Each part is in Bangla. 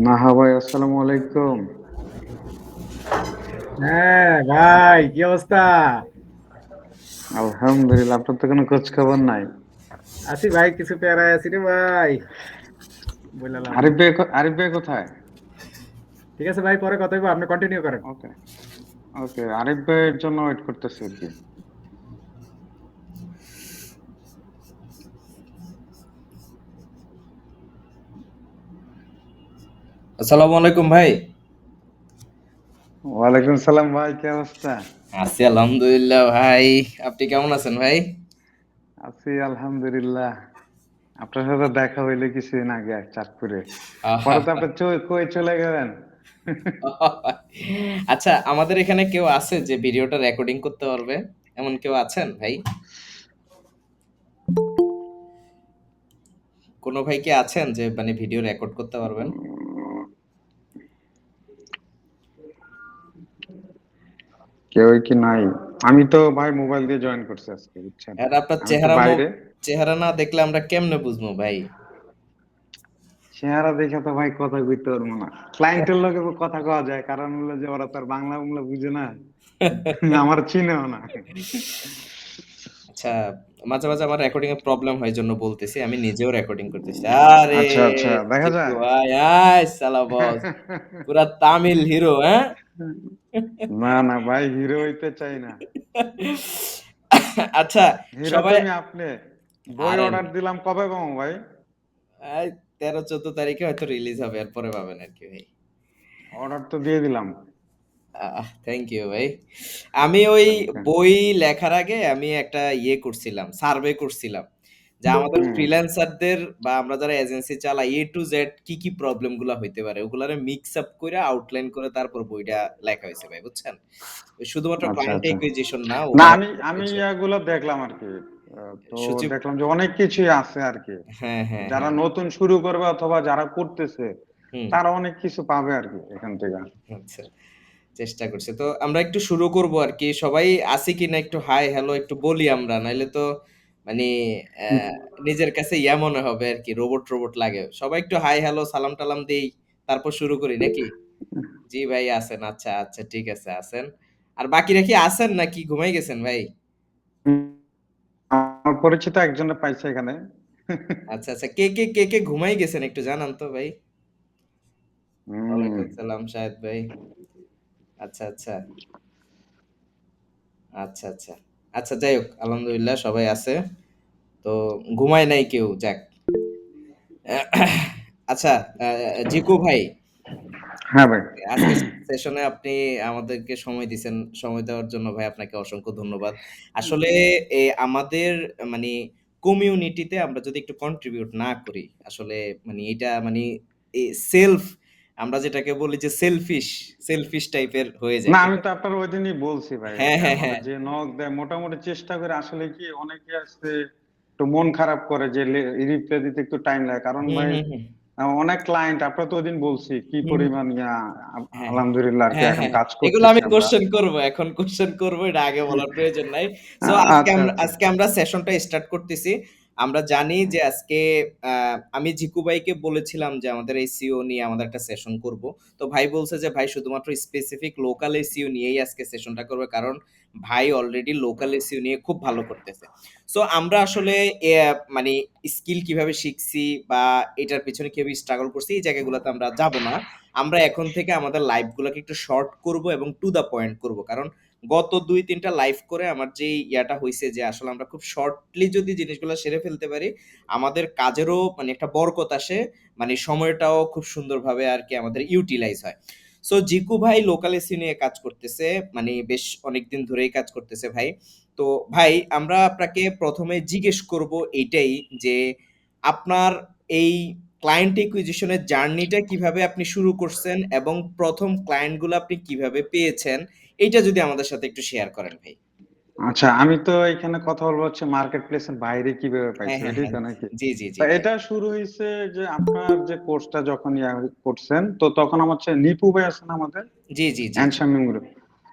নাহা ভাই, আসসালামু আলাইকুম। হ্যাঁ ভাই, কি অবস্থা? আলহামদুলিল্লাহ, আপনার তো কোনো খোঁজ খবর নাই। আছি ভাই, কিছু প্যারায় আছি রে ভাই। বললাম না। আরিফ ভাই কোথায়? ঠিক আছে ভাই, পরে কথা হইবো, আপনি কন্টিনিউ করেন। ওকে, ওকে, আরিফ ভাইয়ের জন্য ওয়েট করতেছি আর কি। আসসালামু আলাইকুম ভাই। ওয়ালাইকুম সালাম ভাই, কি অবস্থা? আছি আলহামদুলিল্লাহ ভাই। আপনি কেমন আছেন ভাই? আছি আলহামদুলিল্লাহ। আপনার সাথে দেখা হইলে কিছুদিন আগে চাঁদপুরে। আহা, পরে তো আপনি কই চলে গেলেন? আচ্ছা, আমাদের এখানে কেউ আছে যে ভিডিওটা রেকর্ডিং করতে পারবে? এমন কেউ আছেন ভাই? কোনো ভাই কি আছেন যে মানে ভিডিও রেকর্ড করতে পারবেন? কেউই কি নাই? আমি তো ভাই মোবাইল দিয়ে জয়েন করছি আজকে, বুঝছেন? আর আপনার আমি তো বাইরে। চেহারা না দেখলে আমরা কেমনে বুঝবো ভাই? চেহারা দেখে তো ভাই কথা কইতে পারবো না। ক্লায়েন্টের লগে কথা কওয়া যায়, কারণ হলো যে ওরা তো আর বাংলা বাংলা বুঝে না। আমার চিনেও না। আচ্ছা, মাঝে মাঝে আমার রেকর্ডিং এর প্রবলেম হয় জন্য বলতেছি, আমি নিজেও রেকর্ডিং করতেছি। আরে আচ্ছা আচ্ছা, দেখা জিতু যায়। ভাই, আয় সালা বস, পুরা তামিল হিরো, হ্যাঁ? না না ভাই, হিরো হইতে চাই না। আচ্ছা, হিরো সবাই তুমি আপনি। বই আরে অর্ডার দিলাম, কবে পাবো ভাই? এই 13-14 তারিখে হয়তো রিলিজ হবে, এরপরে পাবেন আর কি ভাই। অর্ডার তো দিয়ে দিলাম। থ্যাংক ইউ ভাই। আমি ওই ওয়েলকাম। বই লেখার আগে আমি একটা ইয়ে করছিলাম, সার্ভে করছিলাম যে আমাদের হুম। ফ্রিল্যান্সারদের বা আমরা যারা এজেন্সি চালাই এ টু জেড কি কি প্রবলেম গুলা হইতে পারে ওগুলারে মিক্স আপ করে আউটলাইন করে তারপর বইটা লেখা হয়েছে ভাই, বুঝছেন? ওই শুধুমাত্র আচ্ছা ক্লায়েন্ট আচ্ছা। একুইজিশন না, না, ওভারঅল আমি কিছু। এগুলো দেখলাম আর কি। তো সচিব, দেখলাম যে অনেক কিছুই আছে আর কি। হ্যাঁ হ্যাঁ যারা হ্যাঁ, নতুন শুরু করবে অথবা যারা করতেছে, হুম, তারা অনেক কিছু পাবে আর কি এখান থেকে। আচ্ছা, চেষ্টা করছে তো আমরা একটু শুরু করব আর কি। সবাই আছি কিনা একটু হাই হ্যালো একটু বলি আমরা, নাইলে তো মানে আহ, নিজের কাছে ইয়া মনে হবে আর কি, রোবট রোবট লাগে। সবাই একটু হাই হ্যালো সালাম টালাম দেই, তারপর শুরু করি নাকি? জি ভাই আছেন, আচ্ছা আচ্ছা ঠিক আছে আছেন। আর বাকিরা কি আছেন নাকি ঘুমাই গেছেন ভাই? আমার পরিচিত একজনে পাইছে এখানে। আচ্ছা আচ্ছা, কে কে ঘুমাই গেছেন একটু জানান তো ভাই। হুম। ওয়ালাইকুম সালাম শাহেদ ভাই। আচ্ছা আচ্ছা, আচ্ছা আচ্ছা, আচ্ছা যাই হোক আলহামদুলিল্লাহ সবাই আছে। তো ঘুমায় নাই কেউ, যাক। আচ্ছা, জিকু ভাই, হ্যাঁ ভাই। আজকে আজকে সেশনে আপনি আমাদেরকে সময় দিছেন, সময় দেওয়ার জন্য ভাই আপনাকে অসংখ্য ধন্যবাদ। আসলে আমাদের মানে কমিউনিটিতে আমরা যদি একটু কন্ট্রিবিউট না করি, আসলে মানে এটা মানে সেলফ, আমরা যেটাকে বলি যে সেলফিশ, সেলফিশ টাইপের হয়ে যায়, না, ঠিক আমি তো আছে? আপনার ওই দিনই বলছি ভাই, হ্যাঁ যে হ্যাঁ আমার হ্যাঁ, যে নক দেয় মোটামুটি চেষ্টা করে, আসলে কি অনেকে আছে একটু মন খারাপ করে যে রিপ্লাই দিতে একটু টাইম লাগে, কারণ হুম ভাই হুম হুম অনেক ক্লায়েন্ট, আপনার তো ওই দিন বলছি কি হুম হুম, পরিমাণ হ্যাঁ হ্যাঁ আলহামদুলিল্লাহ আর কি হ্যাঁ এখন হ্যাঁ, কাজ এগুলো করতেছি আমি আমরা। কোশ্চেন করব, এখন কোশ্চেন করব, এটা আগে বলার প্রয়োজন নাই। সো আজকে আচ্ছা আমরা আচ্ছা। সেশনটা স্টার্ট করতেছি। আমরা জানি যে আজকে আমি জিকু ভাইকে বলেছিলাম যে আমাদের এসইও নিয়ে আমাদের একটা সেশন করব। তো ভাই বলছে যে ভাই শুধুমাত্র স্পেসিফিক লোকাল এসইও নিয়েই আজকে সেশনটা করবে, কারণ ভাই অলরেডি লোকাল এসইও নিয়ে খুব ভালো করতেছে। সো আমরা আসলে মানে স্কিল কিভাবে শিখছি বা এটার পেছনে কিভাবে স্ট্রাগল করছি এই জায়গাগুলোতে আমরা যাব না। আমরা এখন থেকে আমাদের লাইভগুলোকে একটু শর্ট করব এবং টু দা পয়েন্ট করব, কারণ গত ২-৩টা লাইভ করে আমার যে ইয়াটা হইছে যে আসলে আমরা খুব শর্টলি যদি জিনিসগুলো সেরে ফেলতে পারি, আমাদের কাজেরও মানে একটা বরকত আসে, মানে সময়টাও খুব সুন্দরভাবে আর কি আমাদের ইউটিলাইজ হয়। সো জিকু ভাই লোকাল এসি নিয়ে কাজ করতেছে, মানে বেশ অনেকদিন ধরেই কাজ করতেছে ভাই। তো ভাই আমরা আপনাকে প্রথমে জিজ্ঞেস করব এইটাই যে আপনার এই ক্লায়েন্ট একুইজিশনের জার্নিটা কিভাবে আপনি শুরু করছেন এবং প্রথম ক্লায়েন্টগুলো আপনি কিভাবে পেয়েছেন, এইটা যদি আমাদের সাথে একটু শেয়ার করেন ভাই। আচ্ছা, আমি তো এখানে কথা বলবো হচ্ছে মার্কেট প্লেসের বাইরে কিভাবে হ্যাঁ পাইছি, হ্যাঁ এটাই হ্যাঁ, তো নাকি? জি জি তা জি ভাই। এটা শুরু হয়েছে যে আপনার যে কোর্সটা যখন করছেন, তো তখন আমার হচ্ছে নিপু ভাই আছেন আমাদের, জি জি জি জি। অ্যানসামিং গ্রুপ।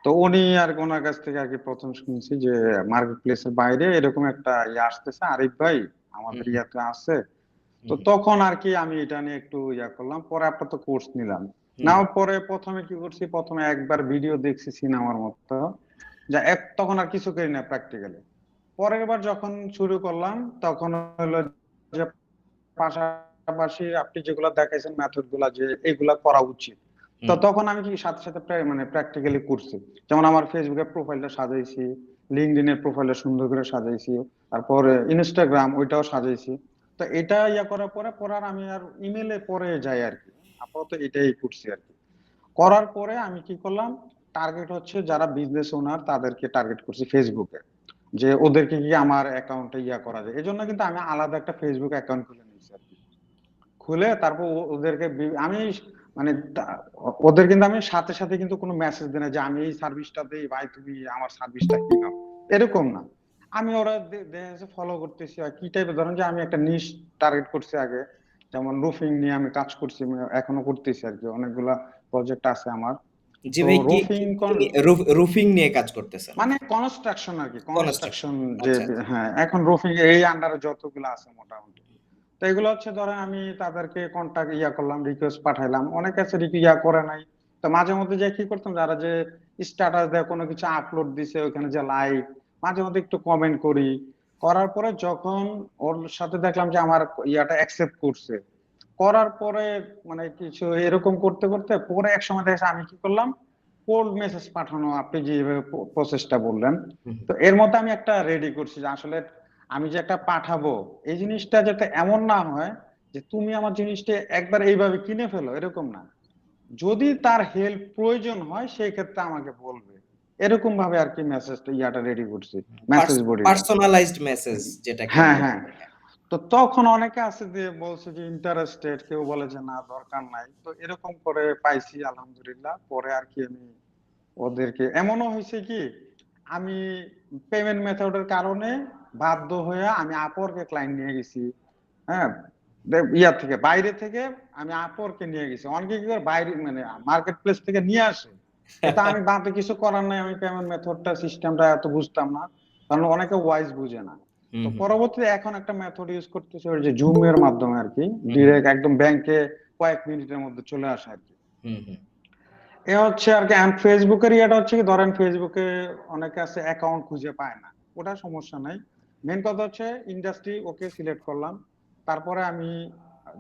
তো উনি আর কি, ওনার কাছ থেকে আর কি প্রথম শুনছি যে মার্কেট প্লেসের বাইরে এরকম একটা আসতেছে, আরিফ ভাই হুম আমাদের হুম ইয়াতে আছে। তো হুম, তখন আর কি আমি এটা নিয়ে একটু ইয়া করলাম, পরে আপাতত কোর্স নিলাম। হুম, নেওয়ার পরে প্রথমে কি করছি, প্রথমে একবার ভিডিও দেখছি সিনেমার মতো, যা তখন আর কিছু করি না প্র্যাকটিক্যালি। পরের বার যখন শুরু করলাম তখন হলো যে পাশাপাশি আপনি যেগুলা দেখাইছেন মেথড গুলা যে এগুলা করা উচিত, তো হুম। তখন আমি কি সাথে সাথে মানে প্র্যাকটিক্যালি করছি। যেমন আমার ফেসবুকের প্রোফাইলটা সাজাইছি, লিঙ্কডইনের প্রোফাইলটা সুন্দর করে সাজাইছি, তারপরে ইনস্টাগ্রাম ওইটাও সাজাইছি। তো এটা ইয়া করার পরে আর আমি আর ইমেলে পরে যাই আর কি। আপাতত এটাই করছি আর কি। করার পরে আমি কি করলাম, টার্গেট হচ্ছে যারা বিজনেস ওনার তাদেরকে টার্গেট করছি ফেসবুকে, যে ওদেরকে কি আমার অ্যাকাউন্টে ইয়া করা যায়। এজন্য কিন্তু আমি আলাদা একটা ফেসবুক অ্যাকাউন্ট খুলে নিয়েছি আর কি। খুলে তারপর ওদেরকে আমি মানে ওদের কিন্তু আমি সাথে সাথে কিন্তু কোনো মেসেজ দিই না যে আমি এই সার্ভিসটা দেই ভাই তুমি আমার সার্ভিসটা কিনো, এরকম না। আমি ওরা ফলো করতেছি আর কি টাইপের, ধরেন যে আমি একটা নিশ টার্গেট করছি আগে, যেমন রুফিং নিয়ে আমি কাজ করছি, আমি এখনো করতেছি আর কি, অনেকগুলা প্রজেক্ট আছে আমার। জি তো ভাই, কি রুফিং রুফিং নিয়ে কাজ করতেছেন? মানে কনস্ট্রাকশন আর কি, কনস্ট্রাকশন। কনস্ট্রাকশন যে, আচ্ছা, আচ্ছা। হ্যাঁ এখন রুফিং এই আন্ডারে যতগুলো আছে মোটামুটি। তো এগুলো হচ্ছে ধরেন আমি তাদেরকে কন্টাক্ট ইয়া করলাম, রিকোয়েস্ট পাঠাইলাম, অনেক আছে ইয়া করে নাই। তো মাঝে মধ্যে যে কি করতাম, যারা যে স্ট্যাটাস দেয় কোনো কিছু আপলোড দিছে ওখানে যে লাইক, মাঝে মধ্যে একটু কমেন্ট করি। করার পরে যখন ওর সাথে দেখলাম যে আমার ইয়াটা অ্যাকসেপ্ট করছে, করার পরে মানে কিছু এরকম করতে করতে পরে এক সময় দেখে আমি কি করলাম, কোল্ড মেসেজ পাঠানো, আপনি যেভাবে প্রসেসটা বললেন। হুম, তো এর মধ্যে আমি একটা রেডি করছি যে আসলে আমি যে একটা পাঠাবো, এই জিনিসটা যাতে এমন না হয় যে তুমি আমার জিনিসটা একবার এইভাবে কিনে ফেলো, এরকম না। যদি তার হেল্প প্রয়োজন হয় সেই ক্ষেত্রে আমাকে বলবে, এরকম ভাবে আর কি মেসেজটা ইয়াটা রেডি করছি, মেসেজ বডিটা। পার্সোনালাইজড মেসেজ যেটাকে হ্যাঁ আমরা হ্যাঁ। বলি। হ্যাঁ। তো তখন অনেকে আছে যে বলছে যে ইন্টারেস্টেড, কেউ বলে যে না দরকার নাই, তো এরকম করে পাইছি আলহামদুলিল্লাহ। পরে আর কি আমি ওদেরকে, এমনও হয়েছে কি আমি পেমেন্ট মেথডের কারণে বাধ্য হয়ে আমি আপওয়ার্কে ক্লায়েন্ট নিয়ে গেছি। হ্যাঁ, ইয়া থেকে বাইরে থেকে আমি আপওয়ার্কে নিয়ে গেছি। অনেকে কি করে বাইরে মানে মার্কেট প্লেস থেকে নিয়ে আসে, কিন্তু আমি বাদে কিছু করার নাই, আমি পেমেন্ট মেথডটা সিস্টেমটা এত বুঝতাম না, কারণ অনেকে ওয়াইজ বুঝে না। হুম, তো হুম, পরবর্তীতে এখন একটা মেথড ইউজ করতেছে, ওই যে জুম এর মাধ্যমে আর কি, হুম, হুম, ডিরেক্ট একদম ব্যাংকে কয়েক মিনিটের মধ্যে চলে আসে আর কি। হুম, হুম। এ হচ্ছে আর কি। এন্ড ফেসবুকের ইয়েটা হচ্ছে কি, ধরেন ফেসবুকে অনেকে আছে অ্যাকাউন্ট খুঁজে পায় না, ওটা সমস্যা নাই। মেন কথা হচ্ছে ইন্ডাস্ট্রি ওকে সিলেক্ট করলাম, তারপরে আমি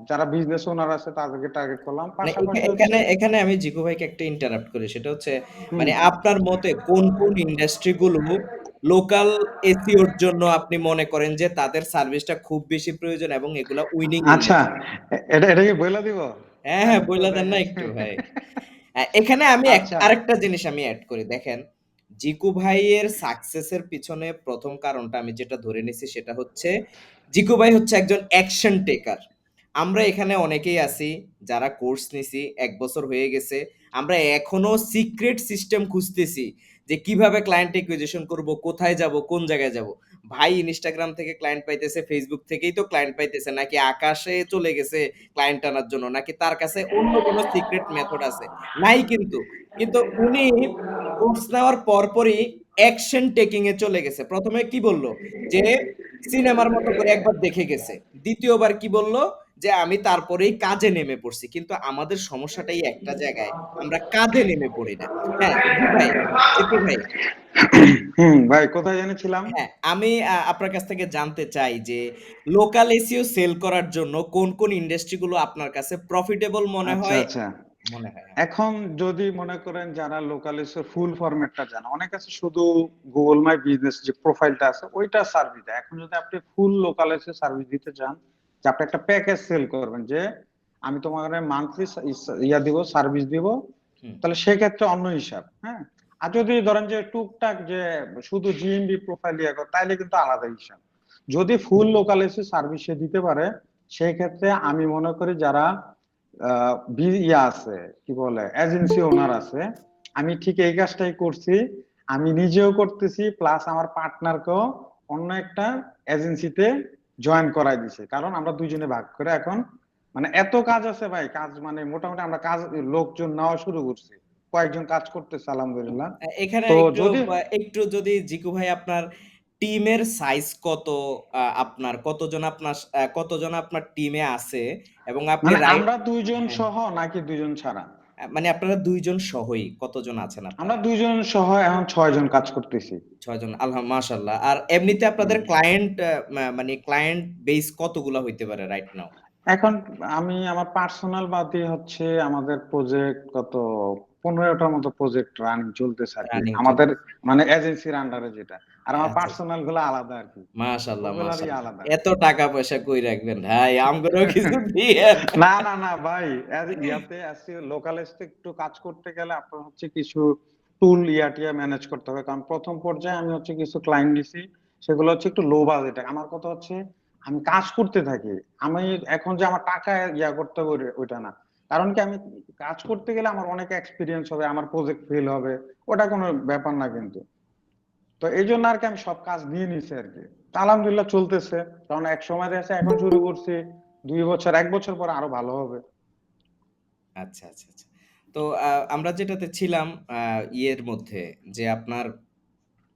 যারা বিজনেস ওনার আছে তাদেরকে টার্গেট করলাম, মানে পাশাপাশি হচ্ছে। এখানে এখানে আমি জিকু ভাইকে একটা ইন্টারাপ্ট করি, সেটা হচ্ছে হুম। মানে আপনার মতে কোন কোন ইন্ডাস্ট্রি গুলো লোকাল এসইওর জন্য আপনি মনে করেন যে তাদের সার্ভিসটা খুব বেশি প্রয়োজন এবং এগুলা উইনিং আচ্ছা, ইন্ডাস্ট্রি? এটা কি বলে দিব, হ্যাঁ, হ্যাঁ, তাহলে তো বইলা দেন না দেখেন। একটু ভাই। এখানে আমি আচ্ছা। আরেকটা জিনিস আমি এড করি, দেখেন জিকু ভাইয়ের সাকসেসের পিছনে প্রথম কারণটা আমি যেটা ধরে নিছি সেটা হচ্ছে জিকু ভাই হচ্ছে একজন অ্যাকশন টেকার। আমরা এখানে অনেকেই আছি যারা কোর্স নিছি, ১ বছর হয়ে গেছে। আমরা এখনো সিক্রেট সিস্টেম খুঁজতেছি যে কিভাবে ক্লায়েন্ট অ্যাকুইজিশন করব, কোথায় যাব, কোন জায়গায় যাব। ভাই ইনস্টাগ্রাম থেকে ক্লায়েন্ট পাইতেছে, ফেসবুক থেকেই তো ক্লায়েন্ট পাইতেছে, নাকি আকাশে চলে গেছে ক্লায়েন্ট আনার জন্য, নাকি তার কাছে অন্য কোনো সিক্রেট মেথড আছে? নাই কিন্তু। কিন্তু উনি কোর্স নেওয়ার পরপরই অ্যাকশন টেকিং এ চলে গেছে। ১ম এ কি বলল? যে সিনেমার মতো করে একবার দেখে গেছে। ২য় বার কি বলল? যে আমি তারপরেই কাজে নেমে পড়ছি। কিন্তু আমাদের সমস্যাটাই একটা জায়গায়, আমরা কাজে নেমে পড়ি না। হ্যাঁ, জি ভাই, জিতু ভাই। হুম, ভাই কোথায় জেনেছিলাম। হ্যাঁ, আমি আপনার কাছ থেকে জানতে চাই যে লোকাল এসইও সেল করার জন্য কোন, কোন ইন্ডাস্ট্রি গুলো আপনার কাছে প্রফিটেবল মনে আচ্ছা হয়? আচ্ছা। মনে হয়, হ্যাঁ। এখন যদি মনে করেন যারা লোকাল এসে ফুল ফরম্যাটটা জানে, অনেক আছে শুধু গুগল মাই বিজনেস যে প্রোফাইলটা আছে ওইটা সার্ভিস দেয়। এখন যদি আপনি ফুল লোকাল এসে সার্ভিস দিতে চান, যে আপনি একটা প্যাকেজ সেল করবেন যে আমি তোমার মান্থলি ইয়া দিব, সার্ভিস দিব, হুম, তাহলে সেক্ষেত্রে অন্য হিসাব। হ্যাঁ, আর যদি ধরেন যে টুকটাক যে শুধু জিএমবি প্রোফাইল ইয়া করে, তাইলে কিন্তু আলাদা হিসাব। যদি ফুল লোকাল এসে সার্ভিস সে দিতে পারে, সেই ক্ষেত্রে আমি মনে করি যারা ইয়া আছে, কি বলে এজেন্সি ওনার আছে, আমি ঠিক এই কাজটাই করছি। আমি নিজেও করতেছি, প্লাস আমার পার্টনারকেও অন্য একটা এজেন্সিতে জয়েন করাই দিছে, কারণ আমরা দুইজনে ভাগ করে এখন মানে এত কাজ আছে ভাই, কাজ মানে মোটামুটি আমরা কাজ লোকজন নেওয়া শুরু করছি, কয়েকজন কাজ করতেছে আলহামদুলিল্লাহ। এখানে তো একটু যদি একটু যদি জিকু ভাই আপনার টিমের সাইজ কত? আপনার কতজন আপনার টিমে আছে এবং আপনি মানে রাইট আমরা দুইজন হ্যাঁ, সহ নাকি দুইজন ছাড়া? মানে আপনারা ২ জন সহই কতজন আছেন আমরা আপনারা? দুইজন সহ এখন 6 জন কাজ করতেছি। ৬ জন মাশাআল্লাহ। আর এমনিতে আপনাদের হুম। ক্লায়েন্ট মানে ক্লায়েন্ট বেস কতগুলা হইতে পারে রাইট নাও? এখন আমি আমার পার্সোনাল বাদ দিয়ে হচ্ছে আমাদের প্রজেক্ট কত 15টার মতো প্রজেক্ট রানিং চলতেছে আর কি, রানিং আমাদের চলতেছে। মানে এজেন্সির আন্ডারে যেটা, আর আমার আচ্ছা, আচ্ছা। পার্সোনাল গুলো আলাদা আর কি, মাশাআল্লাহ, ওগুলারই মাশাআল্লাহ। আলাদা। এত টাকা পয়সা কই রাখবেন ভাই? আমগরেও কিছু দিয়েন। না না না ভাই, ইয়াতে লোকালিস্টে একটু কাজ করতে গেলে আপনার হচ্ছে কিছু টুল টিয়া ম্যানেজ করতে হবে, কারণ প্রথম পর্যায়ে আমি হচ্ছে কিছু ক্লায়েন্ট নিছি, সেগুলো হচ্ছে একটু লো বাজেট। আমার কথা হচ্ছে আমি কাজ করতে থাকি, আমি এখন যে আমার টাকা করতে হবে ওইটা না, কারণ কি আমি কাজ করতে গেলে আমার অনেক এক্সপিরিয়েন্স হবে, আমার প্রজেক্ট ফেল হবে, ওটা কোনো ব্যাপার না কিন্তু। তো এই জন্য আর কি আমি সব কাজ নিয়ে নিছি আর কি। তা আলহামদুলিল্লাহ চলতেছে, কারণ এক সময় দেখা যাচ্ছে এখন শুরু করছি, 2 বছর 1 বছর পর আরো ভালো হবে। আচ্ছা, আচ্ছা, আচ্ছা। তো আমরা যেটাতে ছিলাম ইয়ের মধ্যে যে আপনার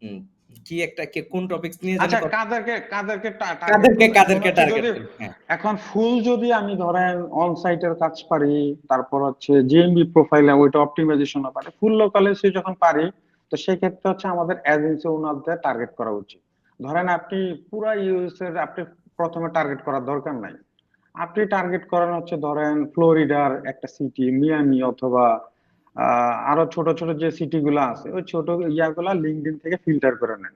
উম কি একটা কোন টপিকস নিয়ে জানি আচ্ছা, কাদেরকে টার্গেট কাদেরকে করবেন এখন কাদেরকে হচ্ছে টার্গেট যদি করি? হ্যাঁ। এখন ফুল যদি আমি ধরেন অন সাইটের কাজ পারি, তারপর হচ্ছে জিএমবি প্রোফাইলে ওইটা অপটিমাইজেশন পারি, ফুল লোকালিটি যখন পারি, তো সেই ক্ষেত্রে হচ্ছে আমাদের এজেন্সি ওনারদের টার্গেট করা উচিত। ধরেন আপনি পুরা ইউএস এর আপনি প্রথমে টার্গেট করার দরকার নাই, আপনি টার্গেট করেন হচ্ছে ধরেন ফ্লোরিডার একটা সিটি, মিয়ামি, অথবা আরো ছোট ছোট যে সিটি গুলো আছে ওই ছোট ইয়াগুলা লিঙ্কডইন থেকে ফিল্টার করে নেন,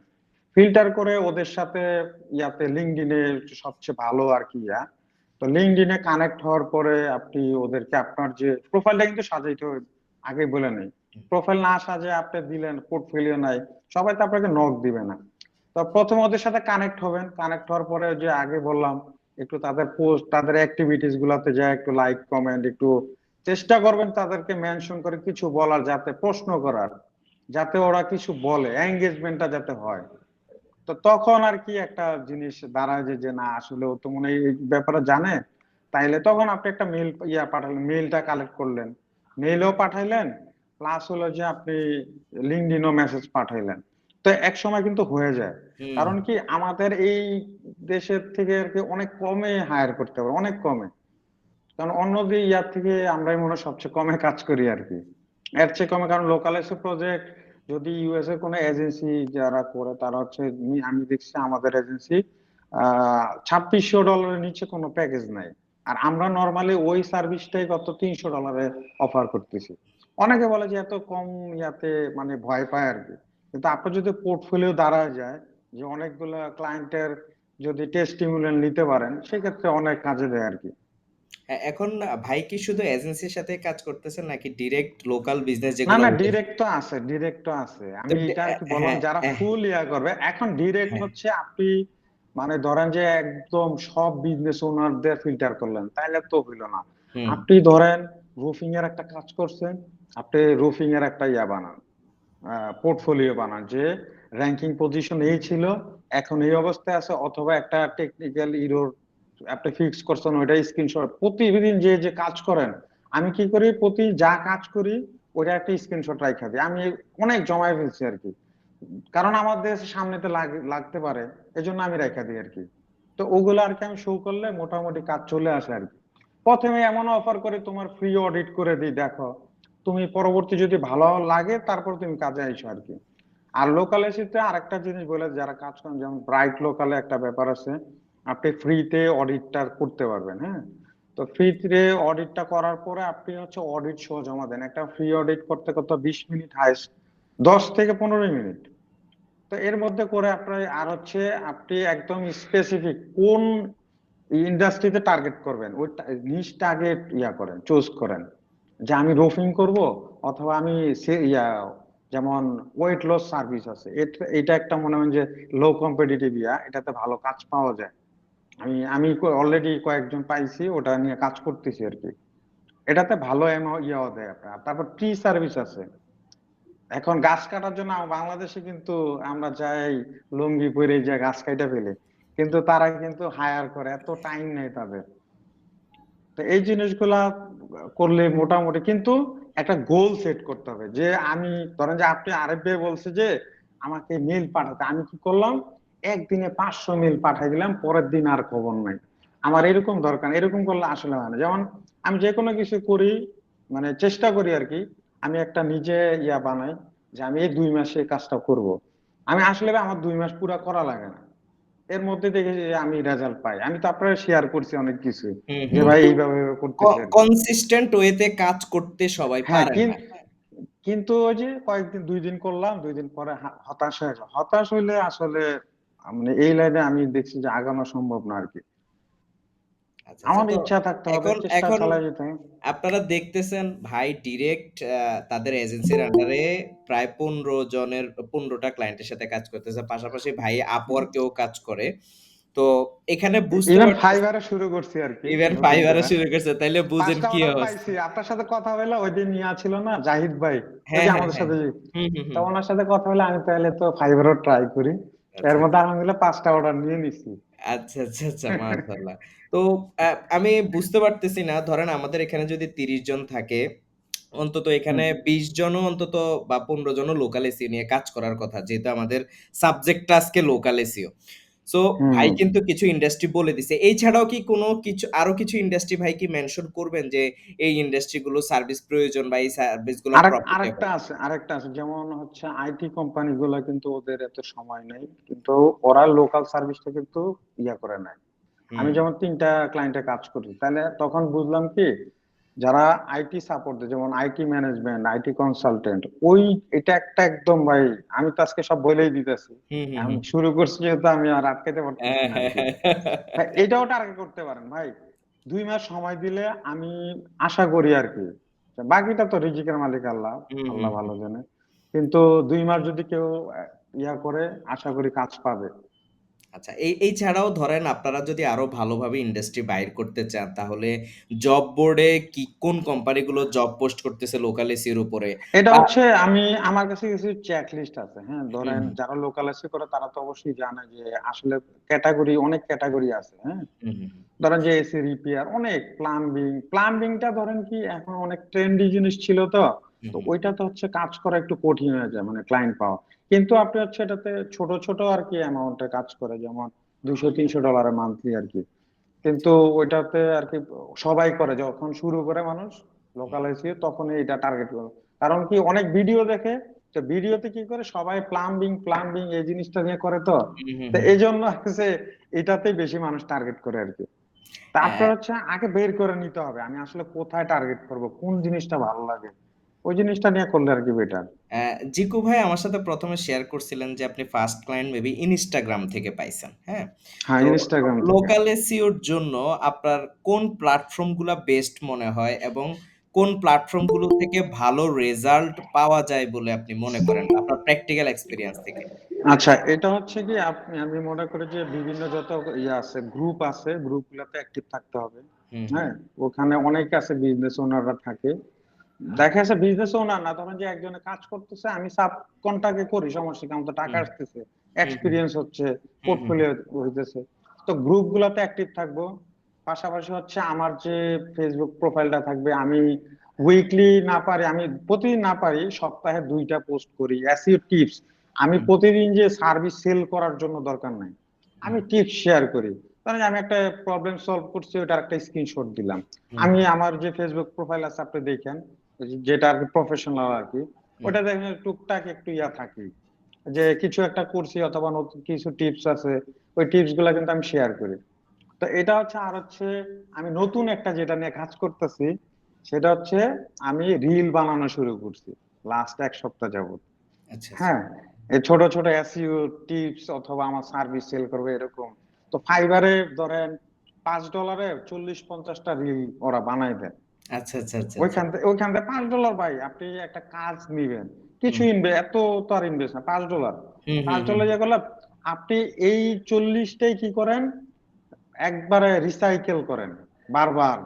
ফিল্টার করে ওদের সাথে লিঙ্কডইনে সবচেয়ে ভালো আর কি তো লিঙ্কডইনে কানেক্ট হওয়ার পরে আপনি ওদেরকে আপনার যে প্রোফাইলটা কিন্তু সাজাইতে হবে, আগে বলে নেই, প্রোফাইল না সাজিয়ে আপনি দিলেন, পোর্টফোলিও নাই, সবাই তো আপনাকে নক দিবে না। তো প্রথমে ওদের সাথে কানেক্ট হবেন, কানেক্ট হওয়ার পরে যে আগে বললাম একটু তাদের পোস্ট, তাদের অ্যাক্টিভিটিস গুলাতে যায় একটু লাইক কমেন্ট, একটু চেষ্টা করবেন তাদেরকে মেনশন করে কিছু বলার, যাতে প্রশ্ন করার, যাতে ওরা কিছু বলে, এঙ্গেজমেন্টটা যাতে হয়। তো তখন আর কি একটা জিনিস দাঁড়ায় যে যে না আসলে ও তো মনে হয় এই ব্যাপারে জানে, তাইলে তখন আপনি একটা মেল পাঠালেন, মেলটা কালেক্ট করলেন, মেলও পাঠাইলেন, প্লাস হলো যে আপনি লিঙ্কডইনও মেসেজ পাঠাইলেন। তো এক সময় কিন্তু হয়ে যায়, হুম, কারণ কি আমাদের এই দেশের থেকে আর কি অনেক কমে হায়ার করতে পারে, অনেক কমে, কারণ অন্য যে ইয়ার থেকে আমরাই মনে হয় সবচেয়ে কমে কাজ করি আর কি, এর চেয়ে কমে, কারণ লোকালাইজ প্রজেক্ট যদি ইউএস এর কোনো এজেন্সি যারা করে তারা হচ্ছে, আমি দেখছি আমাদের এজেন্সি $2600 নিচে কোনো প্যাকেজ নাই, আর আমরা নর্মালি ওই সার্ভিসটাই কত $300 অফার করতেছি। অনেকে বলে যে এত কম ইয়াতে মানে ভয় পায় আর কি, কিন্তু আপনার যদি পোর্টফোলিও দাঁড়ায় যায়, যে অনেকগুলো ক্লায়েন্টের যদি টেস্টিমোনিয়াল নিতে পারেন, সেক্ষেত্রে অনেক কাজে দেয় আর কি। এখন ভাই কি শুধু এজেন্সির সাথে কাজ করতেছেন নাকি ডিরেক্ট লোকাল বিজনেস না যেগুলো না, ওদের ডিরেক্ট তো আছে, ডিরেক্ট তো আছে, তো আমি এটা আর কি বললাম হ্যাঁ, যারা হ্যাঁ, ফুল করবে এখন ডিরেক্ট হ্যাঁ, হচ্ছে আপনি, মানে ধরেন যে একদম সব বিজনেস ওনারদের ফিল্টার করলেন, তাইলে তো হইলো না। হুম, আপনি ধরেন রুফিং এর একটা কাজ করছেন, আপনি রুফিং এর একটা বানান, পোর্টফোলিও বানান, যে র্যাঙ্কিং পজিশন এই ছিল, এখন এই অবস্থায় আছে, অথবা একটা টেকনিক্যাল ইরোর আপনি ফিক্স করছেন, ওইটা স্ক্রিনশট প্রতিদিন যে যে কাজ করেন, আমি কি করি প্রতি যা কাজ করি ওইটা একটা স্ক্রিনশট রাখা দিই, আমি অনেক জমায় ফেলছি আর কি, কারণ আমাদের সামনেতে লাগতে পারে, এজন্য আমি রেখা দিই আর কি। তো ওগুলো আর কি আমি শো করলে মোটামুটি কাজ চলে আসে আর কি। প্রথমে এমন অফার করে তোমার ফ্রি অডিট করে দিই, দেখো তুমি পরবর্তী যদি ভালো লাগে তারপর তুমি কাজে আইসো আর কি। আর লোকাল এসিতে আরেকটা জিনিস বলে, যারা কাজ করেন যেমন ব্রাইট লোকালে একটা ব্যাপার আছে, আপনি ফ্রিতে অডিটটা করতে পারবেন, হ্যাঁ। তো ফ্রিতে অডিটটা করার পরে আপনি হচ্ছে অডিট সহ জমা দেন, একটা ফ্রি অডিট করতে কত 20 মিনিট হাইস্ট, 10 থেকে 15 মিনিট। তো এর মধ্যে করে আপনার আর হচ্ছে আপনি একদম স্পেসিফিক কোন ইন্ডাস্ট্রিতে টার্গেট করবেন, ওই নিশ টার্গেট করেন, চুজ করেন, যে আমি রোফিং করব, অথবা আমি যেমন ওয়েট লস সার্ভিস আছে, এটা একটা মনে হয় যে লো কম্পিটিটিভ, এটাতে ভালো কাজ পাওয়া যায়, আমি অলরেডি কয়েকজন পাইছি, ওটা নিয়ে কাজ করতেছি আর কি, এটাতে ভালো দেয় আপনার। তারপর ট্রি সার্ভিস আছে, এখন গাছ কাটার জন্য বাংলাদেশে কিন্তু আমরা যাই লুঙ্গি পরে যে গাছ কাটা ফেলে, কিন্তু তারা কিন্তু হায়ার করে, এত টাইম নেই তাদের। তো এই জিনিসগুলা করলে মোটামুটি, কিন্তু একটা গোল সেট করতে হবে, যে আমি ধরেন যে আপনি আরেফ ভাই বলছে যে আমাকে মেল পাঠাতে, আমি কি করলাম একদিনে 500 মেল পাঠাই দিলাম, পরের দিন আর খবর নাই। আমার এরকম দরকার, এরকম করলে আসলে হয় না। যেমন আমি যে কোনো কিছু করি, মানে চেষ্টা করি আর কি, আমি একটা নিজে বানাই যে আমি এই 2 মাসে এই কাজটা করব। আমি আসলে ভাই আমার 2 মাস পুরা করা লাগে না, এর মধ্যে দেখেছি যে আমি রেজাল্ট পাই। আমি তো আপনারা শেয়ার করছি অনেক কিছু, হুম, যে হুম। ভাই এইভাবে এইভাবে করতেছি আর কি। কনসিস্টেন্ট ওয়েতে কাজ করতে সবাই হ্যাঁ, পারে না। কিন্তু ওই যে কয়েকদিন 2 দিন করলাম, 2 দিন পরে হতাশ হয়ে যায়। হতাশ হইলে আসলে মানে এই লাইনে আমি দেখছি যে আগানো সম্ভব না আর কি। আচ্ছা, আচ্ছা। আমার তো ইচ্ছা থাকতে হবে, এখন চেষ্টা এখন চালিয়ে যেতে হবে। আপনারা দেখতেছেন ভাই ডিরেক্ট তাদের এজেন্সির আন্ডারে প্রায় 15টা ক্লায়েন্টের সাথে কাজ করতেছে। পাশাপাশি ভাই আপওয়ার্কেও কাজ করে। তো এখানে বুঝতে ইভেন পারতেছি ফাইবারে শুরু করছি আর কি ইভেন নতুন ফাইবারও করে। শুরু করছে। তাইলে বুঝেন 5টা কি অর্ডার অবস্থা। পাইছি। আপনার সাথে কথা হলো ওই দিন ছিল না জাহিদ ভাই, ওই হ্যাঁ, যে হ্যাঁ, আমাদের হ্যাঁ। সাথে হুম, হুম, তো হুম। ওনার সাথে কথা হলো, আমি তাহলে তো ফাইবারও ট্রাই করি। এর আচ্ছা, মধ্যে আলহামদুলিল্লাহ 5টা অর্ডার নিয়ে নিছি। আচ্ছা, আচ্ছা, আচ্ছা, মাশাআল্লাহ। তো আমি বুঝতে পারতেছি না, ধরেন আমাদের এখানে যদি ৩০ জন থাকে, অন্তত হুম এখানে ২০ জনও অন্তত বা ১৫ জনও লোকাল এসইও নিয়ে কাজ করার কথা। যেহেতু আমাদের সাবজেক্টটা আজকে লোকাল এসইও। সো ভাই হুম কিন্তু কিছু ইন্ডাস্ট্রি বলে দিছে। এছাড়াও কি কোনো কিছু আরো কিছু ইন্ডাস্ট্রি ভাই কি মেনশন করবেন যে এই ইন্ডাস্ট্রি গুলো সার্ভিস প্রয়োজন বা এই সার্ভিস গুলো প্রফিটেবল? আরেকটা আছে, যেমন হচ্ছে আইটি কোম্পানি গুলা কিন্তু ওদের এত সময় নেই, কিন্তু ওরা লোকাল সার্ভিসটা কিন্তু করে নেয়। আমি হুম, যেমন 3টা ক্লায়েন্টে কাজ করি, তাহলে তখন বুঝলাম কি, যারা আইটি সাপোর্ট দেয়, যেমন আইটি ম্যানেজমেন্ট, আইটি কনসালটেন্ট, ওই এটা একটা একদম ভাই, আমি তো আজকে সব বলেই দিতেছি। হুম, হুম, আমি হুম। শুরু করছি যেহেতু আমি আর আটকাতে পারতেছি হ্যাঁ, না আর হ্যাঁ, কি। হ্যাঁ। হ্যাঁ, এটাও টার্গেট করতে পারেন ভাই। 2 মাস সময় দিলে আমি আশা করি আর কি, বাকিটা তো রিজিকের মালিক আল্লাহ, হুম, আল্লাহ হুম, ভালো হুম। জানে। কিন্তু 2 মাস যদি কেউ করে, আশা করি কাজ পাবে। আচ্ছা, এই ছাড়াও ধরেন আপনারা যদি আরো ভালোভাবে ইন্ডাস্ট্রি বাইর করতে চান, তাহলে জব বোর্ডে কোন কোম্পানিগুলো জব পোস্ট করতেছে লোকাল এসির উপরে? এটা বা হচ্ছে, আমার কাছে কিছু চেক লিস্ট আছে। হ্যাঁ, হুম, ধরেন যারা লোকাল এসে করে তারা তো অবশ্যই জানে যে আসলে ক্যাটাগরি, অনেক ক্যাটাগরি আছে। হ্যাঁ, হুম, হুম, হুম, ধরেন যে এসি রিপেয়ার, অনেক প্লাম্বিংটা ধরেন কি এখন অনেক ট্রেন্ডি জিনিস ছিল তো। হুম, তো হুম, ওইটাতে হচ্ছে কাজ করা একটু কঠিন হয়ে যায়, মানে ক্লায়েন্ট পাওয়া। কিন্তু আপনি হচ্ছে এটাতে ছোট ছোট আর কি অ্যামাউন্টে কাজ করে, যেমন $200-300 মান্থলি আর কি। কিন্তু ওইটাতে আর কি সবাই করে, যখন শুরু করে মানুষ লোকাল এসিও, তখনই এটা টার্গেট করে। কারণ কি, অনেক ভিডিও দেখে, তো ভিডিওতে কি করে সবাই প্লাম্বিং প্লাম্বিং এই জিনিসটা নিয়ে করে তো। হুম, হুম, তো হুম। এই জন্য হচ্ছে এটাতেই বেশি মানুষ টার্গেট করে আর কি। তারপর হ্যাঁ, হচ্ছে আগে বের করে নিতে হবে আমি আসলে কোথায় টার্গেট করব, কোন জিনিসটা ভালো লাগে, ওই জিনিসটা নিয়ে করলে আর কি বেটার। জিকু ভাই আমার সাথে ১ম এ শেয়ার করছিলেন যে আপনি ফার্স্ট ক্লায়েন্ট মেবি ইনস্টাগ্রাম থেকে পাইছেন। হ্যাঁ? হ্যাঁ, তো ইনস্টাগ্রাম থেকে। লোকাল এসইওর জন্য আপনার কোন প্ল্যাটফর্ম গুলা বেস্ট মনে হয় এবং কোন প্ল্যাটফর্ম গুলো থেকে ভালো রেজাল্ট পাওয়া যায় বলে আপনি মনে করেন আপনার প্র্যাকটিক্যাল এক্সপেরিয়েন্স থেকে? আচ্ছা, এটা হচ্ছে কি, আমি মনে করি যে বিভিন্ন যত আছে, গ্রুপ আছে, গ্রুপ গুলাতে অ্যাক্টিভ থাকতে হবে। হুম, হুম, হ্যাঁ, ওখানে অনেক আছে, বিজনেস ওনাররা থাকে। দেখা যাচ্ছে বিজনেস ওনার না, ধরেন যে একজনে কাজ করতেছে, আমি সাব কন্টাকে করি, সমস্যা কি, আমার তো টাকা হুম, আসতেছে, হুম, হুম, এক্সপিরিয়েন্স হচ্ছে, হুম, হুম, পোর্টফোলিও হইতেছে। তো গ্রুপ গুলাতে অ্যাক্টিভ থাকবো। পাশাপাশি হচ্ছে আমার যে ফেসবুক প্রোফাইলটা থাকবে, আমি উইকলি না পারি, আমি প্রতিদিন না পারি সপ্তাহে 2টা পোস্ট করি এসইও টিপস। আমি হুম, প্রতিদিন যে সার্ভিস সেল করার জন্য দরকার নাই, হুম, আমি টিপস শেয়ার করি। ধরেন আমি একটা প্রবলেম সলভ করছি, ওটার একটা স্ক্রিনশট দিলাম। হুম, আমি আমার যে ফেসবুক প্রোফাইল আছে আপনি দেখেন, যেটা আর কি প্রফেশনাল আর কি, হুম, ওটা দেখেন টুকটাক একটু থাকি, যে কিছু একটা করছি অথবা নতুন কিছু টিপস আছে, ওই টিপস গুলা কিন্তু আমি শেয়ার করি। তো এটা হচ্ছে, আর হচ্ছে আমি নতুন একটা যেটা নিয়ে কাজ করতেছি, সেটা হচ্ছে আমি রিল বানানো শুরু করছি লাস্ট 1 সপ্তাহ যাবত। আচ্ছা, আচ্ছা। হ্যাঁ, এই ছোট ছোট এসইও টিপস অথবা আমার সার্ভিস সেল করবে এরকম। তো ফাইবারে ধরেন $5 40-50টা রিল ওরা বানাই দেয়। আচ্ছা, আচ্ছা, আচ্ছা, আচ্ছা। ওইখান থেকে $5 ভাই, আপনি একটা কাজ নিবেন, কিছু হুম, এত তো আর ইনভেস্ট না, $5। হুম, হুম, পাঁচ হুম, ডলার ইয়ে করলে আপনি এই 40টাই কি করেন, একবারে রিসাইকেল করেন বারবার।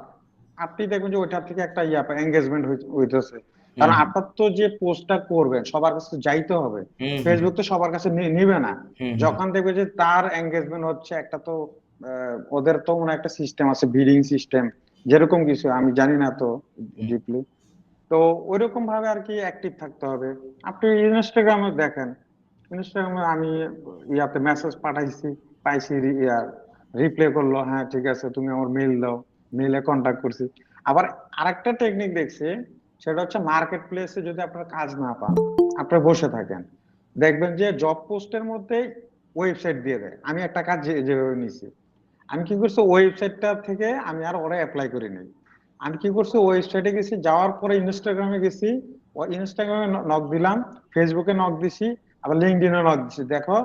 আপনি দেখবেন যে ওইটা থেকে একটা এঙ্গেজমেন্ট হইতেছে। হুম, কারণ হুম, আপনার তো যে পোস্টটা করবেন সবার কাছে যাইতে হবে। হুম, হুম, ফেসবুক তো সবার কাছে নিবে না। হুম, হুম, যখন দেখবে যে তার এঙ্গেজমেন্ট হচ্ছে, একটা তো ওদের তো মনে হয় একটা সিস্টেম আছে, বিডিং সিস্টেম, যেরকম কিছু আমি জানি না তো হুম, ডিপলি। তো ওইরকম ভাবে আর কি অ্যাক্টিভ থাকতে হবে। আপনি ইনস্টাগ্রামে দেখেন, ইনস্টাগ্রামে আমি ইয়াতে মেসেজ পাঠাইছি, পাইছি, রিপ্লাই করলো, হ্যাঁ ঠিক আছে তুমি আমার মেইল দাও, মেইলে কন্টাক্ট করছি। আবার আরেকটা টেকনিক দেখছি, সেটা হচ্ছে মার্কেট প্লেসে যদি আপনার কাজ না পান, আপনি বসে থাকেন, দেখবেন যে জব পোস্টের মধ্যে ওয়েবসাইট দিয়ে দেয়। আমি একটা কাজ যেভাবে নিছি, আমি কি করছি ওয়েবসাইটটা থেকে আমি আর ওরা অ্যাপ্লাই করি নাই। আমি কি করছি ওয়েবসাইটে গেছি, যাওয়ার পরে ইনস্টাগ্রামে গেছি, ও ইনস্টাগ্রামে নক দিলাম, ফেসবুকে নক দিছি, আবার লিঙ্কডইনে নক দিছি, দেখো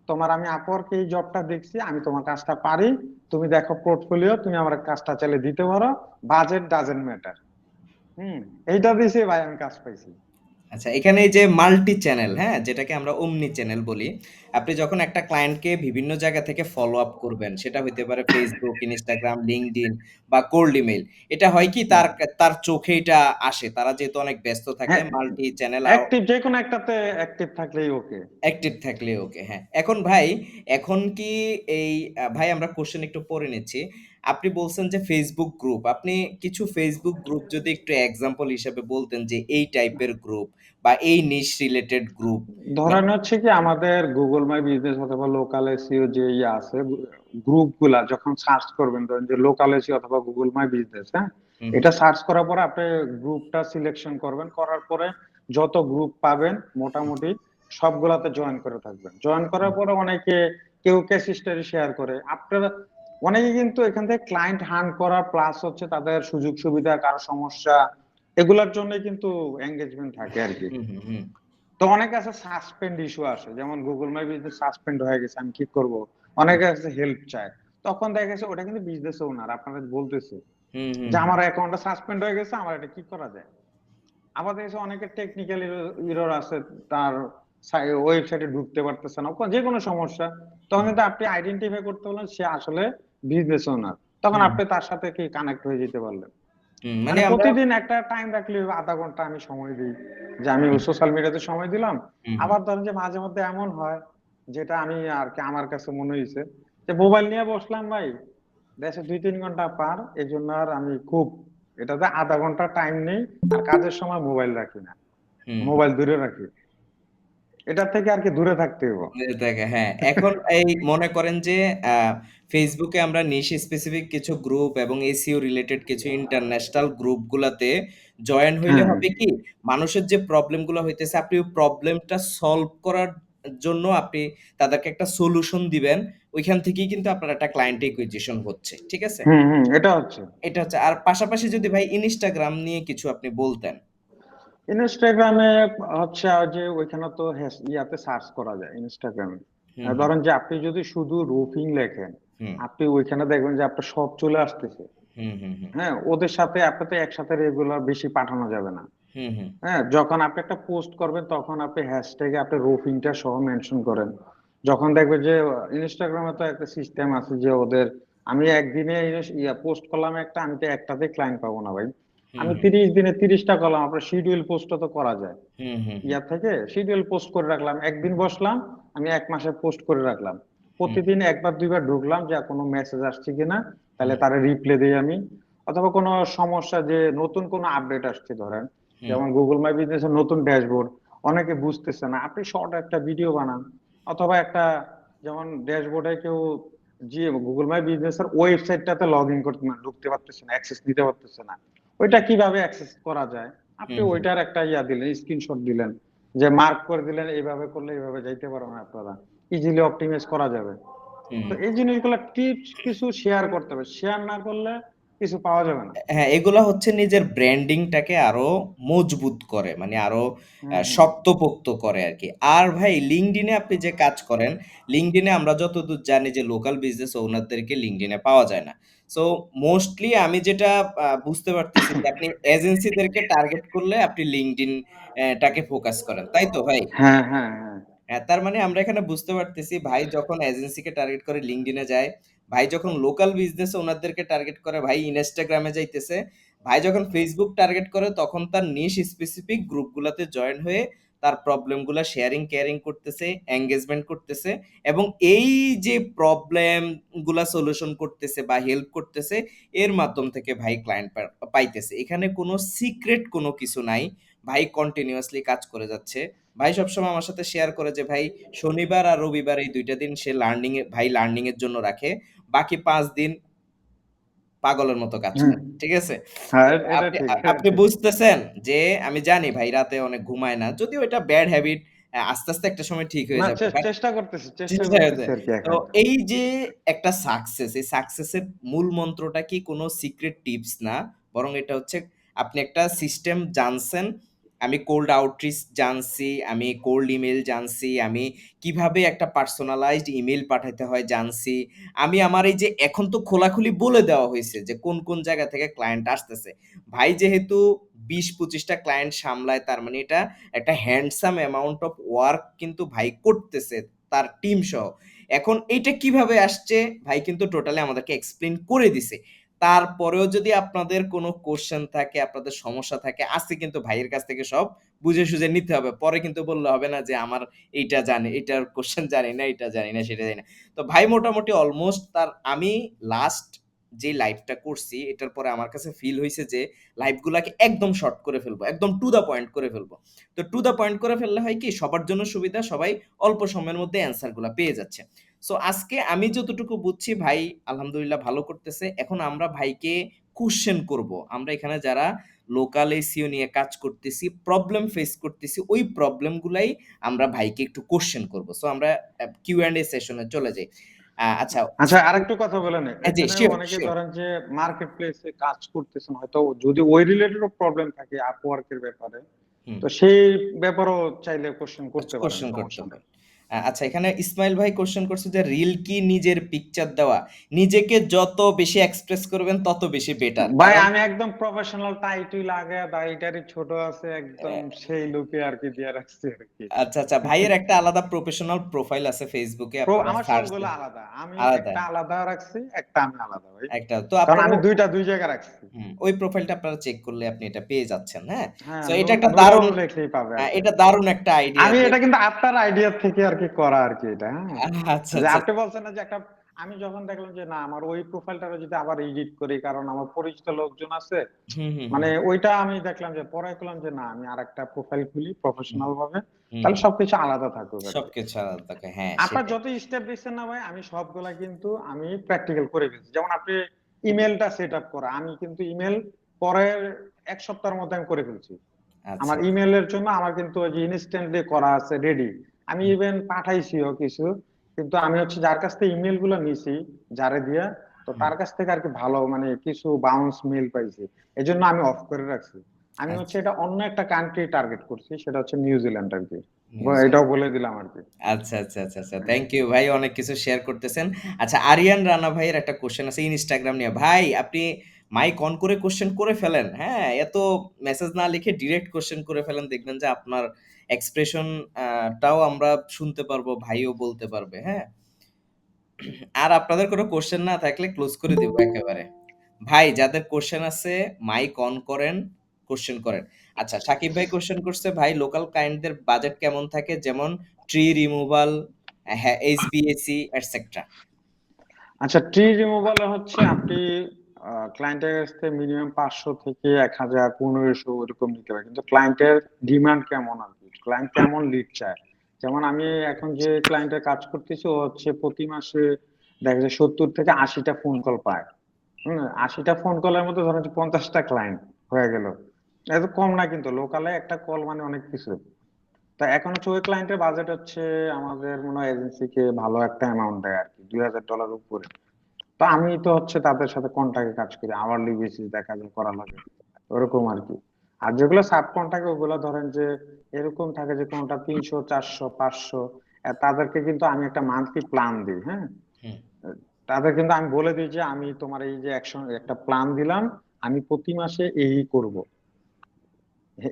তোমার আমি আপওয়ার্কে এই জবটা দেখছি, আমি তোমার কাজটা পারি, তুমি দেখো পোর্টফোলিও, তুমি আমার কাজটা চাইলে দিতে পারো, বাজেট ডাজেন্ট ম্যাটার। এইটা দিছি ভাই, আমি কাজ পাইছি। আচ্ছা, এখানে এই যে মাল্টি চ্যানেল, হ্যাঁ, যেটাকে আমরা omni চ্যানেল বলি। আপনি যখন একটা ক্লায়েন্টকে বিভিন্ন জায়গা থেকে ফলো আপ করবেন, সেটা হইতে পারে Facebook, Instagram, LinkedIn বা কোল্ড ইমেইল। এটা হয় কি, হুম। তার চোখে এটা আসে। তারা যেহেতু অনেক ব্যস্ত থাকে, হ্যাঁ, মাল্টি চ্যানেল অ্যাক্টিভ যে কোনো একটাতে অ্যাক্টিভ থাকলেই ওকে। অ্যাক্টিভ থাকলে ওকে, হ্যাঁ। এখন ভাই, এখন কি এই ভাই আমরা কোশ্চেন একটু পড়ে নিচ্ছি। আপনি বলছেন যে ফেসবুক গ্রুপ, আপনি কিছু ফেসবুক গ্রুপ যদি একটু এক্সাম্পল হিসেবে বলতেন যে এই টাইপের গ্রুপ বা এই নিশ রিলেটেড গ্রুপ। ধরেন হচ্ছে কি, আমাদের গুগল মাই বিজনেস অথবা লোকাল এসইও যে ইয়ে আছে, গ্রুপ গুলা যখন সার্চ করবেন, ধরেন যে লোকাল এসইও অথবা গুগল মাই বিজনেস, হ্যাঁ, হুম, হুম, এটা সার্চ করার পরে আপনি গ্রুপটা সিলেকশন করবেন, করার পরে যত গ্রুপ পাবেন মোটামুটি সবগুলাতে জয়েন করে থাকবেন। জয়েন করার হুম, পরে অনেকে, কেউ কেস স্টাডি শেয়ার করে, আপনারা অনেকে কিন্তু এখান থেকে ক্লায়েন্ট হান্ট করা প্লাস হচ্ছে তাদের সুযোগ সুবিধা, কারো সমস্যা, এগুলার জন্য কিন্তু এঙ্গেজমেন্ট থাকে আর কি। হুম, হুম, হুম, তো অনেকে আছে সাসপেন্ড ইস্যু আসে, যেমন গুগল মাই বিজনেস সাসপেন্ড হয়ে গেছে, আমি কি করব, অনেকে আছে হেল্প চায়। তখন দেখা গেছে ওটা কিন্তু বিজনেস ওনার আপনাদের বলতেছে হুম, হুম, যে হুম, আমার অ্যাকাউন্টটা সাসপেন্ড হয়ে গেছে, আমার এটা কি করা যায়। আবার দেখা গেছে অনেকের টেকনিক্যাল এরর আছে, তার ওয়েবসাইটে ঢুকতে পারতেছে না, যে কোনো সমস্যা, তখন হুম, কিন্তু আপনি আইডেন্টিফাই করতে পারলেন সে আসলে বিজনেস ওনার, তখন হুম, আপনি তার সাথে কি কানেক্ট হয়ে যেতে পারলেন। হুম, মানে মানে আমরা প্রতিদিন একটা টাইম রাখলে আধা ঘন্টা আমি সময় দিই, যে আমি হুম, সোশ্যাল মিডিয়াতে সময় দিলাম। হুম, হুম, আবার ধরেন যে মাঝে মধ্যে এমন হয়, যেটা আমি আর কি আমার কাছে মনে হয়েছে, যে মোবাইল নিয়ে বসলাম ভাই, দেশে 2-3 ঘন্টা পার, এই জন্য আর আমি খুব এটাতে আধা ঘন্টা টাইম নেই, আর কাজের সময় মোবাইল রাখি না, হুম, হুম। মোবাইল দূরে রাখি, এটা থেকে আর কি দূরে থাকতে হবে। দেখে, হ্যাঁ, এখন এই মনে করেন যে ফেসবুকে আমরা নিশ স্পেসিফিক কিছু গ্রুপ এবং এসইও রিলেটেড কিছু ইন্টারন্যাশনাল গ্রুপগুলাতে জয়েন হইলে হ্যাঁ, হবে কি, মানুষের যে প্রবলেমগুলো হইতেছে আপনি ওই প্রবলেমটা সলভ করার জন্য আপনি তাদেরকে একটা সলিউশন দিবেন। ওইখান থেকেই কিন্তু আপনার একটা ক্লায়েন্ট একুইজিশন হচ্ছে। ঠিক আছে? এটা হচ্ছে। এটা হচ্ছে। আর পাশাপাশি যদি ভাই ইনস্টাগ্রাম নিয়ে কিছু আপনি বলতেন। ইনস্টাগ্রামে হচ্ছে যে ওইখানে তো ইয়াতে সার্চ করা যায় ইনস্টাগ্রামে। হুম, হুম, ধরেন যে আপনি যদি শুধু রুফিং লেখেন, হুম, আপনি ওইখানে দেখবেন যে আপনার সব চলে আসতেছে। হুম, হুম, হুম, হ্যাঁ, ওদের সাথে আপনাকে একসাথে রেগুলার বেশি পাঠানো যাবে না। হুম, হুম, হ্যাঁ, যখন আপনি একটা পোস্ট করবেন তখন আপনি হ্যাশট্যাগে আপনি রুফিংটা সহ মেনশন করেন। যখন দেখবেন যে ইনস্টাগ্রামে তো একটা সিস্টেম আছে যে ওদের, আমি একদিনে ইয়া পোস্ট করলাম একটা, আমি তো একটাতে ক্লায়েন্ট পাবো না ভাই, হুম, আমি হুম, 30 দিনে 30টা করলাম, আপনার শিডিউল পোস্টও তো করা যায়। হুম, হুম, হুম, ইয়ার থেকে শিডিউল পোস্ট করে রাখলাম, একদিন বসলাম, আমি 1 মাসে পোস্ট করে রাখলাম, হুম, প্রতিদিন একবার দুইবার ঢুকলাম যে কোনো মেসেজ আসছে কিনা, তাহলে হুম, তারা রিপ্লাই দিই আমি। অথবা কোনো সমস্যা, যে নতুন কোনো আপডেট আসছে, ধরেন হুম, যেমন গুগল মাই বিজনেসের নতুন ড্যাশবোর্ড, অনেকে বুঝতেছে না, আপনি শর্ট একটা ভিডিও বানান, অথবা একটা, যেমন ড্যাশবোর্ডে কেউ যে গুগল মাই বিজনেসের ওয়েবসাইটটাতে লগ ইন করতে না, ঢুকতে পারতেছে না, অ্যাক্সেস দিতে পারতেছে না, ওইটা কিভাবে অ্যাক্সেস করা যায়, আপনি হুম, হুম, ওইটার একটা ইয়া দিলেন, স্ক্রিনশট দিলেন, যে মার্ক করে দিলেন, এইভাবে করলে এইভাবে যাইতে পারবেন আপনারা, ইজিলি অপটিমাইজ করা যাবে। হুম। তো এই জিনিসগুলো টিপস কিছু শেয়ার করতে হবে, শেয়ার না করলে কিছু পাওয়া যাবে না। হ্যাঁ, এগুলা হচ্ছে নিজের ব্র্যান্ডিংটাকে আরো মজবুত করে, মানে আরো হুম। শক্তপোক্ত করে আরকি। আর ভাই লিঙ্কডইনে আপনি যে কাজ করেন, লিঙ্কডইনে আমরা যতদূর জানি যে লোকাল বিজনেস ওনারদেরকে লিঙ্কডইনে পাওয়া যায় না। সো মোস্টলি আমি যেটা বুঝতে পারতেছি যে আপনি এজেন্সিদেরকে টার্গেট করলে আপনি লিঙ্কডইন টাকে ফোকাস করেন। তাই তো ভাই? হ্যাঁ, হ্যাঁ, হ্যাঁ। হ্যাঁ, তার মানে আমরা এখানে বুঝতে পারতেছি ভাই যখন এজেন্সিকে টার্গেট করে লিঙ্কডইনে যায়, ভাই যখন লোকাল বিজনেস ওনারদেরকে টার্গেট করে ভাই ইনস্টাগ্রামে যাইতেছে, ভাই যখন ফেসবুক টার্গেট করে তখন তার নিশ স্পেসিফিক গ্রুপগুলাতে জয়েন হয়ে তার প্রবলেমগুলা শেয়ারিং কেয়ারিং করতেছে, এনগেজমেন্ট করতেছে, এবং এই যে প্রবলেম গুলা সলিউশন করতেছে বা হেল্প করতেছে, এর মাধ্যম থেকে ভাই ক্লায়েন্ট পাইতেছে। এখানে কোনো সিক্রেট কোনো কিছু নাই। ভাই কন্টিনিউয়াসলি কাজ করে যাচ্ছে। ভাই সবসময় আমার সাথে শেয়ার করে যে ভাই শনিবার আর রবিবার এই ২ টা দিন সে লার্নিং এর জন্য রাখে। বাকি ৫ দিন পাগলের মতো কাজ হুম, করে। ঠিক আছে? হ্যাঁ, তো এটা আপনি ঠিক। আপনি বুঝতেছেন যে আমি জানি ভাই রাতে অনেক ঘুমায় না। যদিও এটা ব্যাড হ্যাবিট, আস্তে, আস্তে একটা সময় ঠিক হয়ে না, যাবে। বাট চেষ্টা করতেছি, চেষ্টা চেষ্টা করতেছি হয়েছে। আরকি তো এখন। এই যে একটা সাকসেস, এই সাকসেসের মূল মন্ত্রটা কি কোনো সিক্রেট টিপস না। বরং এটা হচ্ছে আপনি একটা সিস্টেম জানছেন। আমি কোল্ড আউটরিচ জানছি, আমি কোল্ড ইমেইল জানছি, আমি কিভাবে একটা পার্সোনালাইজড ইমেইল পাঠাইতে হয় জানছি। আমি আমার এই যে এখন তো খোলাখুলি বলে দেওয়া হইছে যে কোন, কোন জায়গা থেকে ক্লায়েন্ট আসতেছে। ভাই যেহেতু ২০-২৫ টা ক্লায়েন্ট সামলায় তার মানে এটা একটা হ্যান্ডসাম অ্যামাউন্ট অফ ওয়ার্ক কিন্তু ভাই করতেছে তার টিম সহ। এখন এইটা কিভাবে আসছে ভাই কিন্তু টোটালি আমাদেরকে এক্সপ্লেইন করে দিছে। তারপরেও যদি আপনাদের কোনো কোয়েশ্চেন থাকে, আপনাদের সমস্যা থাকে, আজকে কিন্তু ভাইয়ের কাছ থেকে সব বুঝে সুঝে নিতে হবে। পরে কিন্তু বললে হবে না যে আমার এইটা জানি, এইটার কোয়েশ্চেন জানি না, এইটা জানি না, সেটা জানি না। তো ভাই মোটামুটি অলমোস্ট আমি লাস্ট যে লাইভটা করছি এটার পরে আমার কাছে ফিল হইছে যে লাইভগুলাকে একদম শর্ট করে ফেলবো। একদম টু দ্যা পয়েন্ট করে ফেলবো। তো টু দ্যা পয়েন্ট করে ফেললে হয় কি সবার জন্য সুবিধা, সবাই অল্প সময়ের মধ্যে অ্যান্সার গুলা পেয়ে যাচ্ছে। সো আজকে আমি যতটুকু বুঝছি ভাই আলহামদুলিল্লাহ ভালো করতেছে। এখন আমরা ভাইকে কোশ্চেন করব। আমরা এখানে যারা লোকাল এসইও নিয়ে কাজ করতেছি, প্রবলেম ফেস করতেছি, ওই প্রবলেম গুলাই আমরা ভাইকে একটু কোশ্চেন করব। সো আমরা কিউ অ্যান্ড এ সেশনে চলে যাই। আচ্ছা, আচ্ছা, আরেকটু কথা বলে নেই। জি এখানে শিওর, অনেকে শিওর। ধরেন যে মার্কেট প্লেসে কাজ করতেছেন, হয়তো যদি ওই রিলেটেড প্রবলেম থাকে আপওয়ার্ক এর ব্যাপারে, হুম। তো সেই ব্যাপারেও চাইলে কোশ্চেন করতে পারেন, কোশ্চেন করতে সমস্যা নেই। পারেন। আচ্ছা এখানে ইসমাইল ভাই কোশ্চেন করছে যে রিল কি নিজের পিকচার দেওয়া? নিজেকে যত বেশি এক্সপ্রেস করবেন তত বেশি বেটার। ভাই কারণ আমি একদম প্রফেশনাল টাই টুই লাগায় দাড়িটারি ছোট আছে একদম সেই লুকে আর কি দিয়ে রাখছি আর কি। আচ্ছা, আচ্ছা ভাইয়ের একটা আলাদা প্রফেশনাল প্রোফাইল আছে Facebook এ আপনারা আমার সার্চ সবগুলো দেন। আলাদা, আমি আলাদা একটা আলাদা রাখছি, একটা আমি আলাদা ভাই। একটা তো কারণ আপনারা আমি দুইটা দুই জায়গায় রাখছি। ওই প্রোফাইলটা আপনারা চেক করলে আপনি এটা পেয়ে যাচ্ছেন, হ্যাঁ? হ্যাঁ, সো এটা একটা দারুণ নুরানুর লেখলেই পাবে আর কি। এটা দারুণ একটা আইডিয়া আমি যে এটা কিন্তু আপনার আইডিয়া থেকে আর কি করা আর কি এটা, হ্যাঁ। আচ্ছা, যে আচ্ছা। আপনি বলছেন না যে একটা, আমি যখন দেখলাম যে না আমার ওই প্রোফাইলটা যদি আবার এডিট করি, কারণ আমার পরিচিত লোকজন আছে, হুম, হুম, মানে হুম, ওইটা আমি দেখলাম যে পরে করলাম যে না আমি আরেকটা প্রোফাইল খুলি হুম, প্রফেশনাল ভাবে, হুম। তাহলে সবকিছু আলাদা থাকুক আর কি। সবকিছু আলাদা থাকে। হ্যাঁ, আপনার সেটাই। যত স্টেপ দিচ্ছেন না ভাই, আমি সবগুলা কিন্তু আমি প্র্যাকটিক্যাল করে ফেলছি। যেমন আপনি ইমেলটা সেট আপ করা, আমি কিন্তু ইমেল পরের ১ সপ্তাহের মধ্যে আমি করে ফেলছি। আচ্ছা। আমার ইমেলের জন্য আমার কিন্তু ওই যে ইনস্ট্যান্টলি করা আছে রেডি। আমি হুম, ইভেন পাঠাইছিও কিছু। কিন্তু আমি হচ্ছে যার কাছ থেকে ইমেল গুলো নিছি, যারে দিয়া, তো হুম। তার কাছ থেকে আর কি ভালো মানে কিছু বাউন্স মেল পাইছি। এজন্য আমি অফ করে রাখছি। আমি হচ্ছে আচ্ছা। এটা অন্য একটা কান্ট্রি টার্গেট করছি, সেটা হচ্ছে নিউজিল্যান্ড আর কি। নিউজিল্যান্ড। এটাও বলে দিলাম আর কি। আচ্ছা, আচ্ছা, আচ্ছা, আচ্ছা। থ্যাংক ইউ ভাই অনেক কিছু শেয়ার করতেছেন। আচ্ছা আরিয়ান রানা ভাইয়ের একটা কোয়েশ্চেন আছে Instagram নিয়ে। ভাই আপনি মাইক অন করে কোয়েশ্চেন করে ফেলেন। হ্যাঁ? এত মেসেজ না লিখে ডিরেক্ট কোয়েশ্চেন করে ফেলেন। দেখবেন যে আপনার এক্সপ্রেশন টাও আমরা শুনতে পারবো, ভাইও বলতে পারবে। হ্যাঁ? আর আপনাদের কোনো কোয়েশ্চেন না থাকলে ক্লোজ করে দিব একেবারে। ভাই যাদের কোয়েশ্চেন আছে মাইক অন করেন, কোয়েশ্চেন করেন। আচ্ছা সাকিব ভাই কোয়েশ্চেন করছে ভাই লোকাল ক্লায়েন্টদের বাজেট কেমন থাকে? যেমন ট্রি রিমুভাল, হ্যাঁ, HVAC এটসেট্রা। আচ্ছা, ট্রি রিমুভাল হচ্ছে আপনি ক্লায়েন্টের কাছ থেকে মিনিমাম 500 থেকে 1000 1500 এরকম নিতে পারেন, কিন্তু ক্লায়েন্টের ডিমান্ড কেমন আর কি, ক্লায়েন্ট কেমন লিড চায়। যেমন আমি এখন যে ক্লায়েন্টের কাজ করতেছি ও হচ্ছে প্রতি মাসে দেখা যায় 70 থেকে 80টা ফোন কল পায়। 80টা ফোন কলের মধ্যে ধরেন যে 50টা ক্লায়েন্ট হয়ে গেল, এত কম না, কিন্তু লোকালে একটা কল মানে অনেক কিছু। তা এখন হচ্ছে ওই ক্লায়েন্টের বাজেট হচ্ছে আমাদের মনে হয় এজেন্সিকে ভালো একটা অ্যামাউন্ট দেয় আর কি, $2000 উপরে। তো আমি তো হচ্ছে তাদের সাথে কন্ট্রাক্টে কাজ করি, আওয়ারলি বেসিস দেখা যায় করা লাগে, ওরকম আর কি। আর যেগুলো সাব কন্ট্রাক্ট ওগুলো ধরেন যে এরকম থাকে যে কোনটা 300 400 500, তাদেরকে কিন্তু আমি একটা মান্থলি প্ল্যান দিই, হ্যাঁ। হুম। তাদের কিন্তু আমি বলে দিই যে আমি তোমার এই যে একটা প্ল্যান দিলাম, আমি প্রতি মাসে এই করব,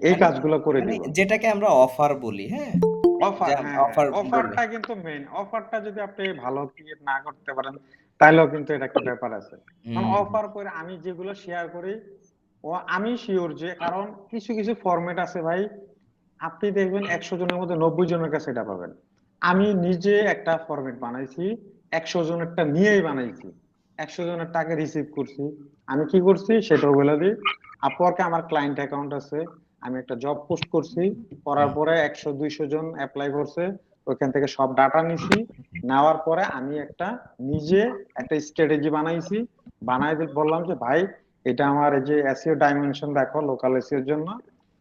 এই মানে কাজগুলো করে মানে দিব। যেটাকে আমরা অফার বলি, হ্যাঁ? যে অফার, হ্যাঁ হ্যাঁ, অফার বলে। অফারটা কিন্তু মেইন। অফারটা যদি আপনি ভালো ক্রিয়েট না করতে পারেন, তাহলেও কিন্তু এটা একটা ব্যাপার আছে। কারণ হুম, অফার করে আমি যেগুলো শেয়ার করি, ও আমি শিওর যে, কারণ কিছু কিছু ফরম্যাট আছে ভাই, আপনি দেখবেন 100 জনের মধ্যে 90 জনের কাছে এটা পাবেন। আমি নিজে একটা ফরম্যাট বানাইছি, 100 জনেরটা নিয়েই বানাইছি, 100 জনের টাকা রিসিভ করছি। আমি কি করছি সেটাও বলে দিই। আপওয়ার্কে আমার ক্লায়েন্ট অ্যাকাউন্ট আছে, আমি একটা জব পোস্ট করছি, করার পরে 100-200 জন অ্যাপ্লাই করছে, ওইখান থেকে সব ডাটা নিছি, নেওয়ার পরে আমি নিজে একটা স্ট্র্যাটেজি বানাইছি, বললাম যে ভাই এটা আমার এই যে এসইও ডাইমেনশন দেখো লোকাল এসইও এর জন্য,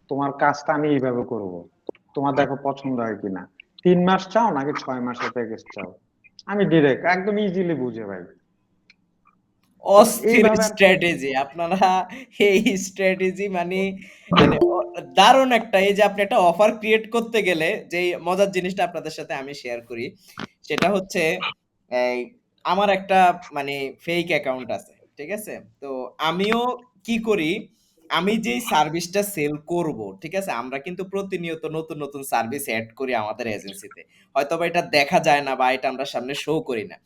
তোমার কাজটা আমি এইভাবে করব, তোমার দেখো পছন্দ হয় কিনা, 3 মাস চাও নাকি 6 মাসের প্যাকেজ চাও। আমি ডিরেক্ট একদম ইজিলি বুঝে ভাই। তো অস্থির এইভাবে আর কি। স্ট্র্যাটেজি আপনারা। এই স্ট্র্যাটেজি মানে মানে দারুণ একটা, এই যে আপনি একটা অফার ক্রিয়েট করতে গেলে যে মজার জিনিসটা আপনাদের সাথে আমি শেয়ার করি, সেটা হচ্ছে এই আমার একটা মানে ফেক অ্যাকাউন্ট আছে, ঠিক আছে? তো আমিও কি করি, আমি যেই সার্ভিসটা সেল করব, ঠিক আছে, আমরা কিন্তু প্রতিনিয়ত নতুন নতুন সার্ভিস অ্যাড করি আমাদের এজেন্সিতে, হয়তো বা এটা দেখা যায় না বা এটা আমরা সামনে শো করি না।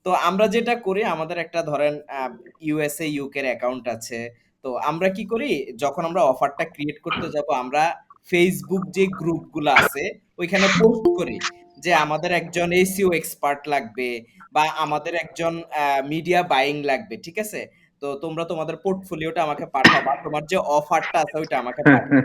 তো আমরা যেটা করি, আমাদের একটা ধরেন ইউএসএ ইউকের অ্যাকাউন্ট আছে। তো আমরা কি করি, যখন আমরা অফারটা ক্রিয়েট করতে যাব, আমরা ফেসবুক যে গ্রুপগুলো আছে ওইখানে পোস্ট করি যে আমাদের একজন এসইও এক্সপার্ট লাগবে বা আমাদের একজন মিডিয়া বাইং লাগবে, ঠিক আছে? তো তোমরা তোমাদের পোর্টফোলিওটা আমাকে পাঠাবা, তোমার যে অফারটা আছে ওইটা আমাকে পাঠাবা।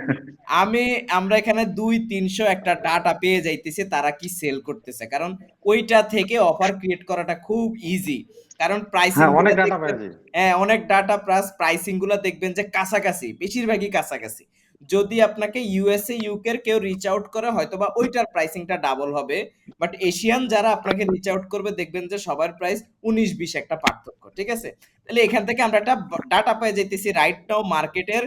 আমি আমরা এখানে ২-৩০০ একটা ডাটা পেয়ে যাইতেছি তারা কি সেল করতেছে। কারণ ওইটা থেকে অফার ক্রিয়েট করাটা খুব ইজি। কারণ প্রাইসিং হ্যাঁ, অনেক গুলা ডাটা দেখবেন, পেয়েছি। হ্যাঁ, অনেক ডাটা প্লাস প্রাইসিং গুলা দেখবেন যে কাছাকাছি, বেশিরভাগই কাছাকাছি। যদি আপনাকে ইউএসএ, ইউকে এর কেউ রিচ আউট করে হয়তোবা ওইটার প্রাইসিংটা ডাবল হবে। বাট এশিয়ান যারা আপনাকে রিচ আউট করবে দেখবেন যে সবার প্রাইস ১৯-২০ একটা পার্থক্য। ঠিক আছে? তাহলে এখান থেকে আমরা একটা ডাটা পেয়ে যাইতেছি রাইট নাও মার্কেটের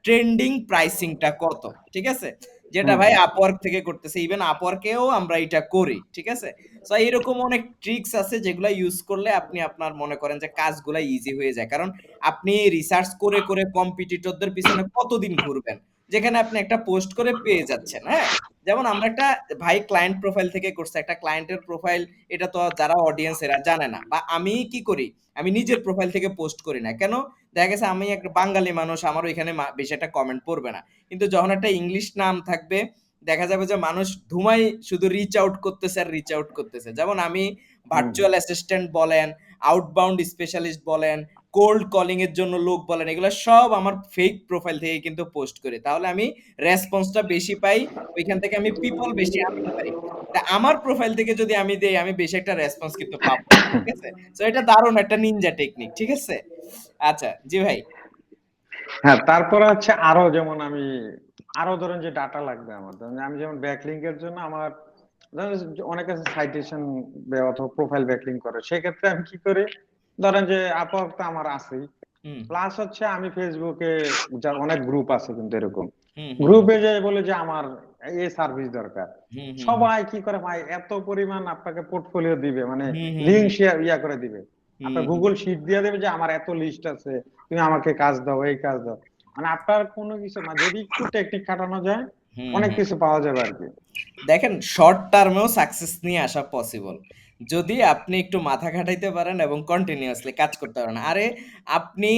ট্রেন্ডিং প্রাইসিংটা কত, ঠিক আছে? যেটা হুম ভাই হুম আপওয়ার্ক থেকে করতেছে, ইভেন আপওয়ার্কেও আমরা এটা করি, ঠিক আছে? সো এরকম অনেক ট্রিক্স আছে যেগুলা ইউজ করলে আপনি আপনার মনে করেন যে কাজগুলা ইজি হয়ে যায়। কারণ আপনি রিসার্চ করে করে কম্পিটিটরদের পিছনে কতদিন ঘুরবেন, যেখানে আপনি একটা পোস্ট করে পেয়ে যাচ্ছেন। হ্যাঁ, যেমন আমরা একটা ভাই ক্লায়েন্ট প্রোফাইল থেকে করছে, একটা ক্লায়েন্টের প্রোফাইল, এটা তো যারা অডিয়েন্স এরা জানে না, বা আমি কি করি, আমি নিজের প্রোফাইল থেকে পোস্ট করি না কেন? দেখা গেছে আমি একটা বাঙালি মানুষ, আমার ওইখানে বেশি একটা কমেন্ট পড়বে না। কিন্তু যখন একটা ইংলিশ নাম থাকবে, দেখা যাবে যে মানুষ ধুমাই শুধু রিচ আউট করতেছে আর রিচ আউট করতেছে। যেমন আমি হুম ভার্চুয়াল অ্যাসিস্ট্যান্ট বলেন, আউটবাউন্ড স্পেশালিস্ট বলেন, কোল্ড কলিং এর জন্য লোক বলেন, এগুলো সব আমার ফেক প্রোফাইল থেকে কিন্তু পোস্ট করি। তাহলে আমি রেসপন্সটা বেশি পাই, ওইখান থেকে আমি পিপল বেশি আনতে পারি। তা আমার প্রোফাইল থেকে যদি আমি দেই, আমি বেশি একটা রেসপন্স কিন্তু পাবো না, ঠিক আছে? সো এটা দারুণ একটা নিনজা টেকনিক, ঠিক আছে? আচ্ছা, জি ভাই। হ্যাঁ, তারপরে হচ্ছে আরো যেমন আমি আরো ধরেন যে ডাটা লাগবে আমার, ধরেন আমি যেমন ব্যাকলিংক এর জন্য আমার ধরেন যে অনেক আছে সাইটেশন অথবা প্রোফাইল ব্যাকলিংক করে, সেক্ষেত্রে আমি কি করি, ধরেন যে আপওয়ার্ক তো আমার আছেই, হুম, প্লাস হচ্ছে আমি ফেসবুকে যা অনেক গ্রুপ আছে কিন্তু এরকম হুম, হুম, হুম, গ্রুপে যে বলে যে আমার এই সার্ভিস দরকার, হুম, হুম, হুম, সবাই কি করে ভাই এত পরিমাণ আপনাকে পোর্টফোলিও দিবে, মানে হুম, হুম, লিঙ্ক হুম, শেয়ার করে দিবে, হুম, আপনার হুম, গুগল শিট দিয়ে দেবে যে আমার এত লিস্ট আছে, তুমি আমাকে কাজ দাও, এই কাজ দাও, মানে আপনার কোনো কিছু না, যদি একটু টেকনিক খাটানো যায় হুম, অনেক হুম। কিছু পাওয়া যাবে আর কি। দেখেন, শর্ট টার্মেও সাকসেস নিয়ে আসা পসিবল, যদি আপনি একটু মাথা খাটাইতে পারেন এবং কন্টিনিউয়াসলি কাজ করতে পারেন। আরে আপনি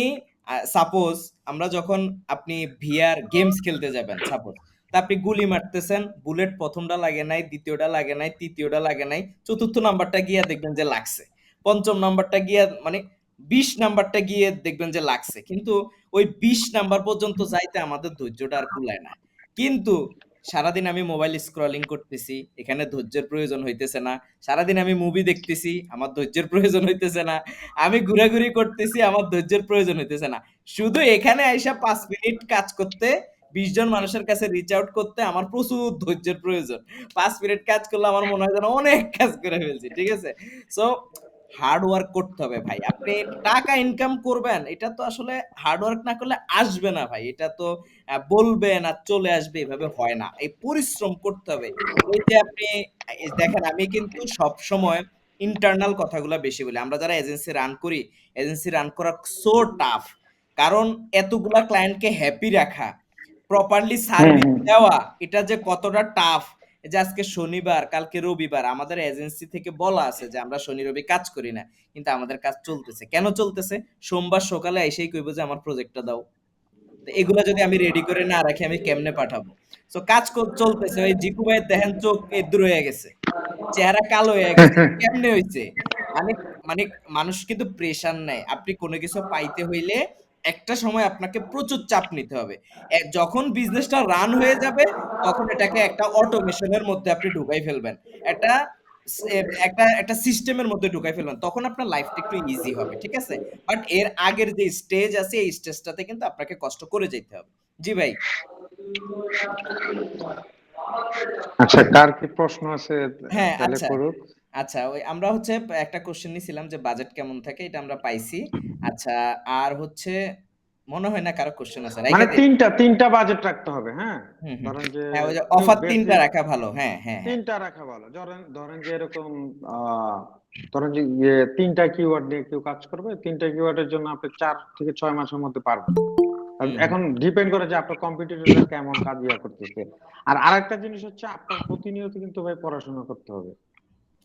সাপোজ, আমরা যখন আপনি ভিআর গেমস খেলতে যাবেন সাপোজ, তা আপনি গুলি মারতেছেন, বুলেট প্রথমটা লাগে নাই, দ্বিতীয়টা লাগে নাই, তৃতীয়টা লাগে নাই, চতুর্থ নাম্বারটা গিয়া দেখবেন যে লাগছে, পঞ্চম নাম্বারটা গিয়া মানে ২০ নাম্বারটা গিয়ে দেখবেন যে লাগছে, কিন্তু ওই ২০ নাম্বার পর্যন্ত যাইতে আমাদের ধৈর্যটা আর কুলায় না। কিন্তু সারাদিন আমি মোবাইল স্ক্রলিং করতেছি, এখানে ধৈর্যের প্রয়োজন হইতেছে না। সারাদিন আমি মুভি দেখতেছি, আমার ধৈর্যের প্রয়োজন হইতেছে না। আমি ঘোরাঘুরি করতেছি, আমার ধৈর্যের প্রয়োজন হইতেছে না। শুধু এখানে আইসা ৫ মিনিট কাজ করতে, ২০ জন মানুষের কাছে রিচ আউট করতে আমার প্রচুর ধৈর্যের প্রয়োজন। ৫ মিনিট কাজ করলে আমার মনে হয় যেন অনেক কাজ করে ফেলছি। ঠিক আছে? সো হার্ড ওয়ার্ক করতে হবে ভাই। আপনি টাকা ইনকাম করবেন, এটা তো আসলে হার্ড ওয়ার্ক না করলে আসবে না ভাই। এটা তো বলবেন আর চলে আসবে, এভাবে হয় না। এই পরিশ্রম করতে হবে। এই যে আপনি দেখেন, আমি কিন্তু সবসময় ইন্টারনাল কথাগুলা বেশি বলি। আমরা যারা এজেন্সি রান করি, এজেন্সি রান করা সো টাফ। কারণ এতগুলা ক্লায়েন্টকে হ্যাপি রাখা, প্রপারলি হুম সার্ভিস হুম দেওয়া, এটা যে কতটা টাফ। এই যে আজকে শনিবার, কালকে রবিবার, আমাদের এজেন্সি থেকে বলা আছে যে আমরা শনি রবি কাজ করি না। কিন্তু আমাদের কাজ চলতেছে। কেন চলতেছে? সোমবার সকালে এসেই কইব যে আমার প্রজেক্টটা দাও। তো এগুলা যদি আমি রেডি করে না রাখি, আমি কেমনে পাঠাবো? সো কাজ চলতেছে। ওই জিকু ভাইয়ের দেখেন চোখ এদ্দুর হয়ে গেছে। চেহারা কালো হয়ে গেছে। কেমনে হইছে? মানে মানে মানুষ কিন্তু প্রেশার নেয়। আপনি কোন কিছু পাইতে হইলে একটা সময় আপনাকে প্রচুর চাপ নিতে হবে। যখন বিজনেসটা রান হয়ে যাবে তখন এটাকে একটা অটোমেশনের মধ্যে আপনি ঢুকাই ফেলবেন। একটা একটা সিস্টেমের মধ্যে ঢুকাই ফেলবেন। তখন আপনার লাইফটা একটু ইজি হবে। ঠিক আছে? বাট এর আগের যে স্টেজ আছে এই স্টেজটাতে কিন্তু আপনাকে কষ্ট করে যেতে হবে। জি ভাই। আচ্ছা, কার কি প্রশ্ন আছে হ্যাঁ, তাহলে আচ্ছা। করুক। আচ্ছা, ওই আমরা হচ্ছে একটা কোয়েশ্চেন নিছিলাম যে বাজেট কেমন থাকে? এটা আমরা পাইছি। আচ্ছা, আর হচ্ছে মনে হয় না কারো কোয়েশ্চেন আছে। মানে রাইখা দেই? তিনটা বাজেট রাখতে হবে, হ্যাঁ। হুম, হুম। ধরেন যে হ্যাঁ, ওই যে কেউ অফার ৩ টা বেসিক রাখা ভালো। হ্যাঁ, হ্যাঁ, হ্যাঁ। তিনটা রাখা ভালো। ধরেন ধরেন যে এরকম ধরেন যে ইয়ে তিনটা কিওয়ার্ড নিয়ে কেউ কাজ করবে, তিনটা কিওয়ার্ডের জন্য আপনি 4 থেকে 6 মাসের মধ্যে পারবেন। আর হুম, হুম। এখন ডিপেন্ড করে যে আপনার কম্পিটিটররা কেমন কাজ করতেছে। আর আরেকটা জিনিস হচ্ছে আপনার প্রতিনিয়ত কিন্তু ভাই পড়াশোনা করতে হবে।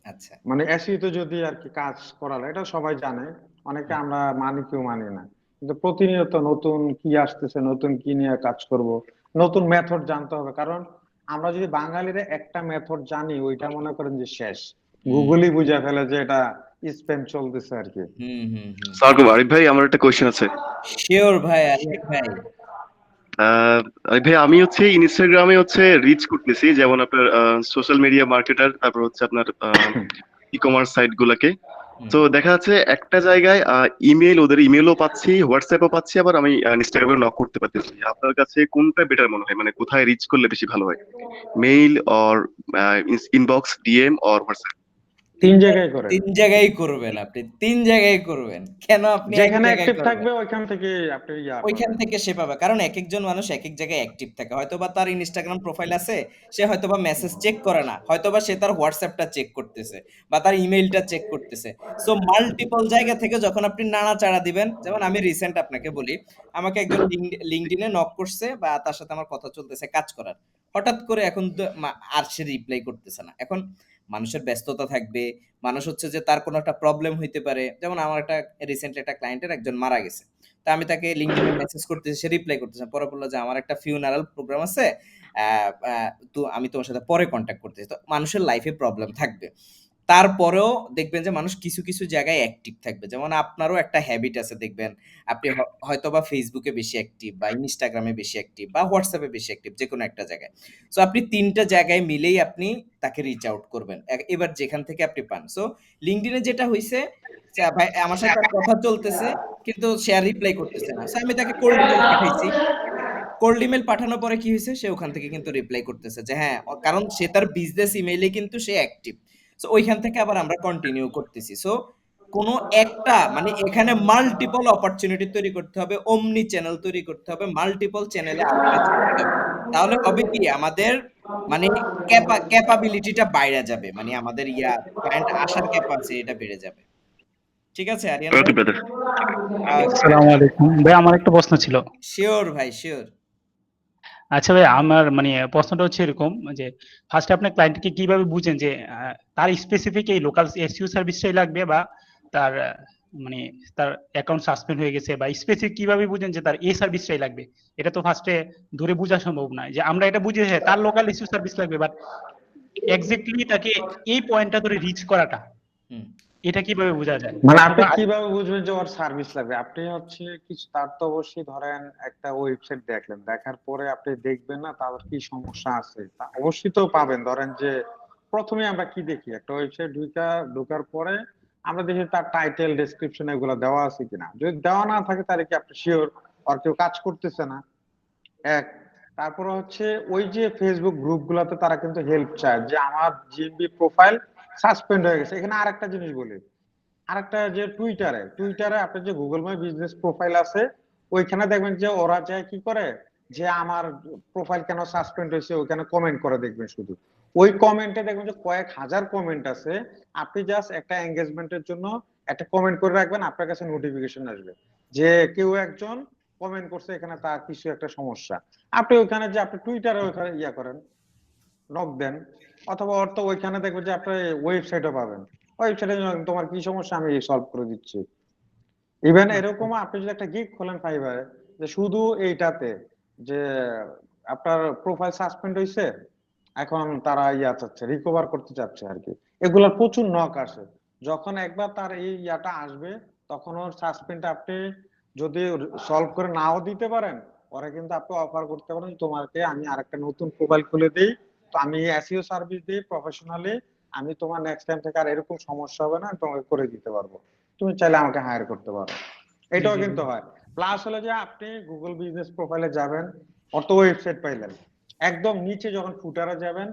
আচ্ছা। মানে এসইও তে যদি আর কি কাজ করা লাগে, এটা সবাই জানে, অনেকে হুম, আমরা মানি কেউ মানি না, কিন্তু প্রতিনিয়ত নতুন কি আসতেছে, নতুন কি নিয়ে কাজ করব, নতুন মেথড জানতে হবে। কারণ আমরা যদি বাঙালিরা একটা মেথড জানি, ওইটা মনে করেন যে শেষ, হুম, গুগলই বুঝে ফেলে যে এটা স্প্যাম চলতেছে আর কি। হুম, হুম, হুম। সালামালাইকুম আরিফ ভাই, আমার একটা কোয়েশ্চেন আছে। সিওর ভাই, আরিফ ভাই। আহ, আরিফ ভাই, আমি হচ্ছে ইনস্টাগ্রামে হচ্ছে রিচ করতেছি, যেমন আপনার সোশ্যাল মিডিয়া মার্কেটার, তারপর হচ্ছে আপনার ই কমার্স সাইট গুলাকে। হুম। তো দেখা যাচ্ছে একটা জায়গায় ইমেল, ওদের ইমেলও পাচ্ছি, হোয়াটসঅ্যাপও পাচ্ছি, আবার আমি ইনস্টাগ্রামে নক করতে পারতেছি। আপনার কাছে কোনটা বেটার মনে হয়, মানে কোথায় রিচ করলে বেশি ভালো হয়? Mail or inbox, DM or WhatsApp? 3 জায়গায় করেন। ৩ জায়গায় করবেন আপনি। ৩ জায়গায় করবেন। কেন আপনি এক যেখানে জায়গায় অ্যাক্টিভ করবেন? থাকবে ওইখান থেকে আপনি ওইখান পাবেন। থেকে সে পাবে। কারণ একেকজন মানুষ একেক জায়গায় অ্যাক্টিভ থাকে। হয়তোবা তার Instagram প্রোফাইল আছে, সে হয়তোবা মেসেজ চেক করে না। হয়তোবা সে তার WhatsApp টা চেক করতেছে বা তার ইমেইলটা চেক করতেছে। সো মাল্টিপল জায়গা থেকে যখন আপনি নাড়াচাড়া দিবেন, যেমন আমি রিসেন্ট আপনাকে বলি, আমাকে একজন LinkedIn এ নক করছে বা তার সাথে আমার কথা চলতেছে কাজ করার। হঠাৎ করে এখন তো আর সে রিপ্লাই করতেছে না। এখন মানুষের ব্যস্ততা থাকবে, মানুষ হচ্ছে যে তার কোনো একটা প্রবলেম হইতে পারে। যেমন আমার একটা রিসেন্টলি একটা ক্লায়েন্টের একজন মারা গেছে। তা আমি তাকে LinkedIn এ মেসেজ করতেছি, সে রিপ্লাই করতেছে না। পরে বলল যে, "আমার একটা ফিউনারাল প্রোগ্রাম আছে। আ আ তো আমি তোমার সাথে পরে কনট্যাক্ট করতেছি।" তো মানুষের লাইফে প্রবলেম থাকবে। তারপরেও দেখবেন যে মানুষ কিছু, কিছু জায়গায় অ্যাক্টিভ থাকবে। যেমন আপনারও একটা হ্যাবিট আছে দেখবেন। আপনি হয়তোবা Facebook এ বেশি অ্যাক্টিভ বা Instagram এ বেশি অ্যাক্টিভ বা WhatsApp এ বেশি অ্যাক্টিভ, যেকোনো একটা জায়গায়। সো আপনি ৩ টা জায়গায় মিলেই আপনি তাকে রিচ আউট করবেন। এবার যেখান থেকে আপনি পান। সো LinkedIn এ যেটা হইছে, ভাই আমার সাথে তার কথা চলতেছে কিন্তু সে আর রিপ্লাই করতেছে না। সো আমি তাকে কোল্ড ইমেইল পাঠাইছি। কোল্ড ইমেইল পাঠানোর পরে কি হইছে? সে ওখান থেকে কিন্তু রিপ্লাই করতেছে যে হ্যাঁ, কারণ সে তার বিজনেস ইমেইলে কিন্তু সে অ্যাক্টিভ। সো ওইখান থেকে আবার আমরা কন্টিনিউ করতেছি। সো কোন একটা মানে এখানে মাল্টিপল অপরচুনিটি তৈরি করতে হবে, omni চ্যানেল তৈরি করতে হবে, মাল্টিপল চ্যানেলে আউটরিচ করতে হবে। তাহলে হবে কি আমাদের মানে ক্যাপাবিলিটিটা বাইড়া যাবে। মানে আমাদের ক্লায়েন্ট আসার ক্যাপাসিটিটা বেড়ে যাবে। ঠিক আছে আরিয়ান ভাই? Okay brother. ওকে। আসসালামু আলাইকুম ভাই, আমার একটা প্রশ্ন ছিল। সিওর ভাই, সিওর। আচ্ছা ভাই, আমার মানে প্রশ্নটা হচ্ছে এরকম যে ফার্স্টে আপনি ক্লায়েন্টকে কিভাবে বুঝেন যে তার স্পেসিফিক এই লোকাল এসইও সার্ভিসটাই লাগবে, বা তার মানে তার অ্যাকাউন্ট সাসপেন্ড হয়ে গেছে, বা স্পেসিফিক কিভাবে বুঝেন যে তার এই সার্ভিসটাই লাগবে? এটা তো ফার্স্টে ধরে বোঝা সম্ভব নয়। যে আমরা এটা বুঝি হ্যাঁ তার লোকাল এসইও সার্ভিস লাগবে, বাট এক্স্যাক্টলি তাকে এই পয়েন্টটা ধরে রিচ করাটা, হুম। এটা কিভাবে বোঝা যায়? মানে আপনি অথবা কিভাবে বুঝবেন যে ওর সার্ভিস লাগবে? আপনি হচ্ছে কিছু, তার তো অবশ্যই ধরেন একটা ওয়েবসাইট দেখলেন, দেখার পরে আপনি দেখবেন না তার কি সমস্যা আছে, তা অবশ্যই তো পাবেন। ধরেন যে প্রথমে আমরা কি দেখি, একটা ওয়েবসাইট ঢোকার পরে আমরা দেখি তার টাইটেল, ডেসক্রিপশন এগুলো দেওয়া আছে কিনা। যদি দেওয়া না থাকে তাহলে কি আপনি শিওর আর কেউ কাজ করতেছে না, এক। তারপরে হচ্ছে ওই যে ফেসবুক গ্রুপ গুলাতে তারা কিন্তু হেল্প চায় যে আমার জিএমবি প্রোফাইল সাসপেন্ড হয়ে গেছে। এখানে আরেকটা জিনিস বলি, আরেকটা যে টুইটারে আপনার যে গুগল মাই বিজনেস প্রোফাইল আছে, ওইখানে দেখবেন যে ওরা যায় কি করে, যে আমার প্রোফাইল কেন সাসপেন্ড হয়েছে ওইখানে কমেন্ট করে দেখবেন শুধু। ওই কমেন্টে দেখবেন যে কয়েক হাজার কমেন্ট আছে। আপনি জাস্ট একটা এঙ্গেজমেন্টের জন্য একটা কমেন্ট করে রাখবেন, আপনার কাছে নোটিফিকেশন আসবে যে কেউ একজন কমেন্ট করছে, এখানে তার কিছু একটা সমস্যা। আপনি ওইখানে যে আপনি টুইটারে ওইখানে করেন, নক দেন, অথবা ওর তো ওইখানে দেখবেন যে আপনি ওয়েবসাইটও পাবেন, ওয়েবসাইটে তোমার কি সমস্যা আমি সলভ করে দিচ্ছি। ইভেন এরকম আপনি যদি একটা গিগ খোলেন ফাইবারে, যে শুধু এইটাতে যে আপনার প্রোফাইল সাসপেন্ড হয়েছে, এখন তারা চাচ্ছে, রিকভার করতে চাচ্ছে আর কি, এগুলার প্রচুর নক আসে। যখন একবার তার এই আসবে, তখন ওর সাসপেন্ড আপনি যদি সলভ করে নাও দিতে পারেন, পরে কিন্তু আপনি অফার করতে পারেন তোমাকে আমি আরেকটা নতুন প্রোফাইল খুলে দিই, তো আমি এসইও সার্ভিস দিই প্রফেশনালি, আমি তোমার নেক্সট টাইম থেকে আর এরকম সমস্যা হবে না, আমি তোমাকে করে দিতে পারবো, তুমি চাইলে আমাকে হায়ার করতে পারো। জি এটাও জি কিন্তু জি হয়। প্লাস হলো যে আপনি গুগল বিজনেস প্রোফাইলে যাবেন, অত ওয়েবসাইট পাইলেন, একদম নিচে যখন ফুটারে যাবেন,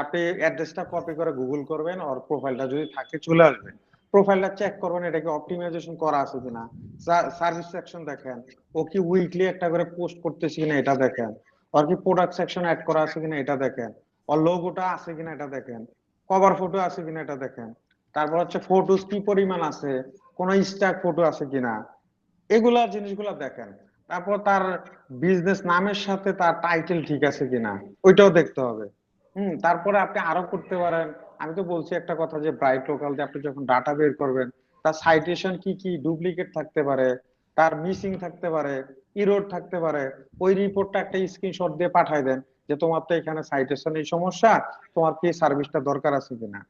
আপনি অ্যাড্রেসটা কপি করে গুগল করবেন, আর প্রোফাইলটা যদি থাকে চলে আসবে, প্রোফাইলটা চেক করবেন এটা কি অপটিমাইজেশন করা আছে কিনা, সার্ভিস সেকশন দেখেন, ও কি উইকলি একটা করে পোস্ট করতেছে কিনা এটা দেখেন, আর কি প্রোডাক্ট সেকশন অ্যাড করা আছে কিনা এটা দেখেন, আর লোগোটা আছে কিনা এটা দেখেন, কভার ফটো আছে কিনা এটা দেখেন, তারপর হচ্ছে ফটোস কি পরিমাণ আছে, কোন স্টক ফটো আছে কিনা, এগুলা জিনিসগুলা দেখেন। তারপর তার বিজনেস নামের সাথে তার টাইটেল ঠিক আছে কিনা ওইটাও দেখতে হবে। তারপরে আপনি আরো করতে পারেন, আমি তো বলছি একটা কথা যে ব্রাইট লোকাল দিয়ে আপনি যখন ডাটা বের করবেন, তার সাইটেশন কি কি ডুপ্লিকেট থাকতে পারে, তার মিসিং থাকতে পারে, ইরোড থাকতে পারে, ওই রিপোর্টটা একটা স্ক্রিনশট দিয়ে পাঠায় দেন যে তোমার তো এখানে সাইটেশন এই সমস্যা, তোমার কি সার্ভিসটা দরকার আছে কিনা।